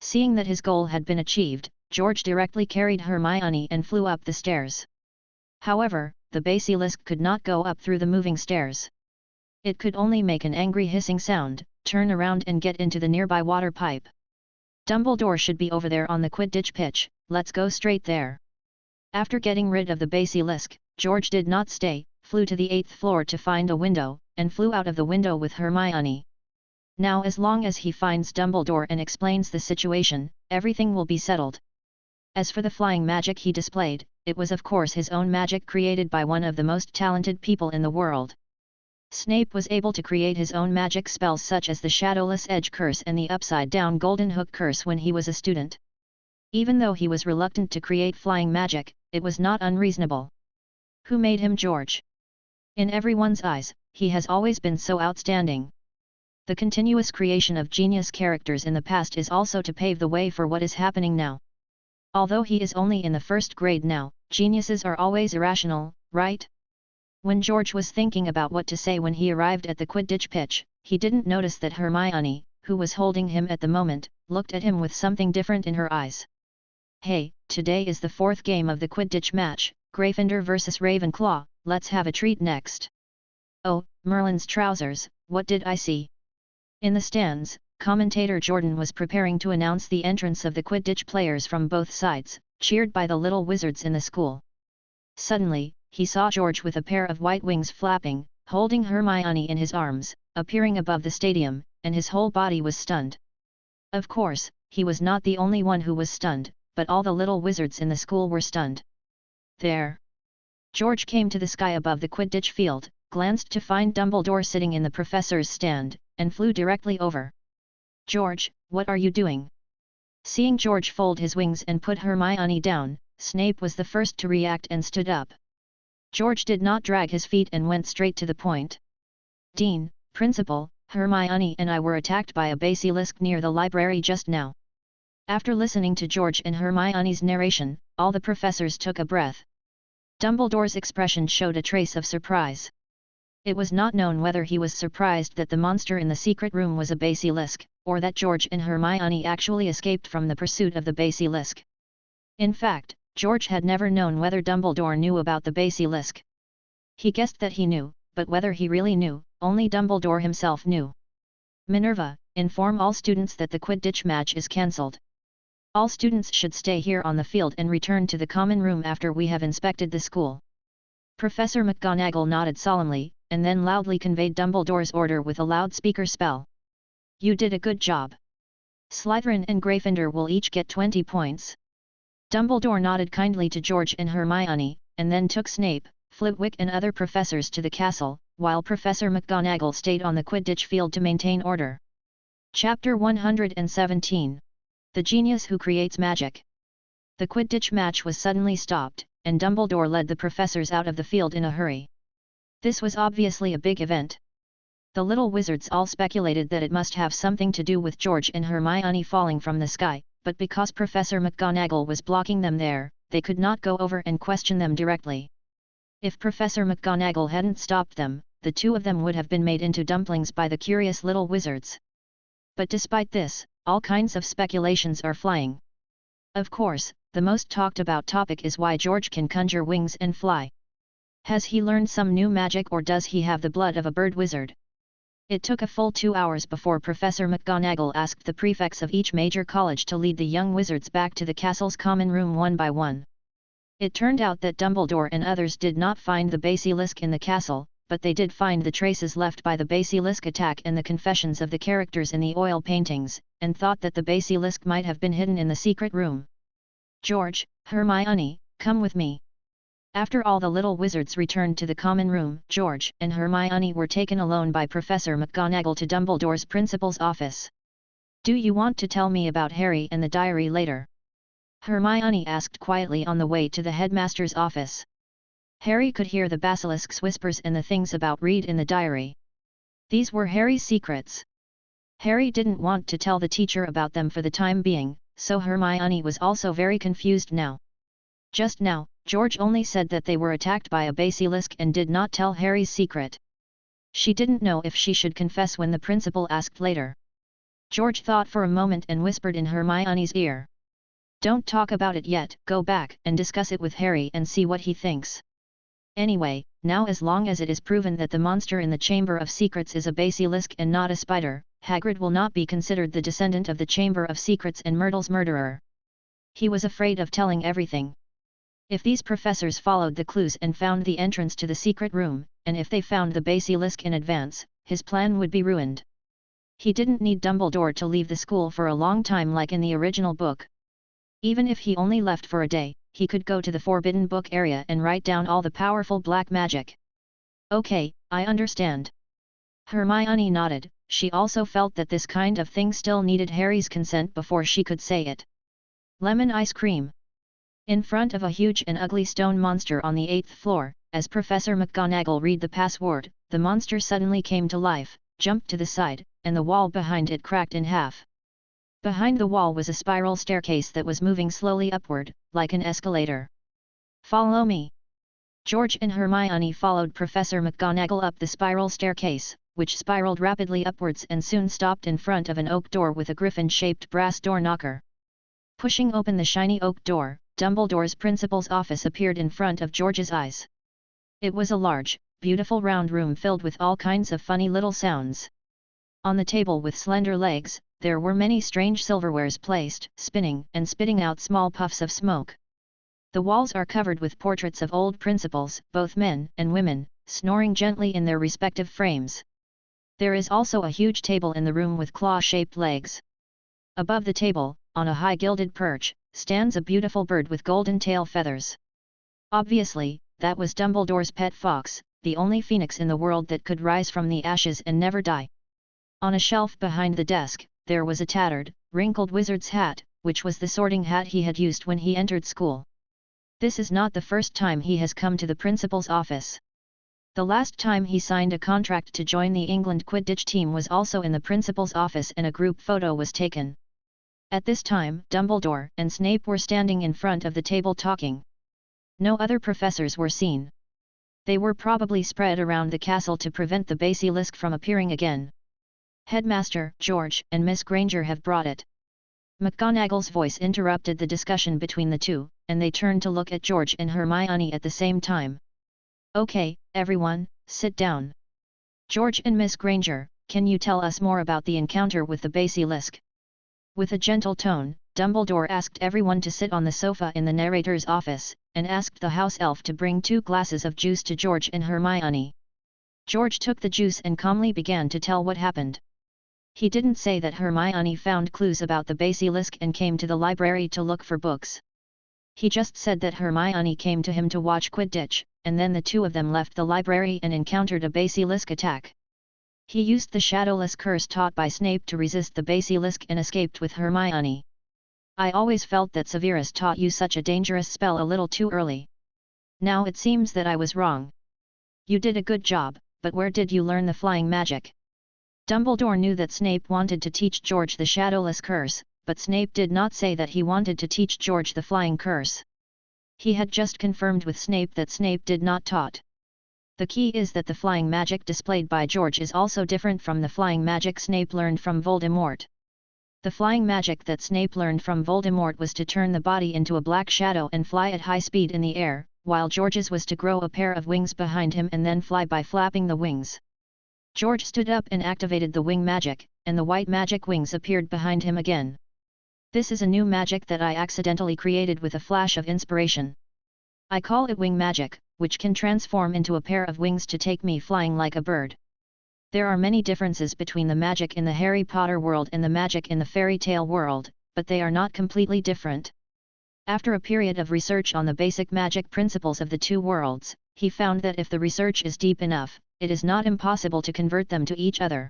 Seeing that his goal had been achieved, George directly carried Hermione and flew up the stairs. However, the basilisk could not go up through the moving stairs. It could only make an angry hissing sound, turn around and get into the nearby water pipe. Dumbledore should be over there on the Quidditch pitch, let's go straight there. After getting rid of the basilisk, George did not stay, flew to the 8th floor to find a window, and flew out of the window with Hermione. Now as long as he finds Dumbledore and explains the situation, everything will be settled. As for the flying magic he displayed, it was of course his own magic created by one of the most talented people in the world. Snape was able to create his own magic spells such as the Shadowless Edge Curse and the Upside-Down Golden Hook Curse when he was a student. Even though he was reluctant to create flying magic, it was not unreasonable. Who made him George? In everyone's eyes, he has always been so outstanding. The continuous creation of genius characters in the past is also to pave the way for what is happening now. Although he is only in the 1st grade now, geniuses are always irrational, right? When George was thinking about what to say when he arrived at the Quidditch pitch, he didn't notice that Hermione, who was holding him at the moment, looked at him with something different in her eyes. Hey, today is the 4th game of the Quidditch match, Gryffindor vs Ravenclaw, let's have a treat next. Oh, Merlin's trousers, what did I see? In the stands, commentator Jordan was preparing to announce the entrance of the Quidditch players from both sides, cheered by the little wizards in the school. Suddenly, he saw George with a pair of white wings flapping, holding Hermione in his arms, appearing above the stadium, and his whole body was stunned. Of course, he was not the only one who was stunned, but all the little wizards in the school were stunned. There! George came to the sky above the Quidditch field, glanced to find Dumbledore sitting in the professor's stand, and flew directly over. George, what are you doing? Seeing George fold his wings and put Hermione down, Snape was the first to react and stood up. George did not drag his feet and went straight to the point. Dean, Principal, Hermione and I were attacked by a basilisk near the library just now. After listening to George and Hermione's narration, all the professors took a breath. Dumbledore's expression showed a trace of surprise. It was not known whether he was surprised that the monster in the secret room was a basilisk, or that George and Hermione actually escaped from the pursuit of the basilisk. In fact, George had never known whether Dumbledore knew about the basilisk. He guessed that he knew, but whether he really knew, only Dumbledore himself knew. Minerva, inform all students that the Quidditch match is cancelled. All students should stay here on the field and return to the common room after we have inspected the school. Professor McGonagall nodded solemnly, and then loudly conveyed Dumbledore's order with a loudspeaker spell. You did a good job. Slytherin and Gryffindor will each get 20 points. Dumbledore nodded kindly to George and Hermione, and then took Snape, Flitwick and other professors to the castle, while Professor McGonagall stayed on the Quidditch field to maintain order. Chapter 117. The Genius Who Creates Magic. The Quidditch match was suddenly stopped, and Dumbledore led the professors out of the field in a hurry. This was obviously a big event. The little wizards all speculated that it must have something to do with George and Hermione falling from the sky, but because Professor McGonagall was blocking them there, they could not go over and question them directly. If Professor McGonagall hadn't stopped them, the two of them would have been made into dumplings by the curious little wizards. But despite this, all kinds of speculations are flying. Of course, the most talked about topic is why George can conjure wings and fly. Has he learned some new magic or does he have the blood of a bird wizard? It took a full 2 hours before Professor McGonagall asked the prefects of each major college to lead the young wizards back to the castle's common room one by one. It turned out that Dumbledore and others did not find the basilisk in the castle, but they did find the traces left by the basilisk attack and the confessions of the characters in the oil paintings, and thought that the basilisk might have been hidden in the secret room. George, Hermione, come with me. After all the little wizards returned to the common room, George and Hermione were taken alone by Professor McGonagall to Dumbledore's principal's office. Do you want to tell me about Harry and the diary later? Hermione asked quietly on the way to the headmaster's office. Harry could hear the basilisk's whispers and the things about Reed in the diary. These were Harry's secrets. Harry didn't want to tell the teacher about them for the time being, so Hermione was also very confused now. Just now, George only said that they were attacked by a basilisk and did not tell Harry's secret. She didn't know if she should confess when the principal asked later. George thought for a moment and whispered in Hermione's ear. Don't talk about it yet, go back and discuss it with Harry and see what he thinks. Anyway, now as long as it is proven that the monster in the Chamber of Secrets is a basilisk and not a spider, Hagrid will not be considered the descendant of the Chamber of Secrets and Myrtle's murderer. He was afraid of telling everything. If these professors followed the clues and found the entrance to the secret room, and if they found the basilisk in advance, his plan would be ruined. He didn't need Dumbledore to leave the school for a long time like in the original book. Even if he only left for a day, he could go to the Forbidden Book area and write down all the powerful black magic. Okay, I understand. Hermione nodded. She also felt that this kind of thing still needed Harry's consent before she could say it. Lemon ice cream. In front of a huge and ugly stone monster on the 8th floor, as Professor McGonagall read the password, the monster suddenly came to life, jumped to the side, and the wall behind it cracked in half. Behind the wall was a spiral staircase that was moving slowly upward, like an escalator. Follow me. George and Hermione followed Professor McGonagall up the spiral staircase, which spiraled rapidly upwards and soon stopped in front of an oak door with a griffin-shaped brass door knocker. Pushing open the shiny oak door, Dumbledore's principal's office appeared in front of George's eyes. It was a large, beautiful round room filled with all kinds of funny little sounds. On the table with slender legs, there were many strange silverwares placed, spinning and spitting out small puffs of smoke. The walls are covered with portraits of old principals, both men and women, snoring gently in their respective frames. There is also a huge table in the room with claw-shaped legs. Above the table, on a high gilded perch, stands a beautiful bird with golden tail feathers. Obviously, that was Dumbledore's pet fox, the only phoenix in the world that could rise from the ashes and never die. On a shelf behind the desk, there was a tattered, wrinkled wizard's hat, which was the sorting hat he had used when he entered school. This is not the first time he has come to the principal's office. The last time he signed a contract to join the England Quidditch team was also in the principal's office and a group photo was taken. At this time, Dumbledore and Snape were standing in front of the table talking. No other professors were seen. They were probably spread around the castle to prevent the basilisk from appearing again. Headmaster, George, and Miss Granger have brought it. McGonagall's voice interrupted the discussion between the two, and they turned to look at George and Hermione at the same time. Okay, everyone, sit down. George and Miss Granger, can you tell us more about the encounter with the basilisk? With a gentle tone, Dumbledore asked everyone to sit on the sofa in the narrator's office, and asked the house elf to bring 2 glasses of juice to George and Hermione. George took the juice and calmly began to tell what happened. He didn't say that Hermione found clues about the basilisk and came to the library to look for books. He just said that Hermione came to him to watch Quidditch, and then the two of them left the library and encountered a basilisk attack. He used the shadowless curse taught by Snape to resist the basilisk and escaped with Hermione. I always felt that Severus taught you such a dangerous spell a little too early. Now it seems that I was wrong. You did a good job, but where did you learn the flying magic? Dumbledore knew that Snape wanted to teach George the shadowless curse, but Snape did not say that he wanted to teach George the flying curse. He had just confirmed with Snape that Snape did not taught. The key is that the flying magic displayed by George is also different from the flying magic Snape learned from Voldemort. The flying magic that Snape learned from Voldemort was to turn the body into a black shadow and fly at high speed in the air, while George's was to grow a pair of wings behind him and then fly by flapping the wings. George stood up and activated the wing magic, and the white magic wings appeared behind him again. This is a new magic that I accidentally created with a flash of inspiration. I call it wing magic, which can transform into a pair of wings to take me flying like a bird. There are many differences between the magic in the Harry Potter world and the magic in the fairy tale world, but they are not completely different. After a period of research on the basic magic principles of the two worlds, he found that if the research is deep enough, it is not impossible to convert them to each other.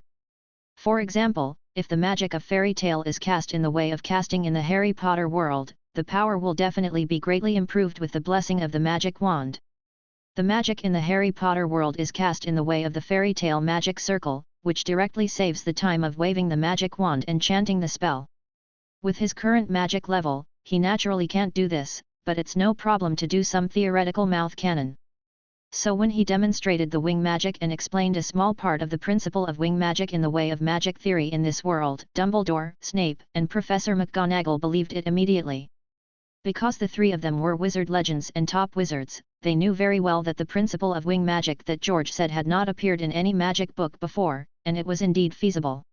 For example, if the magic of fairy tale is cast in the way of casting in the Harry Potter world, the power will definitely be greatly improved with the blessing of the magic wand. The magic in the Harry Potter world is cast in the way of the fairy tale magic circle, which directly saves the time of waving the magic wand and chanting the spell. With his current magic level, he naturally can't do this, but it's no problem to do some theoretical mouth cannon. So when he demonstrated the wing magic and explained a small part of the principle of wing magic in the way of magic theory in this world, Dumbledore, Snape, and Professor McGonagall believed it immediately. Because the three of them were wizard legends and top wizards, they knew very well that the principle of wing magic that George said had not appeared in any magic book before, and it was indeed feasible.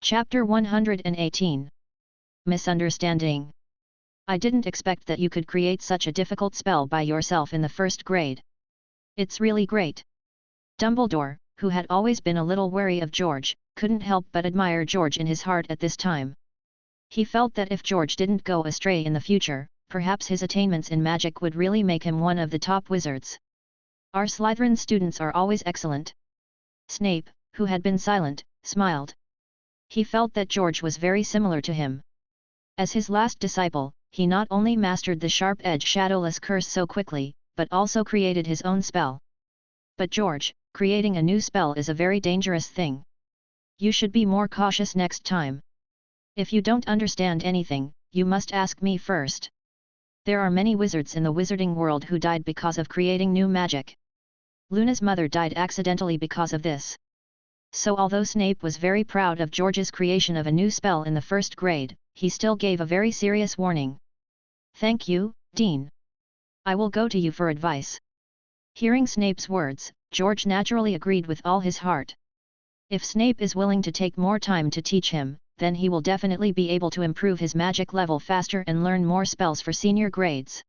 Chapter 118. Misunderstanding. I didn't expect that you could create such a difficult spell by yourself in the first grade. It's really great. Dumbledore, who had always been a little wary of George, couldn't help but admire George in his heart at this time. He felt that if George didn't go astray in the future, perhaps his attainments in magic would really make him one of the top wizards. Our Slytherin students are always excellent. Snape, who had been silent, smiled. He felt that George was very similar to him. As his last disciple, he not only mastered the sharp-edged shadowless curse so quickly, but also created his own spell. But George, creating a new spell is a very dangerous thing. You should be more cautious next time. If you don't understand anything, you must ask me first. There are many wizards in the wizarding world who died because of creating new magic. Luna's mother died accidentally because of this. So although Snape was very proud of George's creation of a new spell in the first grade, he still gave a very serious warning. Thank you, Dean. I will go to you for advice. Hearing Snape's words, George naturally agreed with all his heart. If Snape is willing to take more time to teach him, then he will definitely be able to improve his magic level faster and learn more spells for senior grades.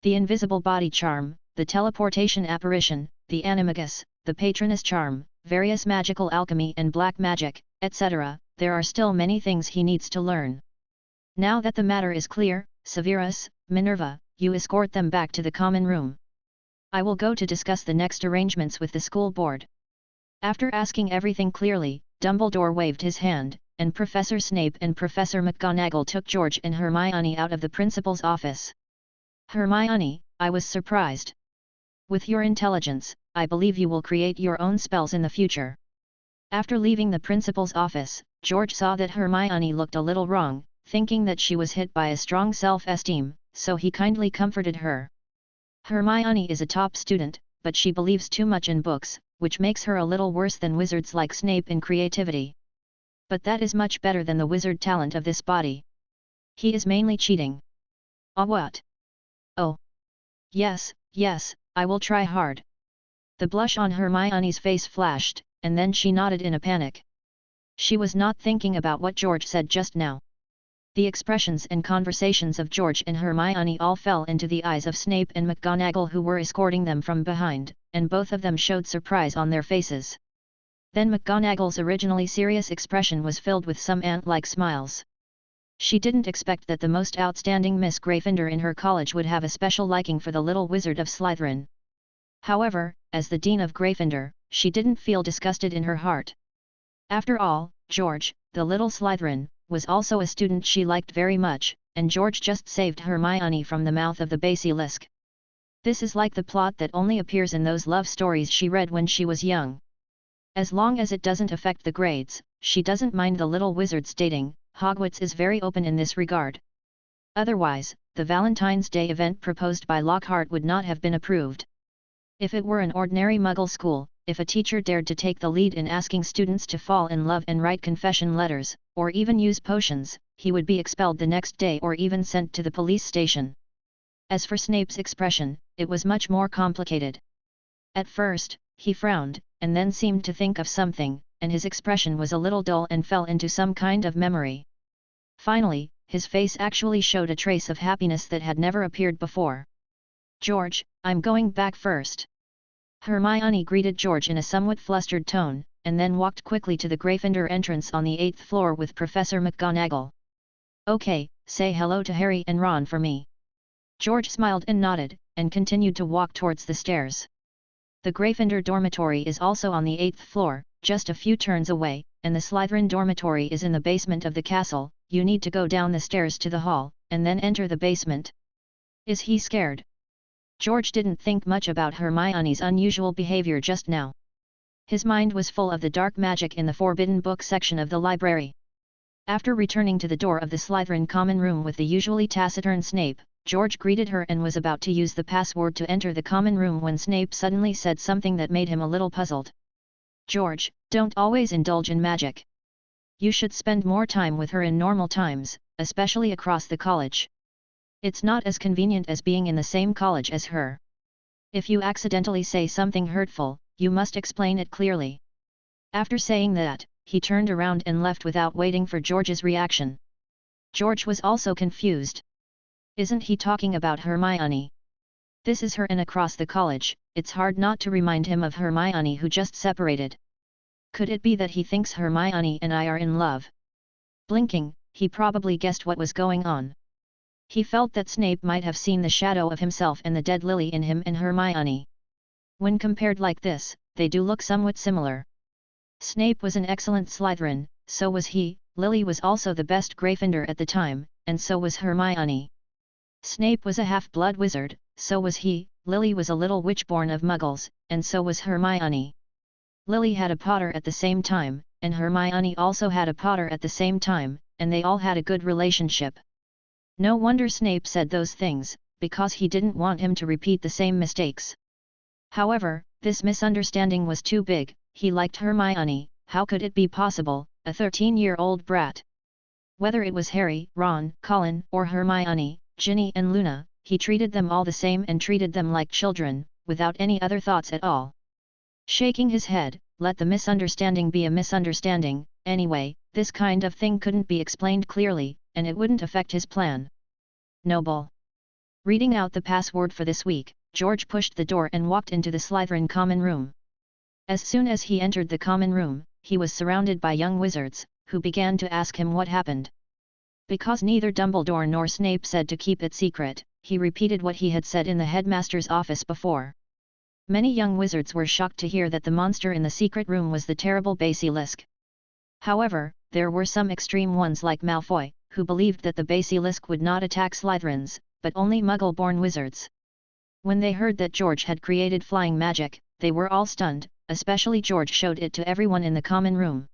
The invisible body charm, the teleportation apparition, the animagus, the patronus charm, various magical alchemy and black magic, etc., there are still many things he needs to learn. Now that the matter is clear, Severus, Minerva, you escort them back to the common room. I will go to discuss the next arrangements with the school board. After asking everything clearly, Dumbledore waved his hand, and Professor Snape and Professor McGonagall took George and Hermione out of the principal's office. Hermione, I was surprised. With your intelligence, I believe you will create your own spells in the future. After leaving the principal's office, George saw that Hermione looked a little wrong, thinking that she was hit by a strong self-esteem, so he kindly comforted her. Hermione is a top student, but she believes too much in books, which makes her a little worse than wizards like Snape in creativity. But that is much better than the wizard talent of this body. He is mainly cheating. Ah, what? Oh. Yes, I will try hard. The blush on Hermione's face flashed, and then she nodded in a panic. She was not thinking about what George said just now. The expressions and conversations of George and Hermione all fell into the eyes of Snape and McGonagall, who were escorting them from behind, and both of them showed surprise on their faces. Then McGonagall's originally serious expression was filled with some ant-like smiles. She didn't expect that the most outstanding Miss Gryffindor in her college would have a special liking for the little wizard of Slytherin. However, as the Dean of Gryffindor, she didn't feel disgusted in her heart. After all, George, the little Slytherin, was also a student she liked very much, and George just saved Hermione from the mouth of the basilisk. This is like the plot that only appears in those love stories she read when she was young. As long as it doesn't affect the grades, she doesn't mind the little wizards dating. Hogwarts is very open in this regard. Otherwise, the Valentine's Day event proposed by Lockhart would not have been approved. If it were an ordinary Muggle school, if a teacher dared to take the lead in asking students to fall in love and write confession letters, or even use potions, he would be expelled the next day or even sent to the police station. As for Snape's expression, it was much more complicated. At first, he frowned, and then seemed to think of something, and his expression was a little dull and fell into some kind of memory. Finally, his face actually showed a trace of happiness that had never appeared before. "George, I'm going back first." Hermione greeted George in a somewhat flustered tone, and then walked quickly to the Gryffindor entrance on the 8th floor with Professor McGonagall. "Okay, say hello to Harry and Ron for me." George smiled and nodded, and continued to walk towards the stairs. The Gryffindor dormitory is also on the 8th floor, just a few turns away, and the Slytherin dormitory is in the basement of the castle. You need to go down the stairs to the hall, and then enter the basement. Is he scared? George didn't think much about Hermione's unusual behavior just now. His mind was full of the dark magic in the forbidden book section of the library. After returning to the door of the Slytherin common room with the usually taciturn Snape, George greeted her and was about to use the password to enter the common room when Snape suddenly said something that made him a little puzzled. "George, don't always indulge in magic. You should spend more time with her in normal times, especially across the college. It's not as convenient as being in the same college as her. If you accidentally say something hurtful, you must explain it clearly." After saying that, he turned around and left without waiting for George's reaction. George was also confused. Isn't he talking about Hermione? This is her and across the college, it's hard not to remind him of Hermione who just separated. Could it be that he thinks Hermione and I are in love? Blinking, he probably guessed what was going on. He felt that Snape might have seen the shadow of himself and the dead lily in him and Hermione. When compared like this, they do look somewhat similar. Snape was an excellent Slytherin, so was he. Lily was also the best Gryffindor at the time, and so was Hermione. Snape was a half-blood wizard, so was he. Lily was a little witch born of Muggles, and so was Hermione. Lily had a Potter at the same time, and Hermione also had a Potter at the same time, and they all had a good relationship. No wonder Snape said those things, because he didn't want him to repeat the same mistakes. However, this misunderstanding was too big. He liked Hermione. How could it be possible, a 13-year-old brat? Whether it was Harry, Ron, Colin, or Hermione, Ginny and Luna, he treated them all the same and treated them like children, without any other thoughts at all. Shaking his head, let the misunderstanding be a misunderstanding. Anyway, this kind of thing couldn't be explained clearly, and it wouldn't affect his plan. Noble. Reading out the password for this week, George pushed the door and walked into the Slytherin common room. As soon as he entered the common room, he was surrounded by young wizards, who began to ask him what happened. Because neither Dumbledore nor Snape said to keep it secret, he repeated what he had said in the headmaster's office before. Many young wizards were shocked to hear that the monster in the secret room was the terrible basilisk. However, there were some extreme ones like Malfoy, who believed that the basilisk would not attack Slytherins, but only Muggle-born wizards. When they heard that George had created flying magic, they were all stunned, especially George showed it to everyone in the common room.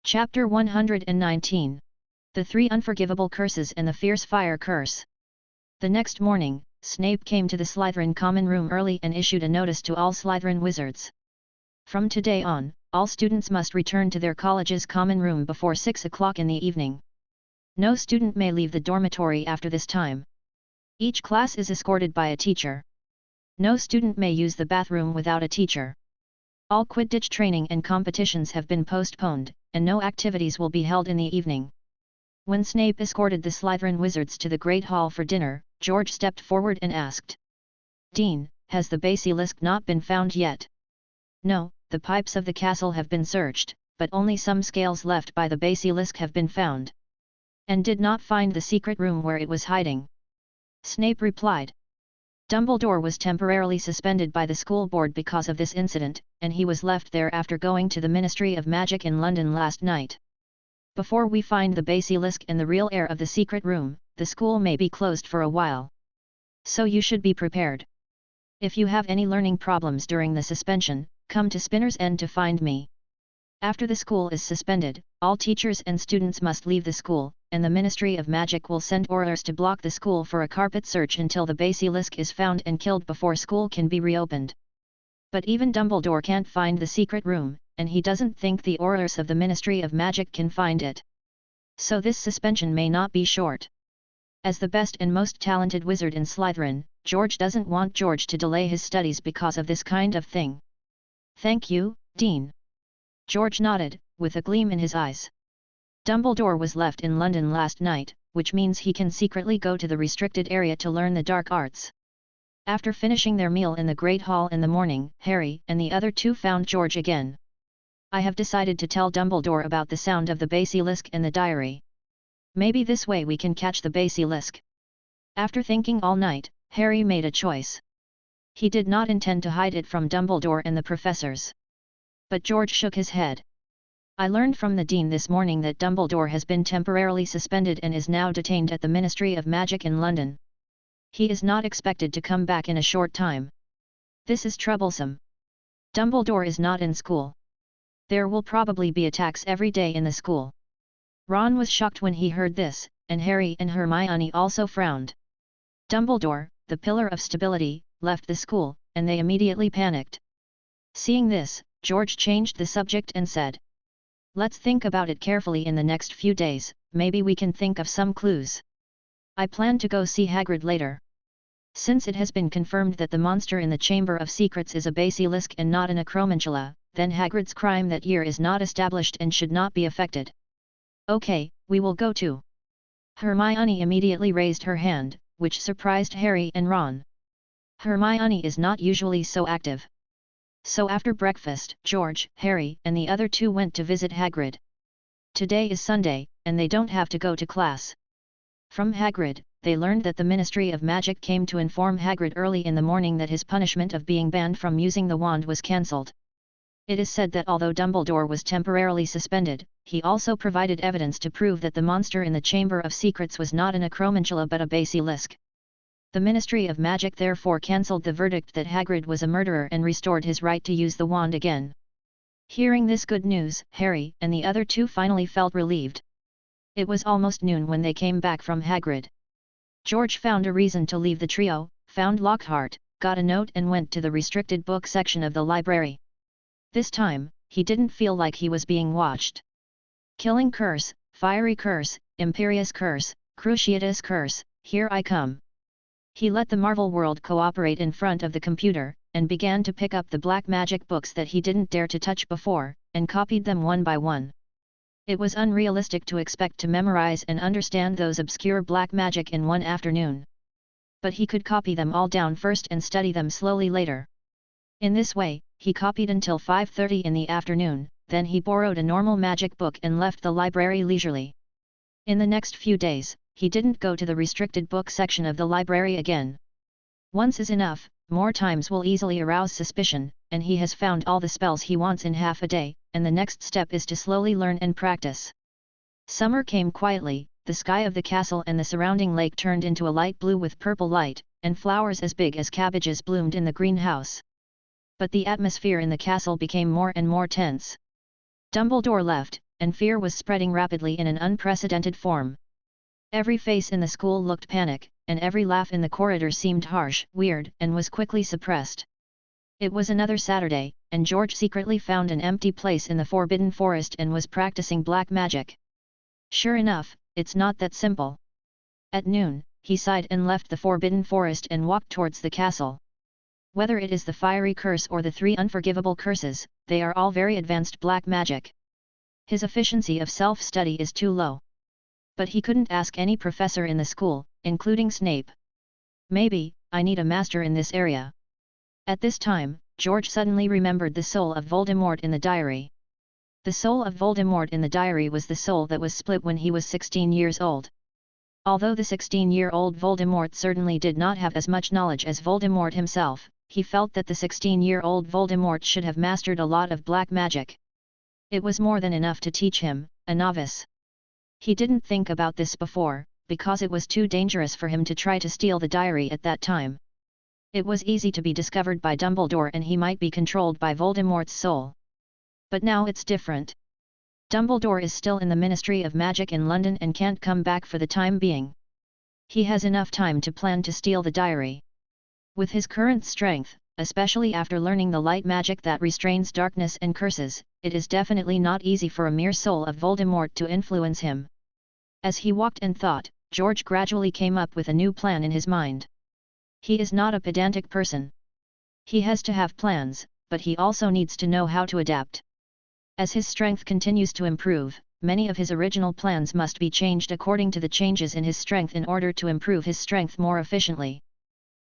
Chapter 119. The Three Unforgivable Curses and the Fierce Fire Curse. The next morning, Snape came to the Slytherin common room early and issued a notice to all Slytherin wizards. From today on, all students must return to their college's common room before 6 o'clock in the evening. No student may leave the dormitory after this time. Each class is escorted by a teacher. No student may use the bathroom without a teacher. All Quidditch training and competitions have been postponed, and no activities will be held in the evening. When Snape escorted the Slytherin wizards to the Great Hall for dinner, George stepped forward and asked, "Dean, has the basilisk not been found yet?" "No, the pipes of the castle have been searched, but only some scales left by the basilisk have been found. And did not find the secret room where it was hiding," Snape replied. Dumbledore was temporarily suspended by the school board because of this incident, and he was left there after going to the Ministry of Magic in London last night. Before we find the basilisk and the real heir of the secret room, the school may be closed for a while. So you should be prepared. If you have any learning problems during the suspension, come to Spinner's End to find me. After the school is suspended, all teachers and students must leave the school, and the Ministry of Magic will send orders to block the school for a carpet search until the basilisk is found and killed before school can be reopened. But even Dumbledore can't find the secret room, and he doesn't think the orders of the Ministry of Magic can find it. So this suspension may not be short. As the best and most talented wizard in Slytherin, George doesn't want George to delay his studies because of this kind of thing. "Thank you, Dean." George nodded, with a gleam in his eyes. Dumbledore was left in London last night, which means he can secretly go to the restricted area to learn the dark arts. After finishing their meal in the Great Hall in the morning, Harry and the other two found George again. "I have decided to tell Dumbledore about the sound of the basilisk and the diary. Maybe this way we can catch the basilisk." After thinking all night, Harry made a choice. He did not intend to hide it from Dumbledore and the professors. But George shook his head. "I learned from the Dean this morning that Dumbledore has been temporarily suspended and is now detained at the Ministry of Magic in London. He is not expected to come back in a short time. This is troublesome. Dumbledore is not in school. There will probably be attacks every day in the school." Ron was shocked when he heard this, and Harry and Hermione also frowned. Dumbledore, the pillar of stability, left the school, and they immediately panicked. Seeing this, George changed the subject and said, "Let's think about it carefully in the next few days, maybe we can think of some clues. I plan to go see Hagrid later. Since it has been confirmed that the monster in the Chamber of Secrets is a basilisk and not an acromantula, then Hagrid's crime that year is not established and should not be affected." "Okay, we will go too." Hermione immediately raised her hand, which surprised Harry and Ron. Hermione is not usually so active. So after breakfast, George, Harry, and the other two went to visit Hagrid. Today is Sunday, and they don't have to go to class. From Hagrid, they learned that the Ministry of Magic came to inform Hagrid early in the morning that his punishment of being banned from using the wand was cancelled. It is said that although Dumbledore was temporarily suspended, he also provided evidence to prove that the monster in the Chamber of Secrets was not an acromantula but a basilisk. The Ministry of Magic therefore cancelled the verdict that Hagrid was a murderer and restored his right to use the wand again. Hearing this good news, Harry and the other two finally felt relieved. It was almost noon when they came back from Hagrid. George found a reason to leave the trio, found Lockhart, got a note and went to the restricted book section of the library. This time, he didn't feel like he was being watched. Killing curse, fiery curse, imperious curse, cruciatus curse, here I come. He let the Marvel world cooperate in front of the computer, and began to pick up the black magic books that he didn't dare to touch before, and copied them one by one. It was unrealistic to expect to memorize and understand those obscure black magic in one afternoon. But he could copy them all down first and study them slowly later. In this way, he copied until 5:30 in the afternoon, then he borrowed a normal magic book and left the library leisurely. In the next few days, he didn't go to the restricted book section of the library again. Once is enough, more times will easily arouse suspicion, and he has found all the spells he wants in half a day, and the next step is to slowly learn and practice. Summer came quietly, the sky of the castle and the surrounding lake turned into a light blue with purple light, and flowers as big as cabbages bloomed in the greenhouse. But the atmosphere in the castle became more and more tense. Dumbledore left, and fear was spreading rapidly in an unprecedented form. Every face in the school looked panic, and every laugh in the corridor seemed harsh, weird, and was quickly suppressed. It was another Saturday, and George secretly found an empty place in the Forbidden Forest and was practicing black magic. Sure enough, it's not that simple. At noon, he sighed and left the Forbidden Forest and walked towards the castle. Whether it is the fiery curse or the 3 unforgivable curses, they are all very advanced black magic. His efficiency of self-study is too low. But he couldn't ask any professor in the school, including Snape. Maybe, I need a master in this area. At this time, George suddenly remembered the soul of Voldemort in the diary. The soul of Voldemort in the diary was the soul that was split when he was 16 years old. Although the 16-year-old Voldemort certainly did not have as much knowledge as Voldemort himself, he felt that the 16-year-old Voldemort should have mastered a lot of black magic. It was more than enough to teach him, a novice. He didn't think about this before, because it was too dangerous for him to try to steal the diary at that time. It was easy to be discovered by Dumbledore and he might be controlled by Voldemort's soul. But now it's different. Dumbledore is still in the Ministry of Magic in London and can't come back for the time being. He has enough time to plan to steal the diary. With his current strength, especially after learning the light magic that restrains darkness and curses, it is definitely not easy for a mere soul of Voldemort to influence him. As he walked and thought, George gradually came up with a new plan in his mind. He is not a pedantic person. He has to have plans, but he also needs to know how to adapt. As his strength continues to improve, many of his original plans must be changed according to the changes in his strength in order to improve his strength more efficiently.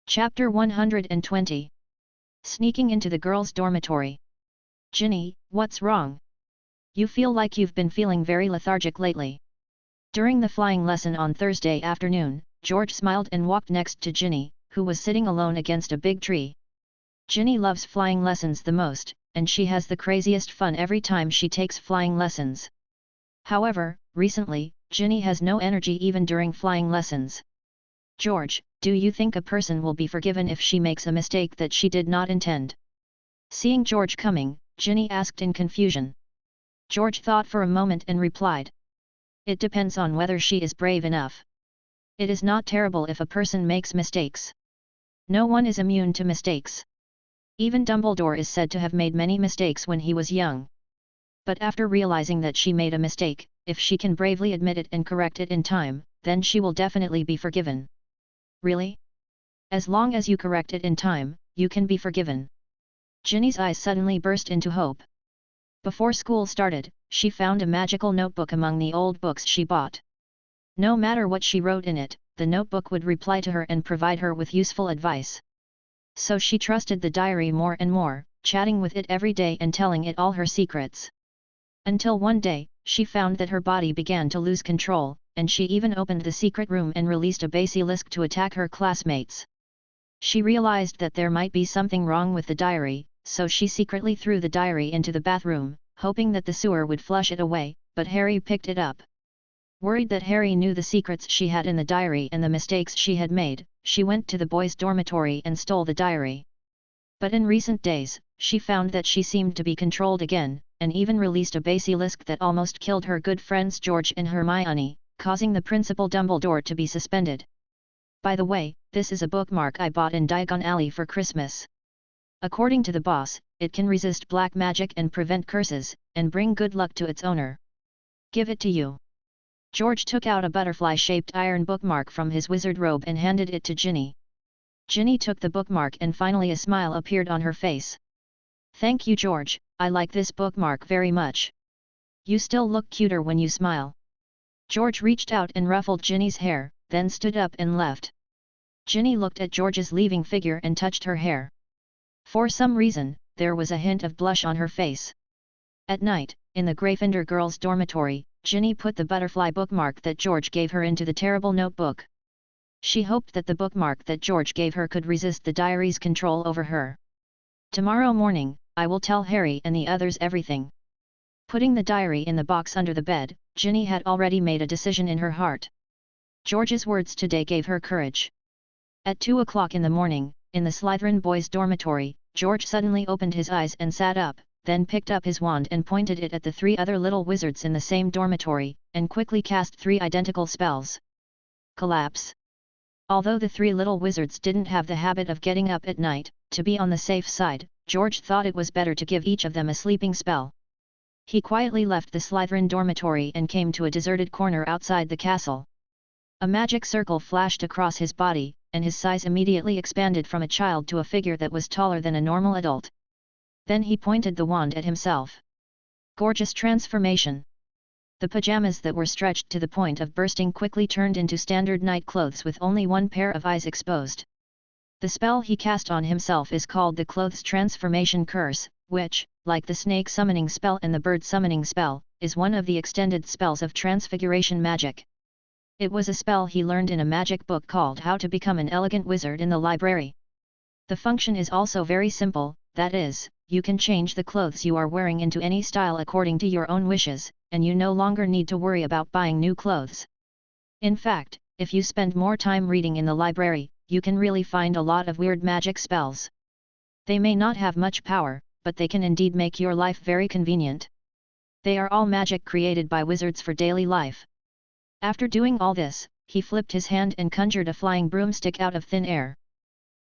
Chapter 120. Sneaking into the girls' dormitory. Ginny, what's wrong? You feel like you've been feeling very lethargic lately. During the flying lesson on Thursday afternoon, George smiled and walked next to Ginny, who was sitting alone against a big tree. Ginny loves flying lessons the most, and she has the craziest fun every time she takes flying lessons. However, recently, Ginny has no energy even during flying lessons. George, do you think a person will be forgiven if she makes a mistake that she did not intend? Seeing George coming, Ginny asked in confusion. George thought for a moment and replied. It depends on whether she is brave enough. It is not terrible if a person makes mistakes. No one is immune to mistakes. Even Dumbledore is said to have made many mistakes when he was young. But after realizing that she made a mistake, if she can bravely admit it and correct it in time, then she will definitely be forgiven. Really? As long as you correct it in time, you can be forgiven. Ginny's eyes suddenly burst into hope. Before school started, she found a magical notebook among the old books she bought. No matter what she wrote in it, the notebook would reply to her and provide her with useful advice. So she trusted the diary more and more, chatting with it every day and telling it all her secrets. Until one day, she found that her body began to lose control, and she even opened the secret room and released a basilisk to attack her classmates. She realized that there might be something wrong with the diary, so she secretly threw the diary into the bathroom, hoping that the sewer would flush it away, but Harry picked it up. Worried that Harry knew the secrets she had in the diary and the mistakes she had made, she went to the boys' dormitory and stole the diary. But in recent days, she found that she seemed to be controlled again, and even released a basilisk that almost killed her good friends George and Hermione, causing the Principal Dumbledore to be suspended. By the way, this is a bookmark I bought in Diagon Alley for Christmas. According to the boss, it can resist black magic and prevent curses, and bring good luck to its owner. Give it to you. George took out a butterfly-shaped iron bookmark from his wizard robe and handed it to Ginny. Ginny took the bookmark and finally a smile appeared on her face. Thank you, George, I like this bookmark very much. You still look cuter when you smile. George reached out and ruffled Ginny's hair, then stood up and left. Ginny looked at George's leaving figure and touched her hair. For some reason, there was a hint of blush on her face. At night, in the Gryffindor girls' dormitory, Ginny put the butterfly bookmark that George gave her into the terrible notebook. She hoped that the bookmark that George gave her could resist the diary's control over her. Tomorrow morning, I will tell Harry and the others everything. Putting the diary in the box under the bed, Ginny had already made a decision in her heart. George's words today gave her courage. At 2 o'clock in the morning, in the Slytherin boys' dormitory, George suddenly opened his eyes and sat up, then picked up his wand and pointed it at the 3 other little wizards in the same dormitory, and quickly cast 3 identical spells. Collapse. Although the 3 little wizards didn't have the habit of getting up at night, to be on the safe side, George thought it was better to give each of them a sleeping spell. He quietly left the Slytherin dormitory and came to a deserted corner outside the castle. A magic circle flashed across his body, and his size immediately expanded from a child to a figure that was taller than a normal adult. Then he pointed the wand at himself. Gorgeous transformation. The pajamas that were stretched to the point of bursting quickly turned into standard night clothes with only one pair of eyes exposed. The spell he cast on himself is called the Clothes Transformation Curse, which, like the snake summoning spell and the bird summoning spell, is one of the extended spells of transfiguration magic. It was a spell he learned in a magic book called How to Become an Elegant Wizard in the library. The function is also very simple, that is, you can change the clothes you are wearing into any style according to your own wishes, and you no longer need to worry about buying new clothes. In fact, if you spend more time reading in the library, you can really find a lot of weird magic spells. They may not have much power, but they can indeed make your life very convenient. They are all magic created by wizards for daily life. After doing all this, he flipped his hand and conjured a flying broomstick out of thin air.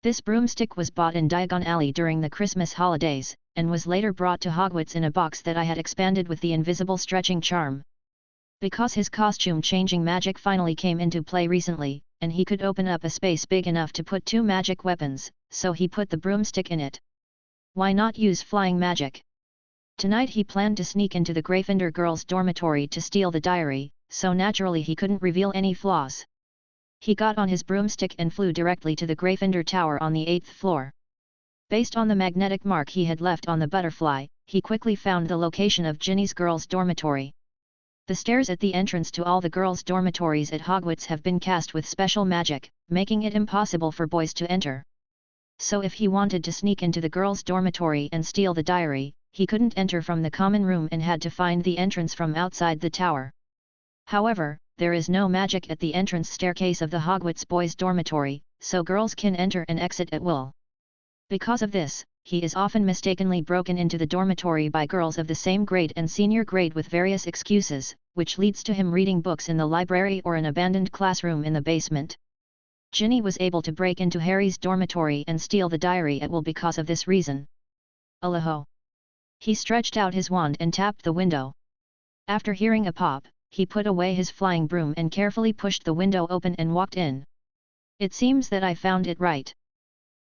This broomstick was bought in Diagon Alley during the Christmas holidays, and was later brought to Hogwarts in a box that I had expanded with the invisible stretching charm. Because his costume-changing magic finally came into play recently, and he could open up a space big enough to put 2 magic weapons, so he put the broomstick in it. Why not use flying magic? Tonight he planned to sneak into the Gryffindor girls' dormitory to steal the diary, so naturally he couldn't reveal any flaws. He got on his broomstick and flew directly to the Gryffindor Tower on the 8th floor. Based on the magnetic mark he had left on the butterfly, he quickly found the location of Ginny's girls' dormitory. The stairs at the entrance to all the girls' dormitories at Hogwarts have been cast with special magic, making it impossible for boys to enter. So if he wanted to sneak into the girls' dormitory and steal the diary, he couldn't enter from the common room and had to find the entrance from outside the tower. However, there is no magic at the entrance staircase of the Hogwarts boys' dormitory, so girls can enter and exit at will. Because of this, he is often mistakenly broken into the dormitory by girls of the same grade and senior grade with various excuses, which leads to him reading books in the library or an abandoned classroom in the basement. Ginny was able to break into Harry's dormitory and steal the diary at will because of this reason. Alaho! He stretched out his wand and tapped the window. After hearing a pop, he put away his flying broom and carefully pushed the window open and walked in. It seems that I found it right.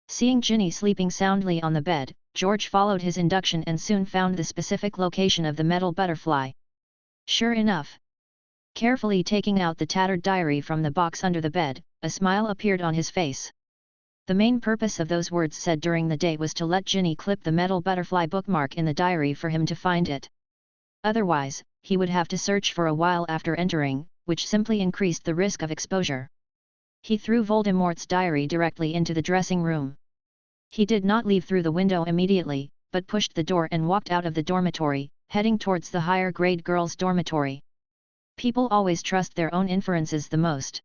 Seeing Ginny sleeping soundly on the bed, George followed his induction and soon found the specific location of the metal butterfly. Sure enough. Carefully taking out the tattered diary from the box under the bed, a smile appeared on his face. The main purpose of those words said during the day was to let Ginny clip the metal butterfly bookmark in the diary for him to find it. Otherwise, he would have to search for a while after entering, which simply increased the risk of exposure. He threw Voldemort's diary directly into the dressing room. He did not leave through the window immediately, but pushed the door and walked out of the dormitory, heading towards the higher grade girls' dormitory. People always trust their own inferences the most.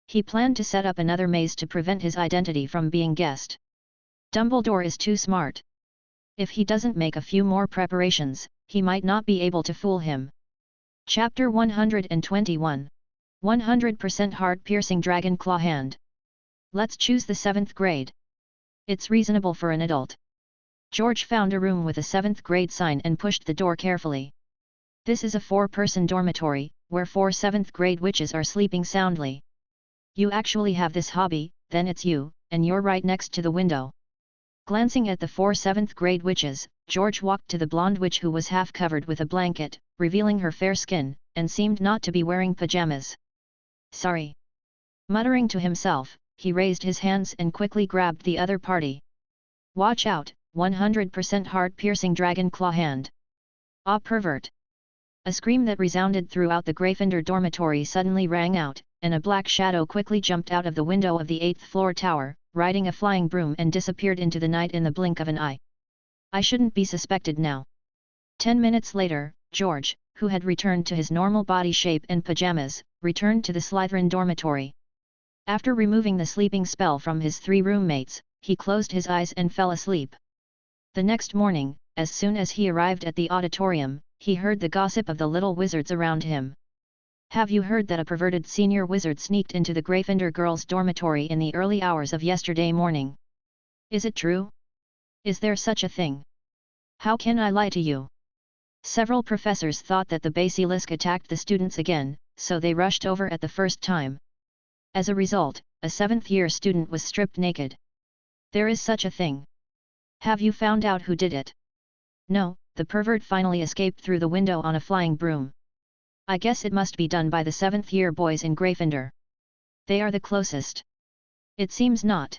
He planned to set up another maze to prevent his identity from being guessed. Dumbledore is too smart. If he doesn't make a few more preparations, he might not be able to fool him. Chapter 121. 100% heart-piercing dragon claw hand. Let's choose the 7th grade. It's reasonable for an adult. George found a room with a 7th grade sign and pushed the door carefully. This is a 4-person dormitory, where 4 7th grade witches are sleeping soundly. You actually have this hobby, then it's you, and you're right next to the window. Glancing at the 4 7th grade witches, George walked to the blonde witch who was half covered with a blanket, revealing her fair skin, and seemed not to be wearing pajamas. Sorry. Muttering to himself, he raised his hands and quickly grabbed the other party. Watch out, 100% heart-piercing dragon claw hand. Ah, pervert! A scream that resounded throughout the Gryffindor dormitory suddenly rang out, and a black shadow quickly jumped out of the window of the 8th floor tower, riding a flying broom and disappeared into the night in the blink of an eye. I shouldn't be suspected now. 10 minutes later, George, who had returned to his normal body shape and pajamas, returned to the Slytherin dormitory. After removing the sleeping spell from his 3 roommates, he closed his eyes and fell asleep. The next morning, as soon as he arrived at the auditorium, he heard the gossip of the little wizards around him. Have you heard that a perverted senior wizard sneaked into the Gryffindor girls' dormitory in the early hours of yesterday morning? Is it true? Is there such a thing? How can I lie to you? Several professors thought that the basilisk attacked the students again, so they rushed over at the first time. As a result, a 7th-year student was stripped naked. There is such a thing. Have you found out who did it? No, the pervert finally escaped through the window on a flying broom. I guess it must be done by the 7th-year boys in Gryffindor. They are the closest. It seems not.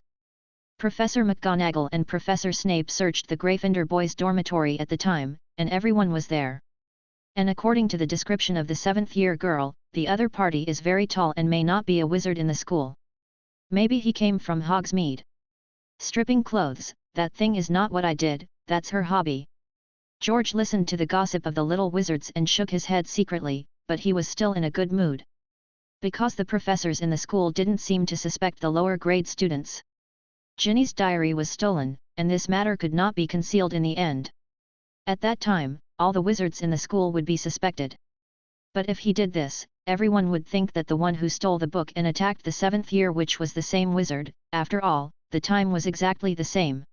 Professor McGonagall and Professor Snape searched the Gryffindor boys' dormitory at the time, and everyone was there. And according to the description of the 7th-year girl, the other party is very tall and may not be a wizard in the school. Maybe he came from Hogsmeade. Stripping clothes, that thing is not what I did, that's her hobby. George listened to the gossip of the little wizards and shook his head secretly, but he was still in a good mood. Because the professors in the school didn't seem to suspect the lower grade students. Ginny's diary was stolen, and this matter could not be concealed in the end. At that time, all the wizards in the school would be suspected. But if he did this, everyone would think that the one who stole the book and attacked the 7th-year witch was the same wizard. After all, the time was exactly the same.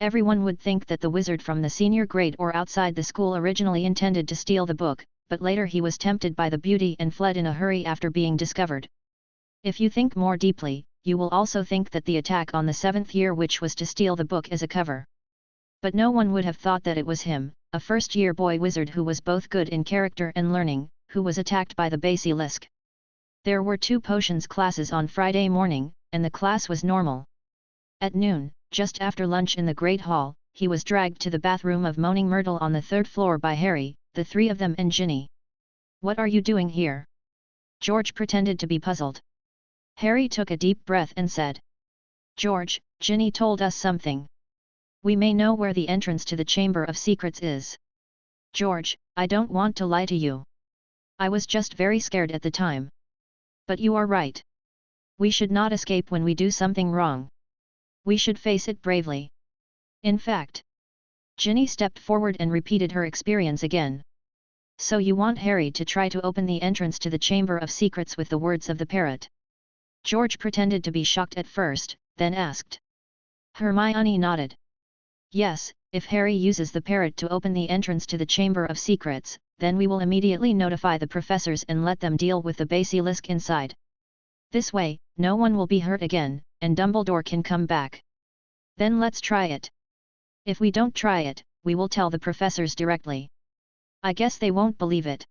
Everyone would think that the wizard from the senior grade or outside the school originally intended to steal the book, but later he was tempted by the beauty and fled in a hurry after being discovered. If you think more deeply, you will also think that the attack on the 7th-year witch was to steal the book as a cover. But no one would have thought that it was him, a first-year boy wizard who was both good in character and learning, who was attacked by the basilisk. There were 2 potions classes on Friday morning, and the class was normal. At noon, just after lunch in the Great Hall, he was dragged to the bathroom of Moaning Myrtle on the 3rd floor by Harry, the 3 of them and Ginny. What are you doing here? George pretended to be puzzled. Harry took a deep breath and said. George, Ginny told us something. We may know where the entrance to the Chamber of Secrets is. George, I don't want to lie to you. I was just very scared at the time. But you are right. We should not escape when we do something wrong. We should face it bravely. In fact, Ginny stepped forward and repeated her experience again. So you want Harry to try to open the entrance to the Chamber of Secrets with the words of the parrot? George pretended to be shocked at first, then asked. Hermione nodded. Yes, if Harry uses the parrot to open the entrance to the Chamber of Secrets, then we will immediately notify the professors and let them deal with the basilisk inside. This way, no one will be hurt again, and Dumbledore can come back. Then let's try it. If we don't try it, we will tell the professors directly. I guess they won't believe it.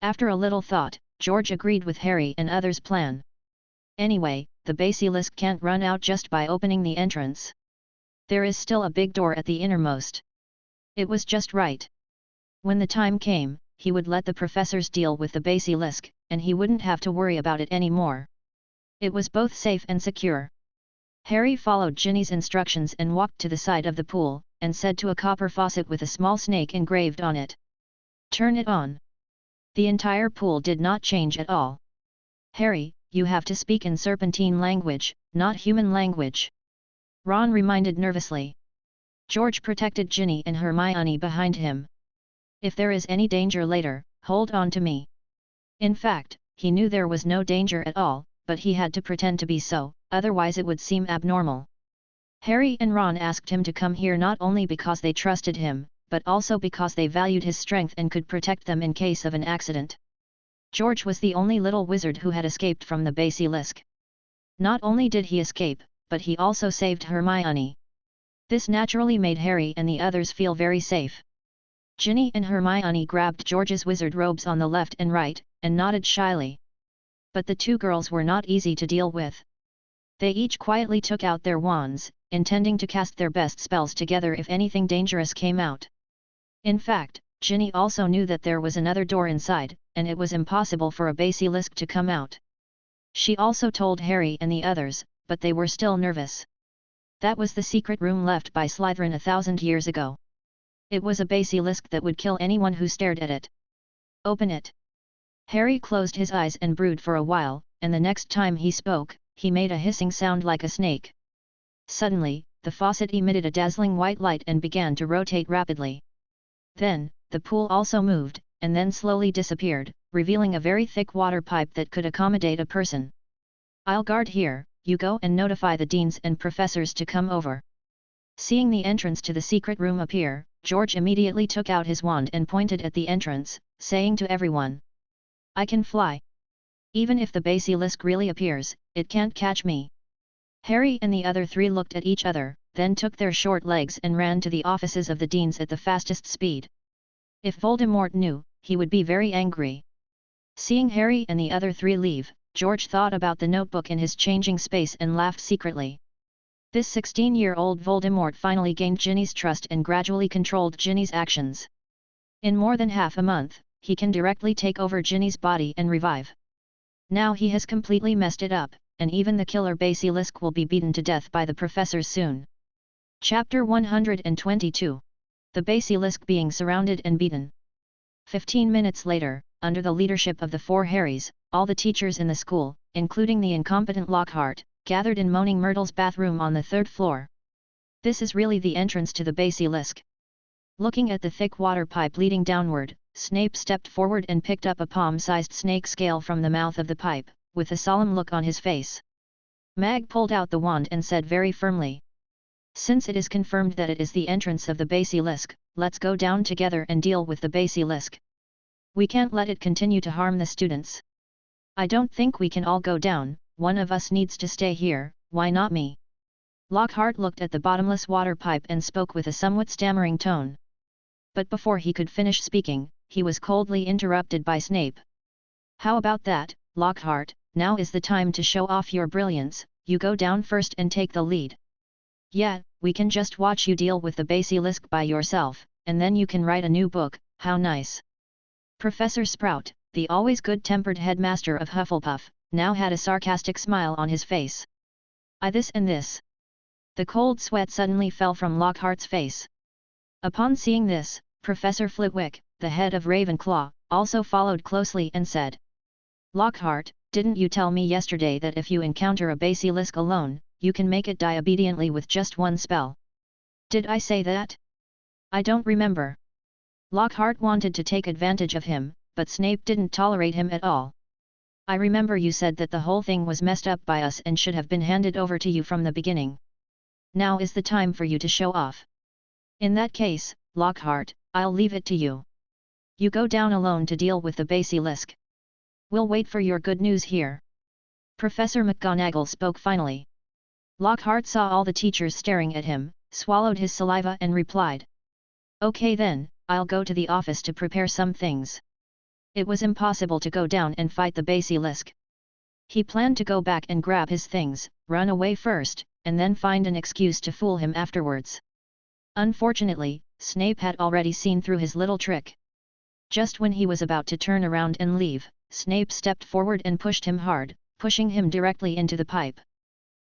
After a little thought, George agreed with Harry and others' plan. Anyway, the basilisk can't run out just by opening the entrance. There is still a big door at the innermost. It was just right. When the time came, he would let the professors deal with the basilisk, and he wouldn't have to worry about it anymore. It was both safe and secure. Harry followed Ginny's instructions and walked to the side of the pool, and said to a copper faucet with a small snake engraved on it. Turn it on. The entire pool did not change at all. Harry, you have to speak in serpentine language, not human language. Ron reminded nervously. George protected Ginny and Hermione behind him. If there is any danger later, hold on to me. In fact, he knew there was no danger at all, but he had to pretend to be so, otherwise it would seem abnormal. Harry and Ron asked him to come here not only because they trusted him, but also because they valued his strength and could protect them in case of an accident. George was the only little wizard who had escaped from the basilisk. Not only did he escape, but he also saved Hermione. This naturally made Harry and the others feel very safe. Ginny and Hermione grabbed George's wizard robes on the left and right, and nodded shyly. But the two girls were not easy to deal with. They each quietly took out their wands, intending to cast their best spells together if anything dangerous came out. In fact, Ginny also knew that there was another door inside, and it was impossible for a basilisk to come out. She also told Harry and the others, but they were still nervous. That was the secret room left by Slytherin 1,000 years ago. It was a basilisk that would kill anyone who stared at it. Open it. Harry closed his eyes and brooded for a while, and the next time he spoke, he made a hissing sound like a snake. Suddenly, the faucet emitted a dazzling white light and began to rotate rapidly. Then, the pool also moved, and then slowly disappeared, revealing a very thick water pipe that could accommodate a person. I'll guard here, you go and notify the deans and professors to come over. Seeing the entrance to the secret room appear, George immediately took out his wand and pointed at the entrance, saying to everyone, I can fly. Even if the basilisk really appears, it can't catch me. Harry and the other three looked at each other, then took their short legs and ran to the offices of the deans at the fastest speed. If Voldemort knew, he would be very angry. Seeing Harry and the other three leave, George thought about the notebook in his changing space and laughed secretly. This 16-year-old Voldemort finally gained Ginny's trust and gradually controlled Ginny's actions. In more than half a month, he can directly take over Ginny's body and revive. Now he has completely messed it up, and even the killer basilisk will be beaten to death by the professors soon. Chapter 122. The basilisk being surrounded and beaten. 15 minutes later, under the leadership of the 4 Harrys, all the teachers in the school, including the incompetent Lockhart, gathered in Moaning Myrtle's bathroom on the 3rd floor. This is really the entrance to the basilisk. Looking at the thick water pipe leading downward, Snape stepped forward and picked up a palm-sized snake scale from the mouth of the pipe, with a solemn look on his face. Mag pulled out the wand and said very firmly, Since it is confirmed that it is the entrance of the basilisk, let's go down together and deal with the basilisk. We can't let it continue to harm the students. I don't think we can all go down, one of us needs to stay here, why not me? Lockhart looked at the bottomless water pipe and spoke with a somewhat stammering tone. But before he could finish speaking, he was coldly interrupted by Snape. How about that, Lockhart, now is the time to show off your brilliance, you go down first and take the lead. Yeah, we can just watch you deal with the basilisk by yourself, and then you can write a new book, how nice. Professor Sprout, the always good-tempered headmaster of Hufflepuff, now had a sarcastic smile on his face. I this and this. The cold sweat suddenly fell from Lockhart's face. Upon seeing this, Professor Flitwick, the head of Ravenclaw, also followed closely and said, Lockhart, didn't you tell me yesterday that if you encounter a basilisk alone, you can make it die obediently with just one spell? Did I say that? I don't remember. Lockhart wanted to take advantage of him, but Snape didn't tolerate him at all. I remember you said that the whole thing was messed up by us and should have been handed over to you from the beginning. Now is the time for you to show off. In that case, Lockhart, I'll leave it to you. You go down alone to deal with the basilisk. We'll wait for your good news here. Professor McGonagall spoke finally. Lockhart saw all the teachers staring at him, swallowed his saliva and replied. Okay then, I'll go to the office to prepare some things. It was impossible to go down and fight the basilisk. He planned to go back and grab his things, run away first, and then find an excuse to fool him afterwards. Unfortunately, Snape had already seen through his little trick. Just when he was about to turn around and leave, Snape stepped forward and pushed him hard, pushing him directly into the pipe.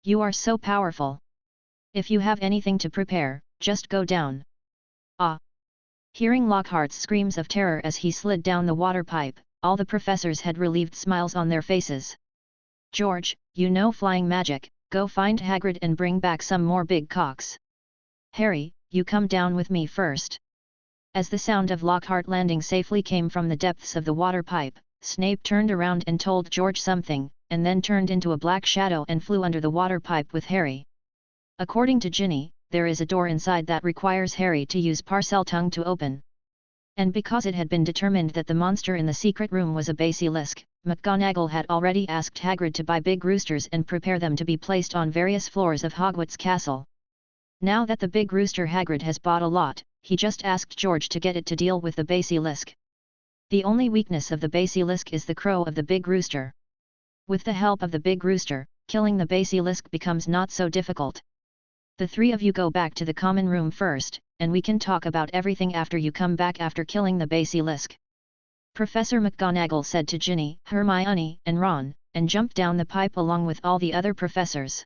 You are so powerful. If you have anything to prepare, just go down. Ah! Hearing Lockhart's screams of terror as he slid down the water pipe, all the professors had relieved smiles on their faces. George, you know flying magic, go find Hagrid and bring back some more big cocks. Harry, you come down with me first. As the sound of Lockhart landing safely came from the depths of the water pipe, Snape turned around and told George something, and then turned into a black shadow and flew under the water pipe with Harry. According to Ginny, there is a door inside that requires Harry to use Parseltongue to open. And because it had been determined that the monster in the secret room was a basilisk, McGonagall had already asked Hagrid to buy big roosters and prepare them to be placed on various floors of Hogwarts Castle. Now that the big rooster Hagrid has bought a lot, he just asked George to get it to deal with the basilisk. The only weakness of the basilisk is the crow of the big rooster. With the help of the big rooster, killing the basilisk becomes not so difficult. The three of you go back to the common room first, and we can talk about everything after you come back after killing the basilisk. Professor McGonagall said to Ginny, Hermione, and Ron, and jumped down the pipe along with all the other professors.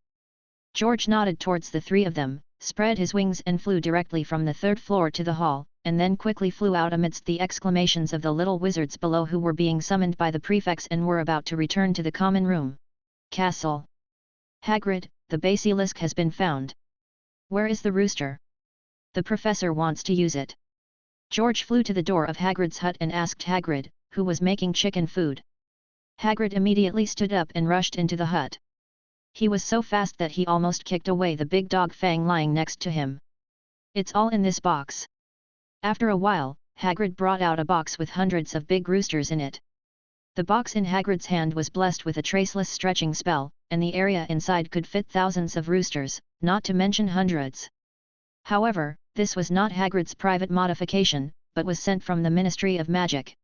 George nodded towards the three of them, spread his wings and flew directly from the third floor to the hall, and then quickly flew out amidst the exclamations of the little wizards below who were being summoned by the prefects and were about to return to the common room. Castle. Hagrid, the basilisk has been found. Where is the rooster? The professor wants to use it. George flew to the door of Hagrid's hut and asked Hagrid, who was making chicken food. Hagrid immediately stood up and rushed into the hut. He was so fast that he almost kicked away the big dog Fang lying next to him. It's all in this box. After a while, Hagrid brought out a box with hundreds of big roosters in it. The box in Hagrid's hand was blessed with a traceless stretching spell, and the area inside could fit thousands of roosters, not to mention hundreds. However, this was not Hagrid's private modification, but was sent from the Ministry of Magic.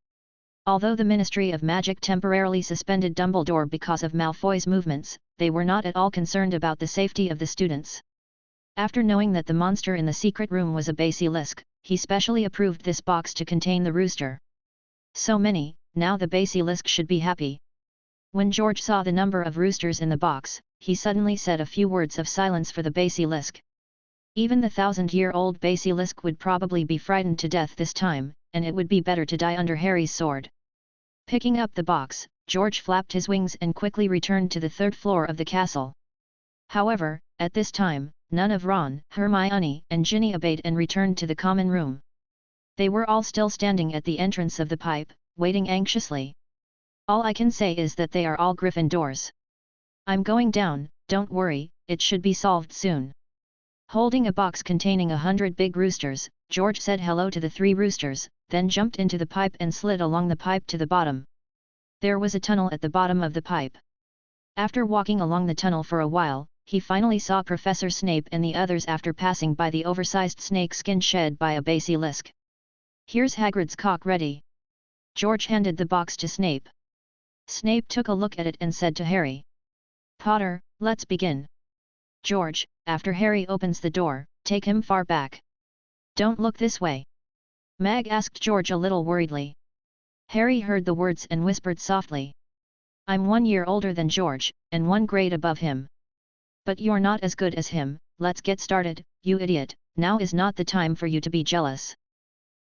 Although the Ministry of Magic temporarily suspended Dumbledore because of Malfoy's movements, they were not at all concerned about the safety of the students. After knowing that the monster in the secret room was a basilisk, he specially approved this box to contain the rooster. So many, now the basilisk should be happy. When George saw the number of roosters in the box, he suddenly said a few words of silence for the basilisk. Even the 1000-year-old basilisk would probably be frightened to death this time, and it would be better to die under Harry's sword. Picking up the box, George flapped his wings and quickly returned to the third floor of the castle. However, at this time, none of Ron, Hermione, and Ginny obeyed and returned to the common room. They were all still standing at the entrance of the pipe, waiting anxiously. All I can say is that they are all Gryffindors. I'm going down, don't worry, it should be solved soon. Holding a box containing 100 big roosters, George said hello to the 3 roosters, then jumped into the pipe and slid along the pipe to the bottom. There was a tunnel at the bottom of the pipe. After walking along the tunnel for a while, he finally saw Professor Snape and the others after passing by the oversized snake skin shed by a basilisk. Here's Hagrid's cock ready. George handed the box to Snape. Snape took a look at it and said to Harry, Potter, let's begin. George, after Harry opens the door, take him far back. Don't look this way. Mag asked George a little worriedly. Harry heard the words and whispered softly. I'm 1 year older than George, and 1 grade above him. But you're not as good as him, let's get started, you idiot, now is not the time for you to be jealous.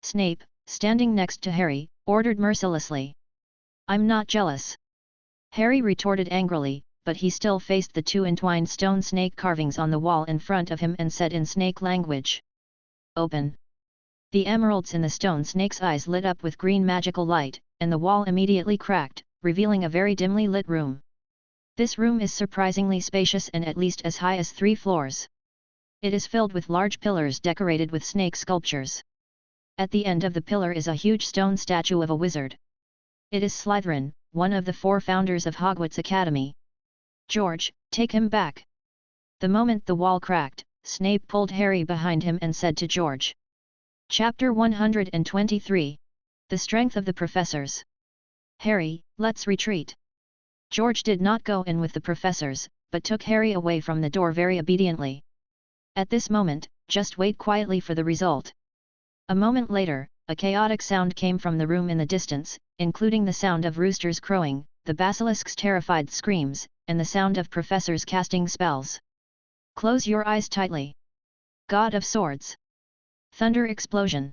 Snape, standing next to Harry, ordered mercilessly. I'm not jealous. Harry retorted angrily, but he still faced the 2 entwined stone snake carvings on the wall in front of him and said in snake language. Open. The emeralds in the stone snake's eyes lit up with green magical light, and the wall immediately cracked, revealing a very dimly lit room. This room is surprisingly spacious and at least as high as 3 floors. It is filled with large pillars decorated with snake sculptures. At the end of the pillar is a huge stone statue of a wizard. It is Slytherin, one of the 4 founders of Hogwarts Academy. George, take him back. The moment the wall cracked, Snape pulled Harry behind him and said to George. Chapter 123. The Strength of the Professors. Harry, let's retreat. George did not go in with the professors, but took Harry away from the door very obediently. At this moment, just wait quietly for the result. A moment later, a chaotic sound came from the room in the distance, including the sound of roosters crowing, the basilisk's terrified screams, and the sound of professors casting spells. Close your eyes tightly. God of Swords. Thunder explosion.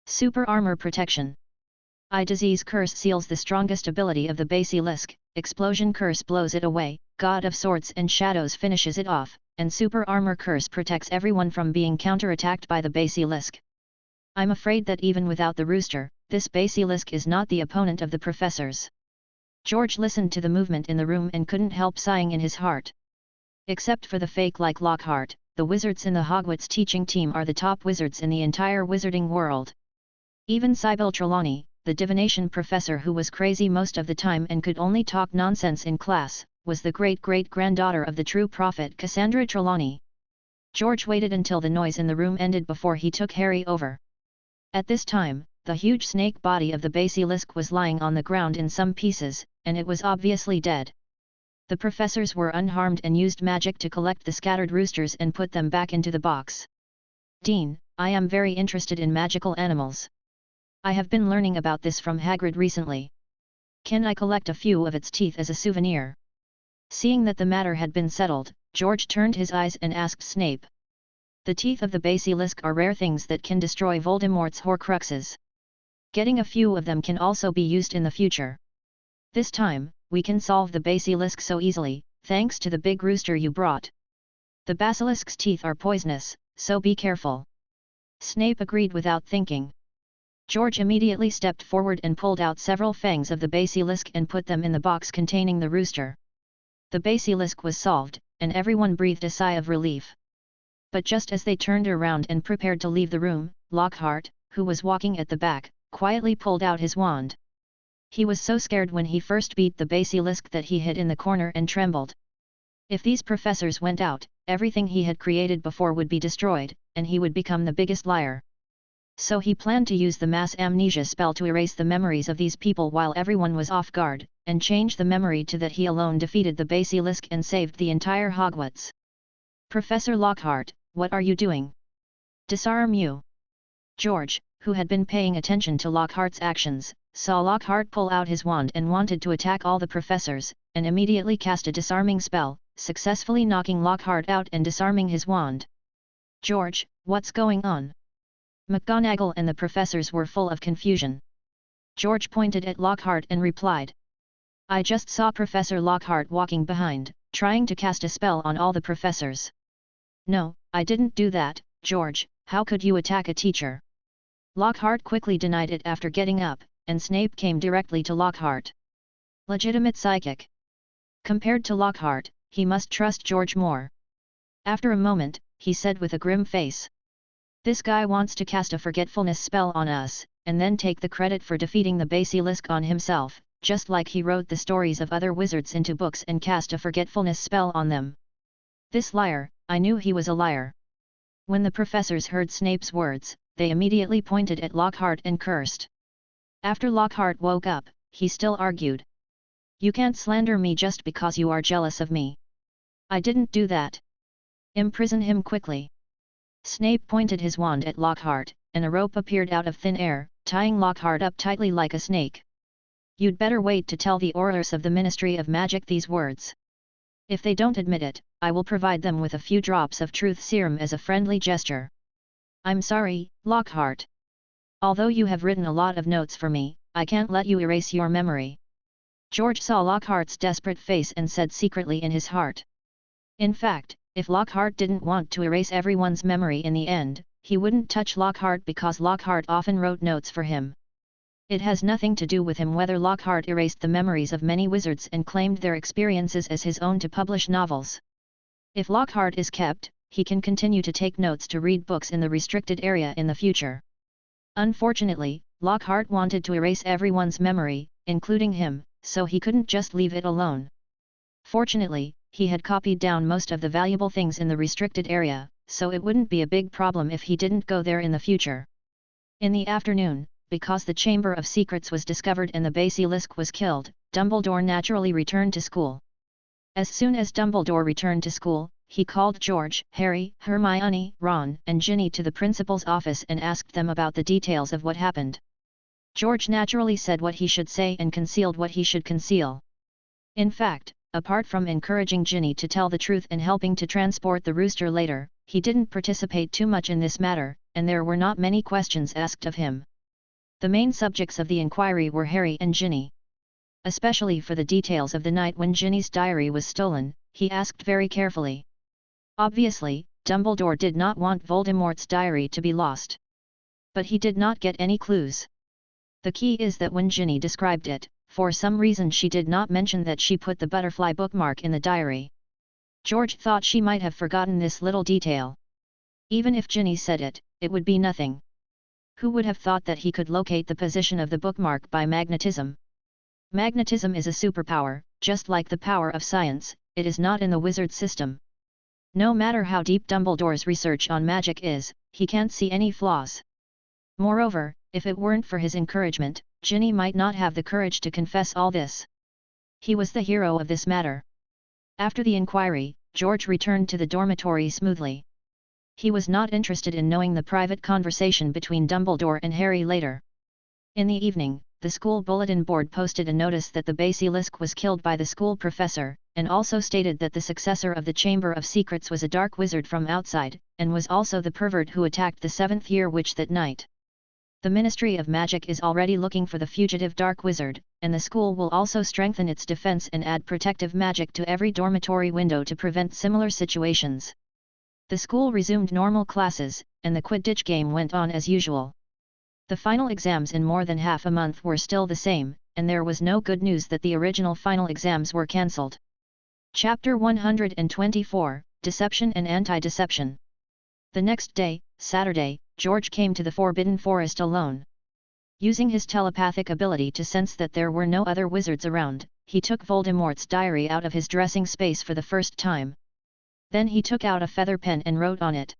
Super armor protection. Eye disease curse seals the strongest ability of the basilisk, explosion curse blows it away, God of Swords and Shadows finishes it off, and super armor curse protects everyone from being counterattacked by the basilisk. I'm afraid that even without the rooster, this basilisk is not the opponent of the professors. George listened to the movement in the room and couldn't help sighing in his heart. Except for the fake like Lockhart, the wizards in the Hogwarts teaching team are the top wizards in the entire wizarding world. Even Sybil Trelawney, the divination professor who was crazy most of the time and could only talk nonsense in class, was the great-great-granddaughter of the true prophet Cassandra Trelawney. George waited until the noise in the room ended before he took Harry over. At this time, the huge snake body of the basilisk was lying on the ground in some pieces, and it was obviously dead. The professors were unharmed and used magic to collect the scattered roosters and put them back into the box. Dean, I am very interested in magical animals. I have been learning about this from Hagrid recently. Can I collect a few of its teeth as a souvenir? Seeing that the matter had been settled, George turned his eyes and asked Snape. The teeth of the basilisk are rare things that can destroy Voldemort's Horcruxes. Getting a few of them can also be used in the future. This time, we can solve the basilisk so easily, thanks to the big rooster you brought. The basilisk's teeth are poisonous, so be careful. Snape agreed without thinking. George immediately stepped forward and pulled out several fangs of the basilisk and put them in the box containing the rooster. The basilisk was solved, and everyone breathed a sigh of relief. But just as they turned around and prepared to leave the room, Lockhart, who was walking at the back, quietly pulled out his wand. He was so scared when he first beat the basilisk that he hid in the corner and trembled. If these professors went out, everything he had created before would be destroyed, and he would become the biggest liar. So he planned to use the mass amnesia spell to erase the memories of these people while everyone was off guard, and change the memory to that he alone defeated the basilisk and saved the entire Hogwarts. Professor Lockhart, what are you doing? Disarm you. George, who had been paying attention to Lockhart's actions, saw Lockhart pull out his wand and wanted to attack all the professors, and immediately cast a disarming spell, successfully knocking Lockhart out and disarming his wand. George, what's going on? McGonagall and the professors were full of confusion. George pointed at Lockhart and replied. I just saw Professor Lockhart walking behind, trying to cast a spell on all the professors. No, I didn't do that, George, how could you attack a teacher? Lockhart quickly denied it after getting up, and Snape came directly to Lockhart. Legitimate psychic. Compared to Lockhart, he must trust George more. After a moment, he said with a grim face. This guy wants to cast a forgetfulness spell on us, and then take the credit for defeating the basilisk on himself, just like he wrote the stories of other wizards into books and cast a forgetfulness spell on them. This liar, I knew he was a liar. When the professors heard Snape's words, they immediately pointed at Lockhart and cursed. After Lockhart woke up, he still argued. You can't slander me just because you are jealous of me. I didn't do that. Imprison him quickly. Snape pointed his wand at Lockhart, and a rope appeared out of thin air, tying Lockhart up tightly like a snake. You'd better wait to tell the Aurors of the Ministry of Magic these words. If they don't admit it, I will provide them with a few drops of truth serum as a friendly gesture. I'm sorry, Lockhart. Although you have written a lot of notes for me, I can't let you erase your memory. George saw Lockhart's desperate face and said secretly in his heart. In fact, if Lockhart didn't want to erase everyone's memory in the end, he wouldn't touch Lockhart because Lockhart often wrote notes for him. It has nothing to do with him whether Lockhart erased the memories of many wizards and claimed their experiences as his own to publish novels. If Lockhart is kept, he can continue to take notes to read books in the restricted area in the future. Unfortunately, Lockhart wanted to erase everyone's memory, including him, so he couldn't just leave it alone. Fortunately, he had copied down most of the valuable things in the restricted area, so it wouldn't be a big problem if he didn't go there in the future. In the afternoon, because the Chamber of Secrets was discovered and the basilisk was killed, Dumbledore naturally returned to school. As soon as Dumbledore returned to school, he called George, Harry, Hermione, Ron, and Ginny to the principal's office and asked them about the details of what happened. George naturally said what he should say and concealed what he should conceal. In fact, apart from encouraging Ginny to tell the truth and helping to transport the rooster later, he didn't participate too much in this matter, and there were not many questions asked of him. The main subjects of the inquiry were Harry and Ginny. Especially for the details of the night when Ginny's diary was stolen, he asked very carefully. Obviously, Dumbledore did not want Voldemort's diary to be lost. But he did not get any clues. The key is that when Ginny described it, for some reason she did not mention that she put the butterfly bookmark in the diary. George thought she might have forgotten this little detail. Even if Ginny said it, it would be nothing. Who would have thought that he could locate the position of the bookmark by magnetism? Magnetism is a superpower, just like the power of science, it is not in the wizard system. No matter how deep Dumbledore's research on magic is, he can't see any flaws. Moreover, if it weren't for his encouragement, Ginny might not have the courage to confess all this. He was the hero of this matter. After the inquiry, George returned to the dormitory smoothly. He was not interested in knowing the private conversation between Dumbledore and Harry later. In the evening, the school bulletin board posted a notice that the basilisk was killed by the school professor, and also stated that the successor of the Chamber of Secrets was a dark wizard from outside, and was also the pervert who attacked the seventh-year witch that night. The Ministry of Magic is already looking for the fugitive dark wizard, and the school will also strengthen its defense and add protective magic to every dormitory window to prevent similar situations. The school resumed normal classes, and the Quidditch game went on as usual. The final exams in more than half a month were still the same, and there was no good news that the original final exams were cancelled. Chapter 124, Deception and Anti-Deception. The next day, Saturday, George came to the Forbidden Forest alone. Using his telepathic ability to sense that there were no other wizards around, he took Voldemort's diary out of his dressing space for the first time. Then he took out a feather pen and wrote on it.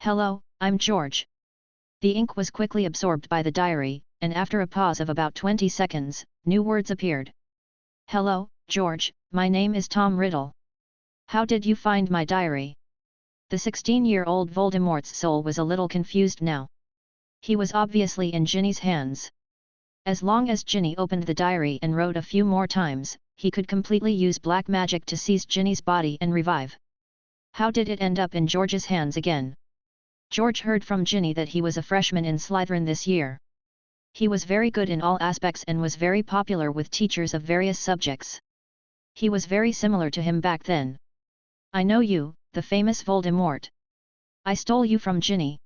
"Hello, I'm George." The ink was quickly absorbed by the diary, and after a pause of about 20 seconds, new words appeared. "Hello, George, my name is Tom Riddle. How did you find my diary?" The 16-year-old Voldemort's soul was a little confused now. He was obviously in Ginny's hands. As long as Ginny opened the diary and wrote a few more times, he could completely use black magic to seize Ginny's body and revive. How did it end up in George's hands again? George heard from Ginny that he was a freshman in Slytherin this year. He was very good in all aspects and was very popular with teachers of various subjects. He was very similar to him back then. "I know you, the famous Voldemort. I stole you from Ginny,"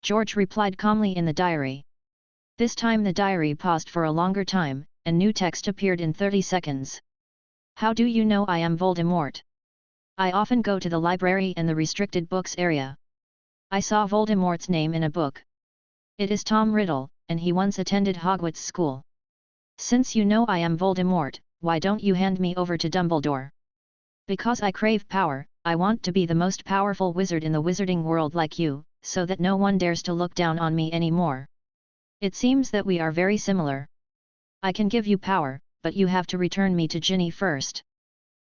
George replied calmly in the diary. This time the diary paused for a longer time, and new text appeared in 30 seconds. "How do you know I am Voldemort? I often go to the library and the restricted books area. I saw Voldemort's name in a book. It is Tom Riddle, and he once attended Hogwarts School. Since you know I am Voldemort, why don't you hand me over to Dumbledore? Because I crave power, I want to be the most powerful wizard in the wizarding world like you, so that no one dares to look down on me anymore. It seems that we are very similar. I can give you power, but you have to return me to Ginny first."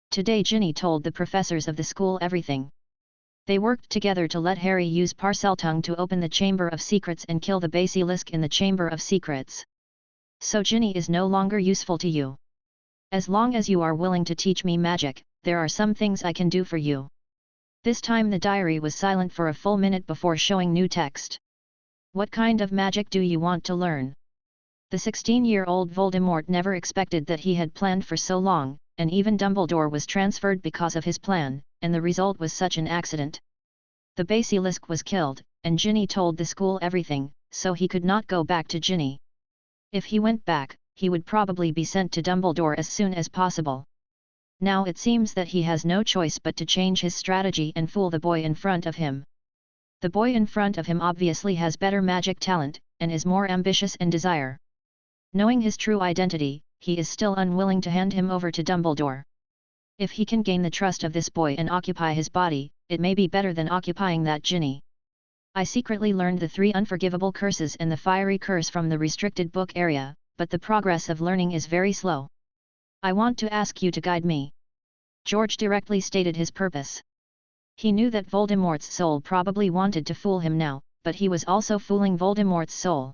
Today Ginny told the professors of the school everything. They worked together to let Harry use Parseltongue to open the Chamber of Secrets and kill the basilisk in the Chamber of Secrets. "So Ginny is no longer useful to you. As long as you are willing to teach me magic, there are some things I can do for you." This time the diary was silent for a full minute before showing new text. "What kind of magic do you want to learn?" The 16-year-old Voldemort never expected that he had planned for so long, and even Dumbledore was transferred because of his plan, and the result was such an accident. The basilisk was killed, and Ginny told the school everything, so he could not go back to Ginny. If he went back, he would probably be sent to Dumbledore as soon as possible. Now it seems that he has no choice but to change his strategy and fool the boy in front of him. The boy in front of him obviously has better magic talent, and is more ambitious and desire. Knowing his true identity, he is still unwilling to hand him over to Dumbledore. If he can gain the trust of this boy and occupy his body, it may be better than occupying that Ginny. I secretly learned the 3 unforgivable curses and the fiery curse from the restricted book area, but the progress of learning is very slow. I want to ask you to guide me. George directly stated his purpose. He knew that Voldemort's soul probably wanted to fool him now, but he was also fooling Voldemort's soul.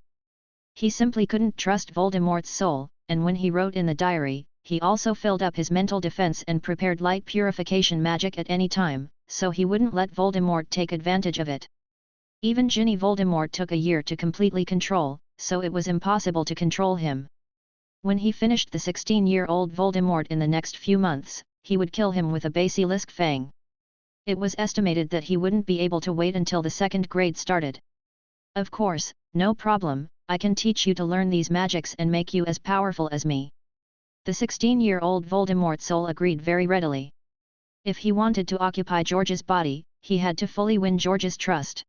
He simply couldn't trust Voldemort's soul, and when he wrote in the diary, he also filled up his mental defense and prepared light purification magic at any time, so he wouldn't let Voldemort take advantage of it. Even Ginny Voldemort took a year to completely control, so it was impossible to control him. When he finished the 16-year-old Voldemort in the next few months, he would kill him with a basilisk fang. It was estimated that he wouldn't be able to wait until the 2nd grade started. Of course, no problem, I can teach you to learn these magics and make you as powerful as me. The 16-year-old Voldemort's soul agreed very readily. If he wanted to occupy George's body, he had to fully win George's trust.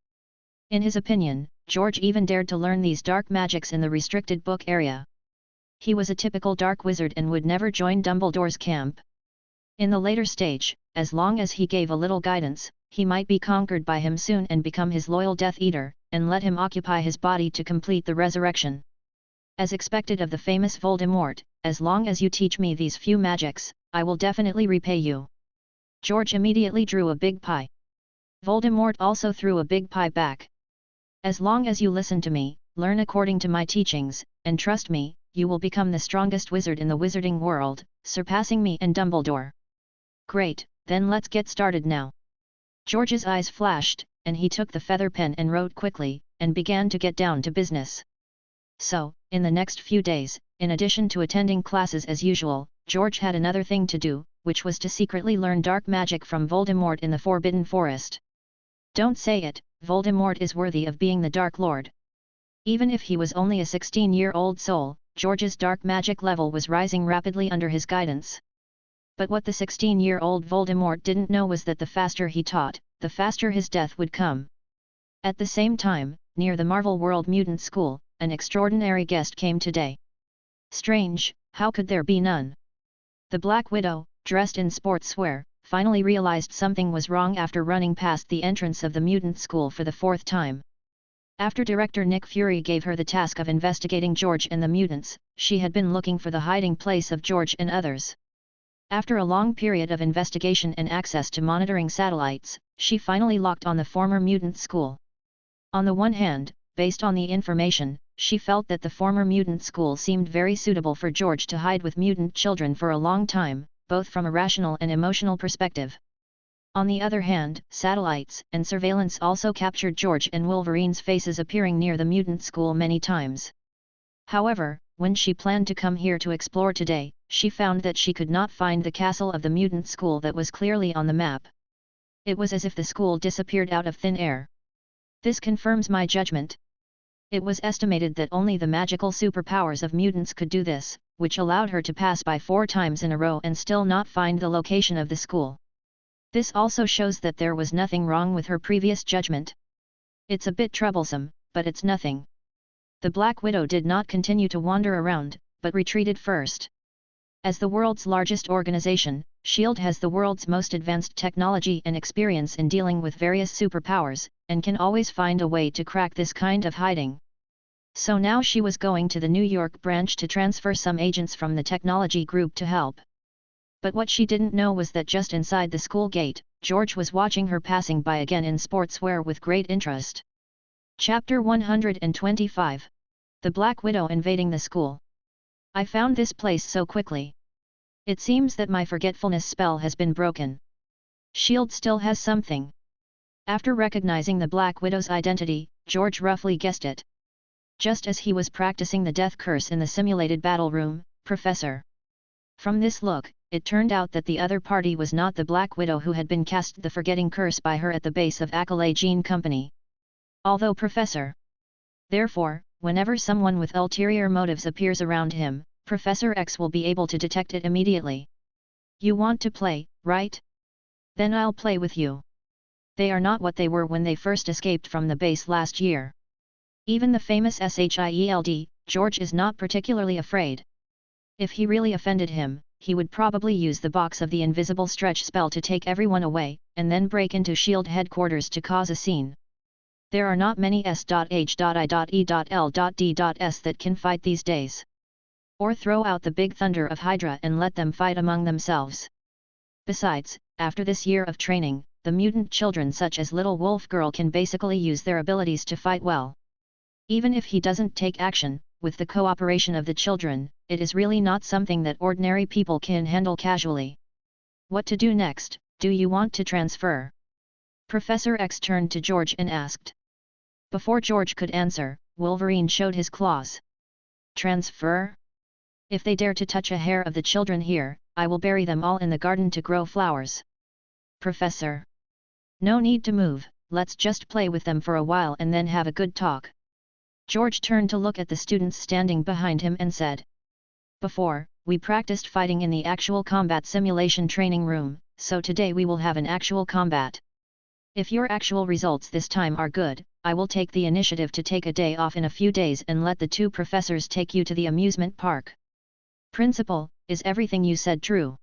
In his opinion, George even dared to learn these dark magics in the restricted book area. He was a typical dark wizard and would never join Dumbledore's camp. In the later stage, as long as he gave a little guidance, he might be conquered by him soon and become his loyal Death Eater, and let him occupy his body to complete the resurrection. As expected of the famous Voldemort, as long as you teach me these few magics, I will definitely repay you. George immediately drew a big pie. Voldemort also threw a big pie back. As long as you listen to me, learn according to my teachings, and trust me, you will become the strongest wizard in the wizarding world, surpassing me and Dumbledore. Great, then let's get started now. George's eyes flashed, and he took the feather pen and wrote quickly, and began to get down to business. So, in the next few days, in addition to attending classes as usual, George had another thing to do, which was to secretly learn dark magic from Voldemort in the Forbidden Forest. Don't say it, Voldemort is worthy of being the Dark Lord. Even if he was only a 16-year-old soul, George's dark magic level was rising rapidly under his guidance. But what the 16-year-old Voldemort didn't know was that the faster he taught, the faster his death would come. At the same time, near the Marvel World Mutant School, an extraordinary guest came today. Strange, how could there be none? The Black Widow, dressed in sportswear, finally realized something was wrong after running past the entrance of the mutant school for the 4th time. After Director Nick Fury gave her the task of investigating George and the mutants, she had been looking for the hiding place of George and others. After a long period of investigation and access to monitoring satellites, she finally locked on the former mutant school. On the one hand, based on the information, she felt that the former mutant school seemed very suitable for George to hide with mutant children for a long time, both from a rational and emotional perspective. On the other hand, satellites and surveillance also captured George and Wolverine's faces appearing near the mutant school many times. However, when she planned to come here to explore today, she found that she could not find the castle of the mutant school that was clearly on the map. It was as if the school disappeared out of thin air. This confirms my judgment. It was estimated that only the magical superpowers of mutants could do this, which allowed her to pass by 4 times in a row and still not find the location of the school. This also shows that there was nothing wrong with her previous judgment. It's a bit troublesome, but it's nothing. The Black Widow did not continue to wander around, but retreated first. As the world's largest organization, S.H.I.E.L.D. has the world's most advanced technology and experience in dealing with various superpowers, and can always find a way to crack this kind of hiding. So now she was going to the New York branch to transfer some agents from the technology group to help. But what she didn't know was that just inside the school gate, George was watching her passing by again in sportswear with great interest. Chapter 125. The Black Widow invading the school. I found this place so quickly. It seems that my forgetfulness spell has been broken. S.H.I.E.L.D. still has something. After recognizing the Black Widow's identity, George roughly guessed it. Just as he was practicing the death curse in the simulated battle room, Professor. From this look, it turned out that the other party was not the Black Widow who had been cast the forgetting curse by her at the base of Accolade Gene Company. Although Professor. Therefore, whenever someone with ulterior motives appears around him, Professor X will be able to detect it immediately. You want to play, right? Then I'll play with you. They are not what they were when they first escaped from the base last year. Even the famous Shield, George is not particularly afraid. If he really offended him, he would probably use the box of the invisible stretch spell to take everyone away, and then break into S.H.I.E.L.D. headquarters to cause a scene. There are not many S.H.I.E.L.D.s that can fight these days. Or throw out the big thunder of Hydra and let them fight among themselves. Besides, after this year of training, the mutant children such as Little Wolf Girl can basically use their abilities to fight well. Even if he doesn't take action, with the cooperation of the children, it is really not something that ordinary people can handle casually. What to do next? Do you want to transfer? Professor X turned to George and asked. Before George could answer, Wolverine showed his claws. Transfer? If they dare to touch a hair of the children here, I will bury them all in the garden to grow flowers. Professor. No need to move, let's just play with them for a while and then have a good talk. George turned to look at the students standing behind him and said. Before, we practiced fighting in the actual combat simulation training room, so today we will have an actual combat. If your actual results this time are good, I will take the initiative to take a day off in a few days and let the two professors take you to the amusement park. Principal, is everything you said true?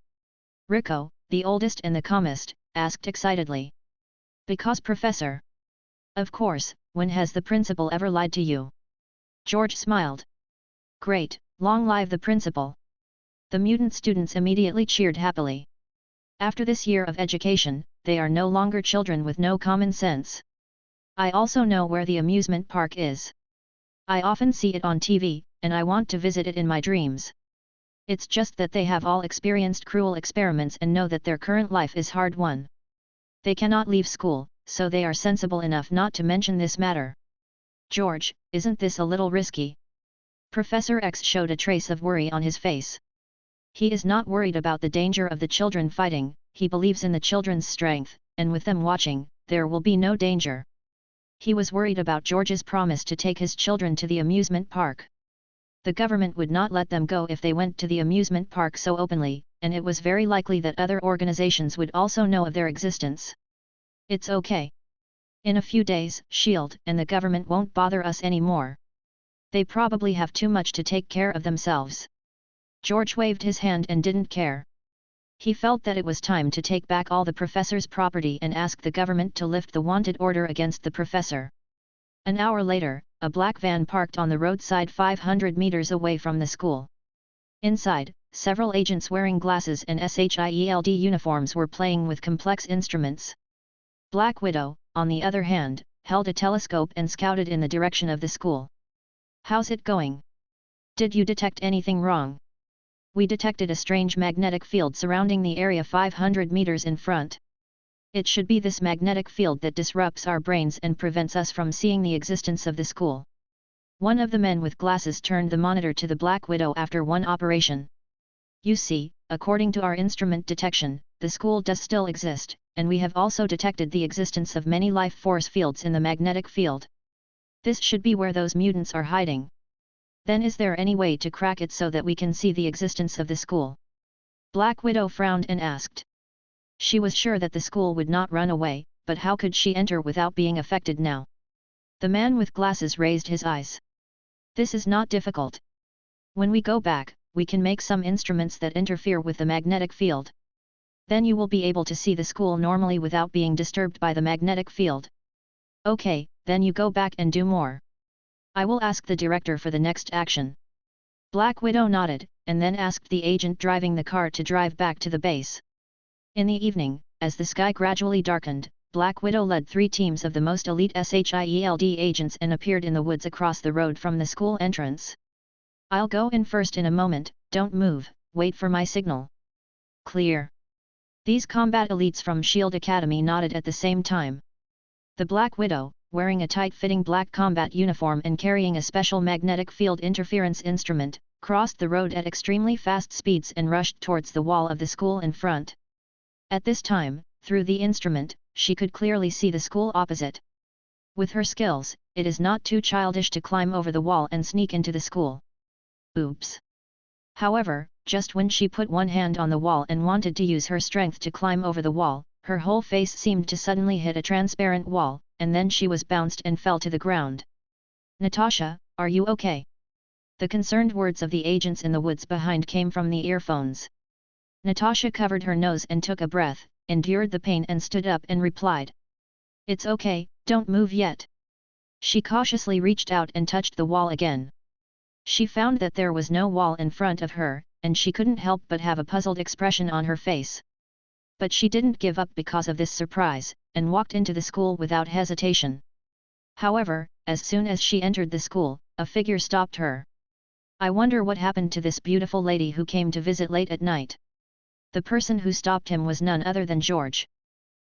Rico, the oldest and the calmest, asked excitedly. Because Professor. Of course, when has the principal ever lied to you? George smiled. Great, long live the principal. The mutant students immediately cheered happily. After this year of education, they are no longer children with no common sense. I also know where the amusement park is. I often see it on TV, and I want to visit it in my dreams. It's just that they have all experienced cruel experiments and know that their current life is hard one. They cannot leave school, so they are sensible enough not to mention this matter. George, isn't this a little risky? Professor X showed a trace of worry on his face. He is not worried about the danger of the children fighting, he believes in the children's strength, and with them watching, there will be no danger. He was worried about George's promise to take his children to the amusement park. The government would not let them go if they went to the amusement park so openly, and it was very likely that other organizations would also know of their existence. It's okay. In a few days, S.H.I.E.L.D. and the government won't bother us anymore. They probably have too much to take care of themselves. George waved his hand and didn't care. He felt that it was time to take back all the professor's property and ask the government to lift the wanted order against the professor. An hour later, a black van parked on the roadside 500 meters away from the school. Inside, several agents wearing glasses and SHIELD uniforms were playing with complex instruments. Black Widow, on the other hand, held a telescope and scouted in the direction of the school. How's it going? Did you detect anything wrong? We detected a strange magnetic field surrounding the area 500 meters in front. It should be this magnetic field that disrupts our brains and prevents us from seeing the existence of the school. One of the men with glasses turned the monitor to the Black Widow after one operation. You see, according to our instrument detection, the school does still exist, and we have also detected the existence of many life force fields in the magnetic field. This should be where those mutants are hiding. Then is there any way to crack it so that we can see the existence of the school? Black Widow frowned and asked. She was sure that the school would not run away, but how could she enter without being affected now? The man with glasses raised his eyes. This is not difficult. When we go back, we can make some instruments that interfere with the magnetic field. Then you will be able to see the school normally without being disturbed by the magnetic field. Okay, then you go back and do more. I will ask the director for the next action. Black Widow nodded, and then asked the agent driving the car to drive back to the base. In the evening, as the sky gradually darkened, Black Widow led 3 teams of the most elite SHIELD agents and appeared in the woods across the road from the school entrance. I'll go in first in a moment, don't move, wait for my signal. Clear. These combat elites from S.H.I.E.L.D. Academy nodded at the same time. The Black Widow, wearing a tight-fitting black combat uniform and carrying a special magnetic field interference instrument, crossed the road at extremely fast speeds and rushed towards the wall of the school in front. At this time, through the instrument, she could clearly see the school opposite. With her skills, it is not too childish to climb over the wall and sneak into the school. Oops! However, just when she put one hand on the wall and wanted to use her strength to climb over the wall, her whole face seemed to suddenly hit a transparent wall, and then she was bounced and fell to the ground. Natasha, are you okay? The concerned words of the agents in the woods behind came from the earphones. Natasha covered her nose and took a breath, endured the pain and stood up and replied. It's okay, don't move yet. She cautiously reached out and touched the wall again. She found that there was no wall in front of her, and she couldn't help but have a puzzled expression on her face. But she didn't give up because of this surprise, and walked into the school without hesitation. However, as soon as she entered the school, a figure stopped her. I wonder what happened to this beautiful lady who came to visit late at night. The person who stopped him was none other than George.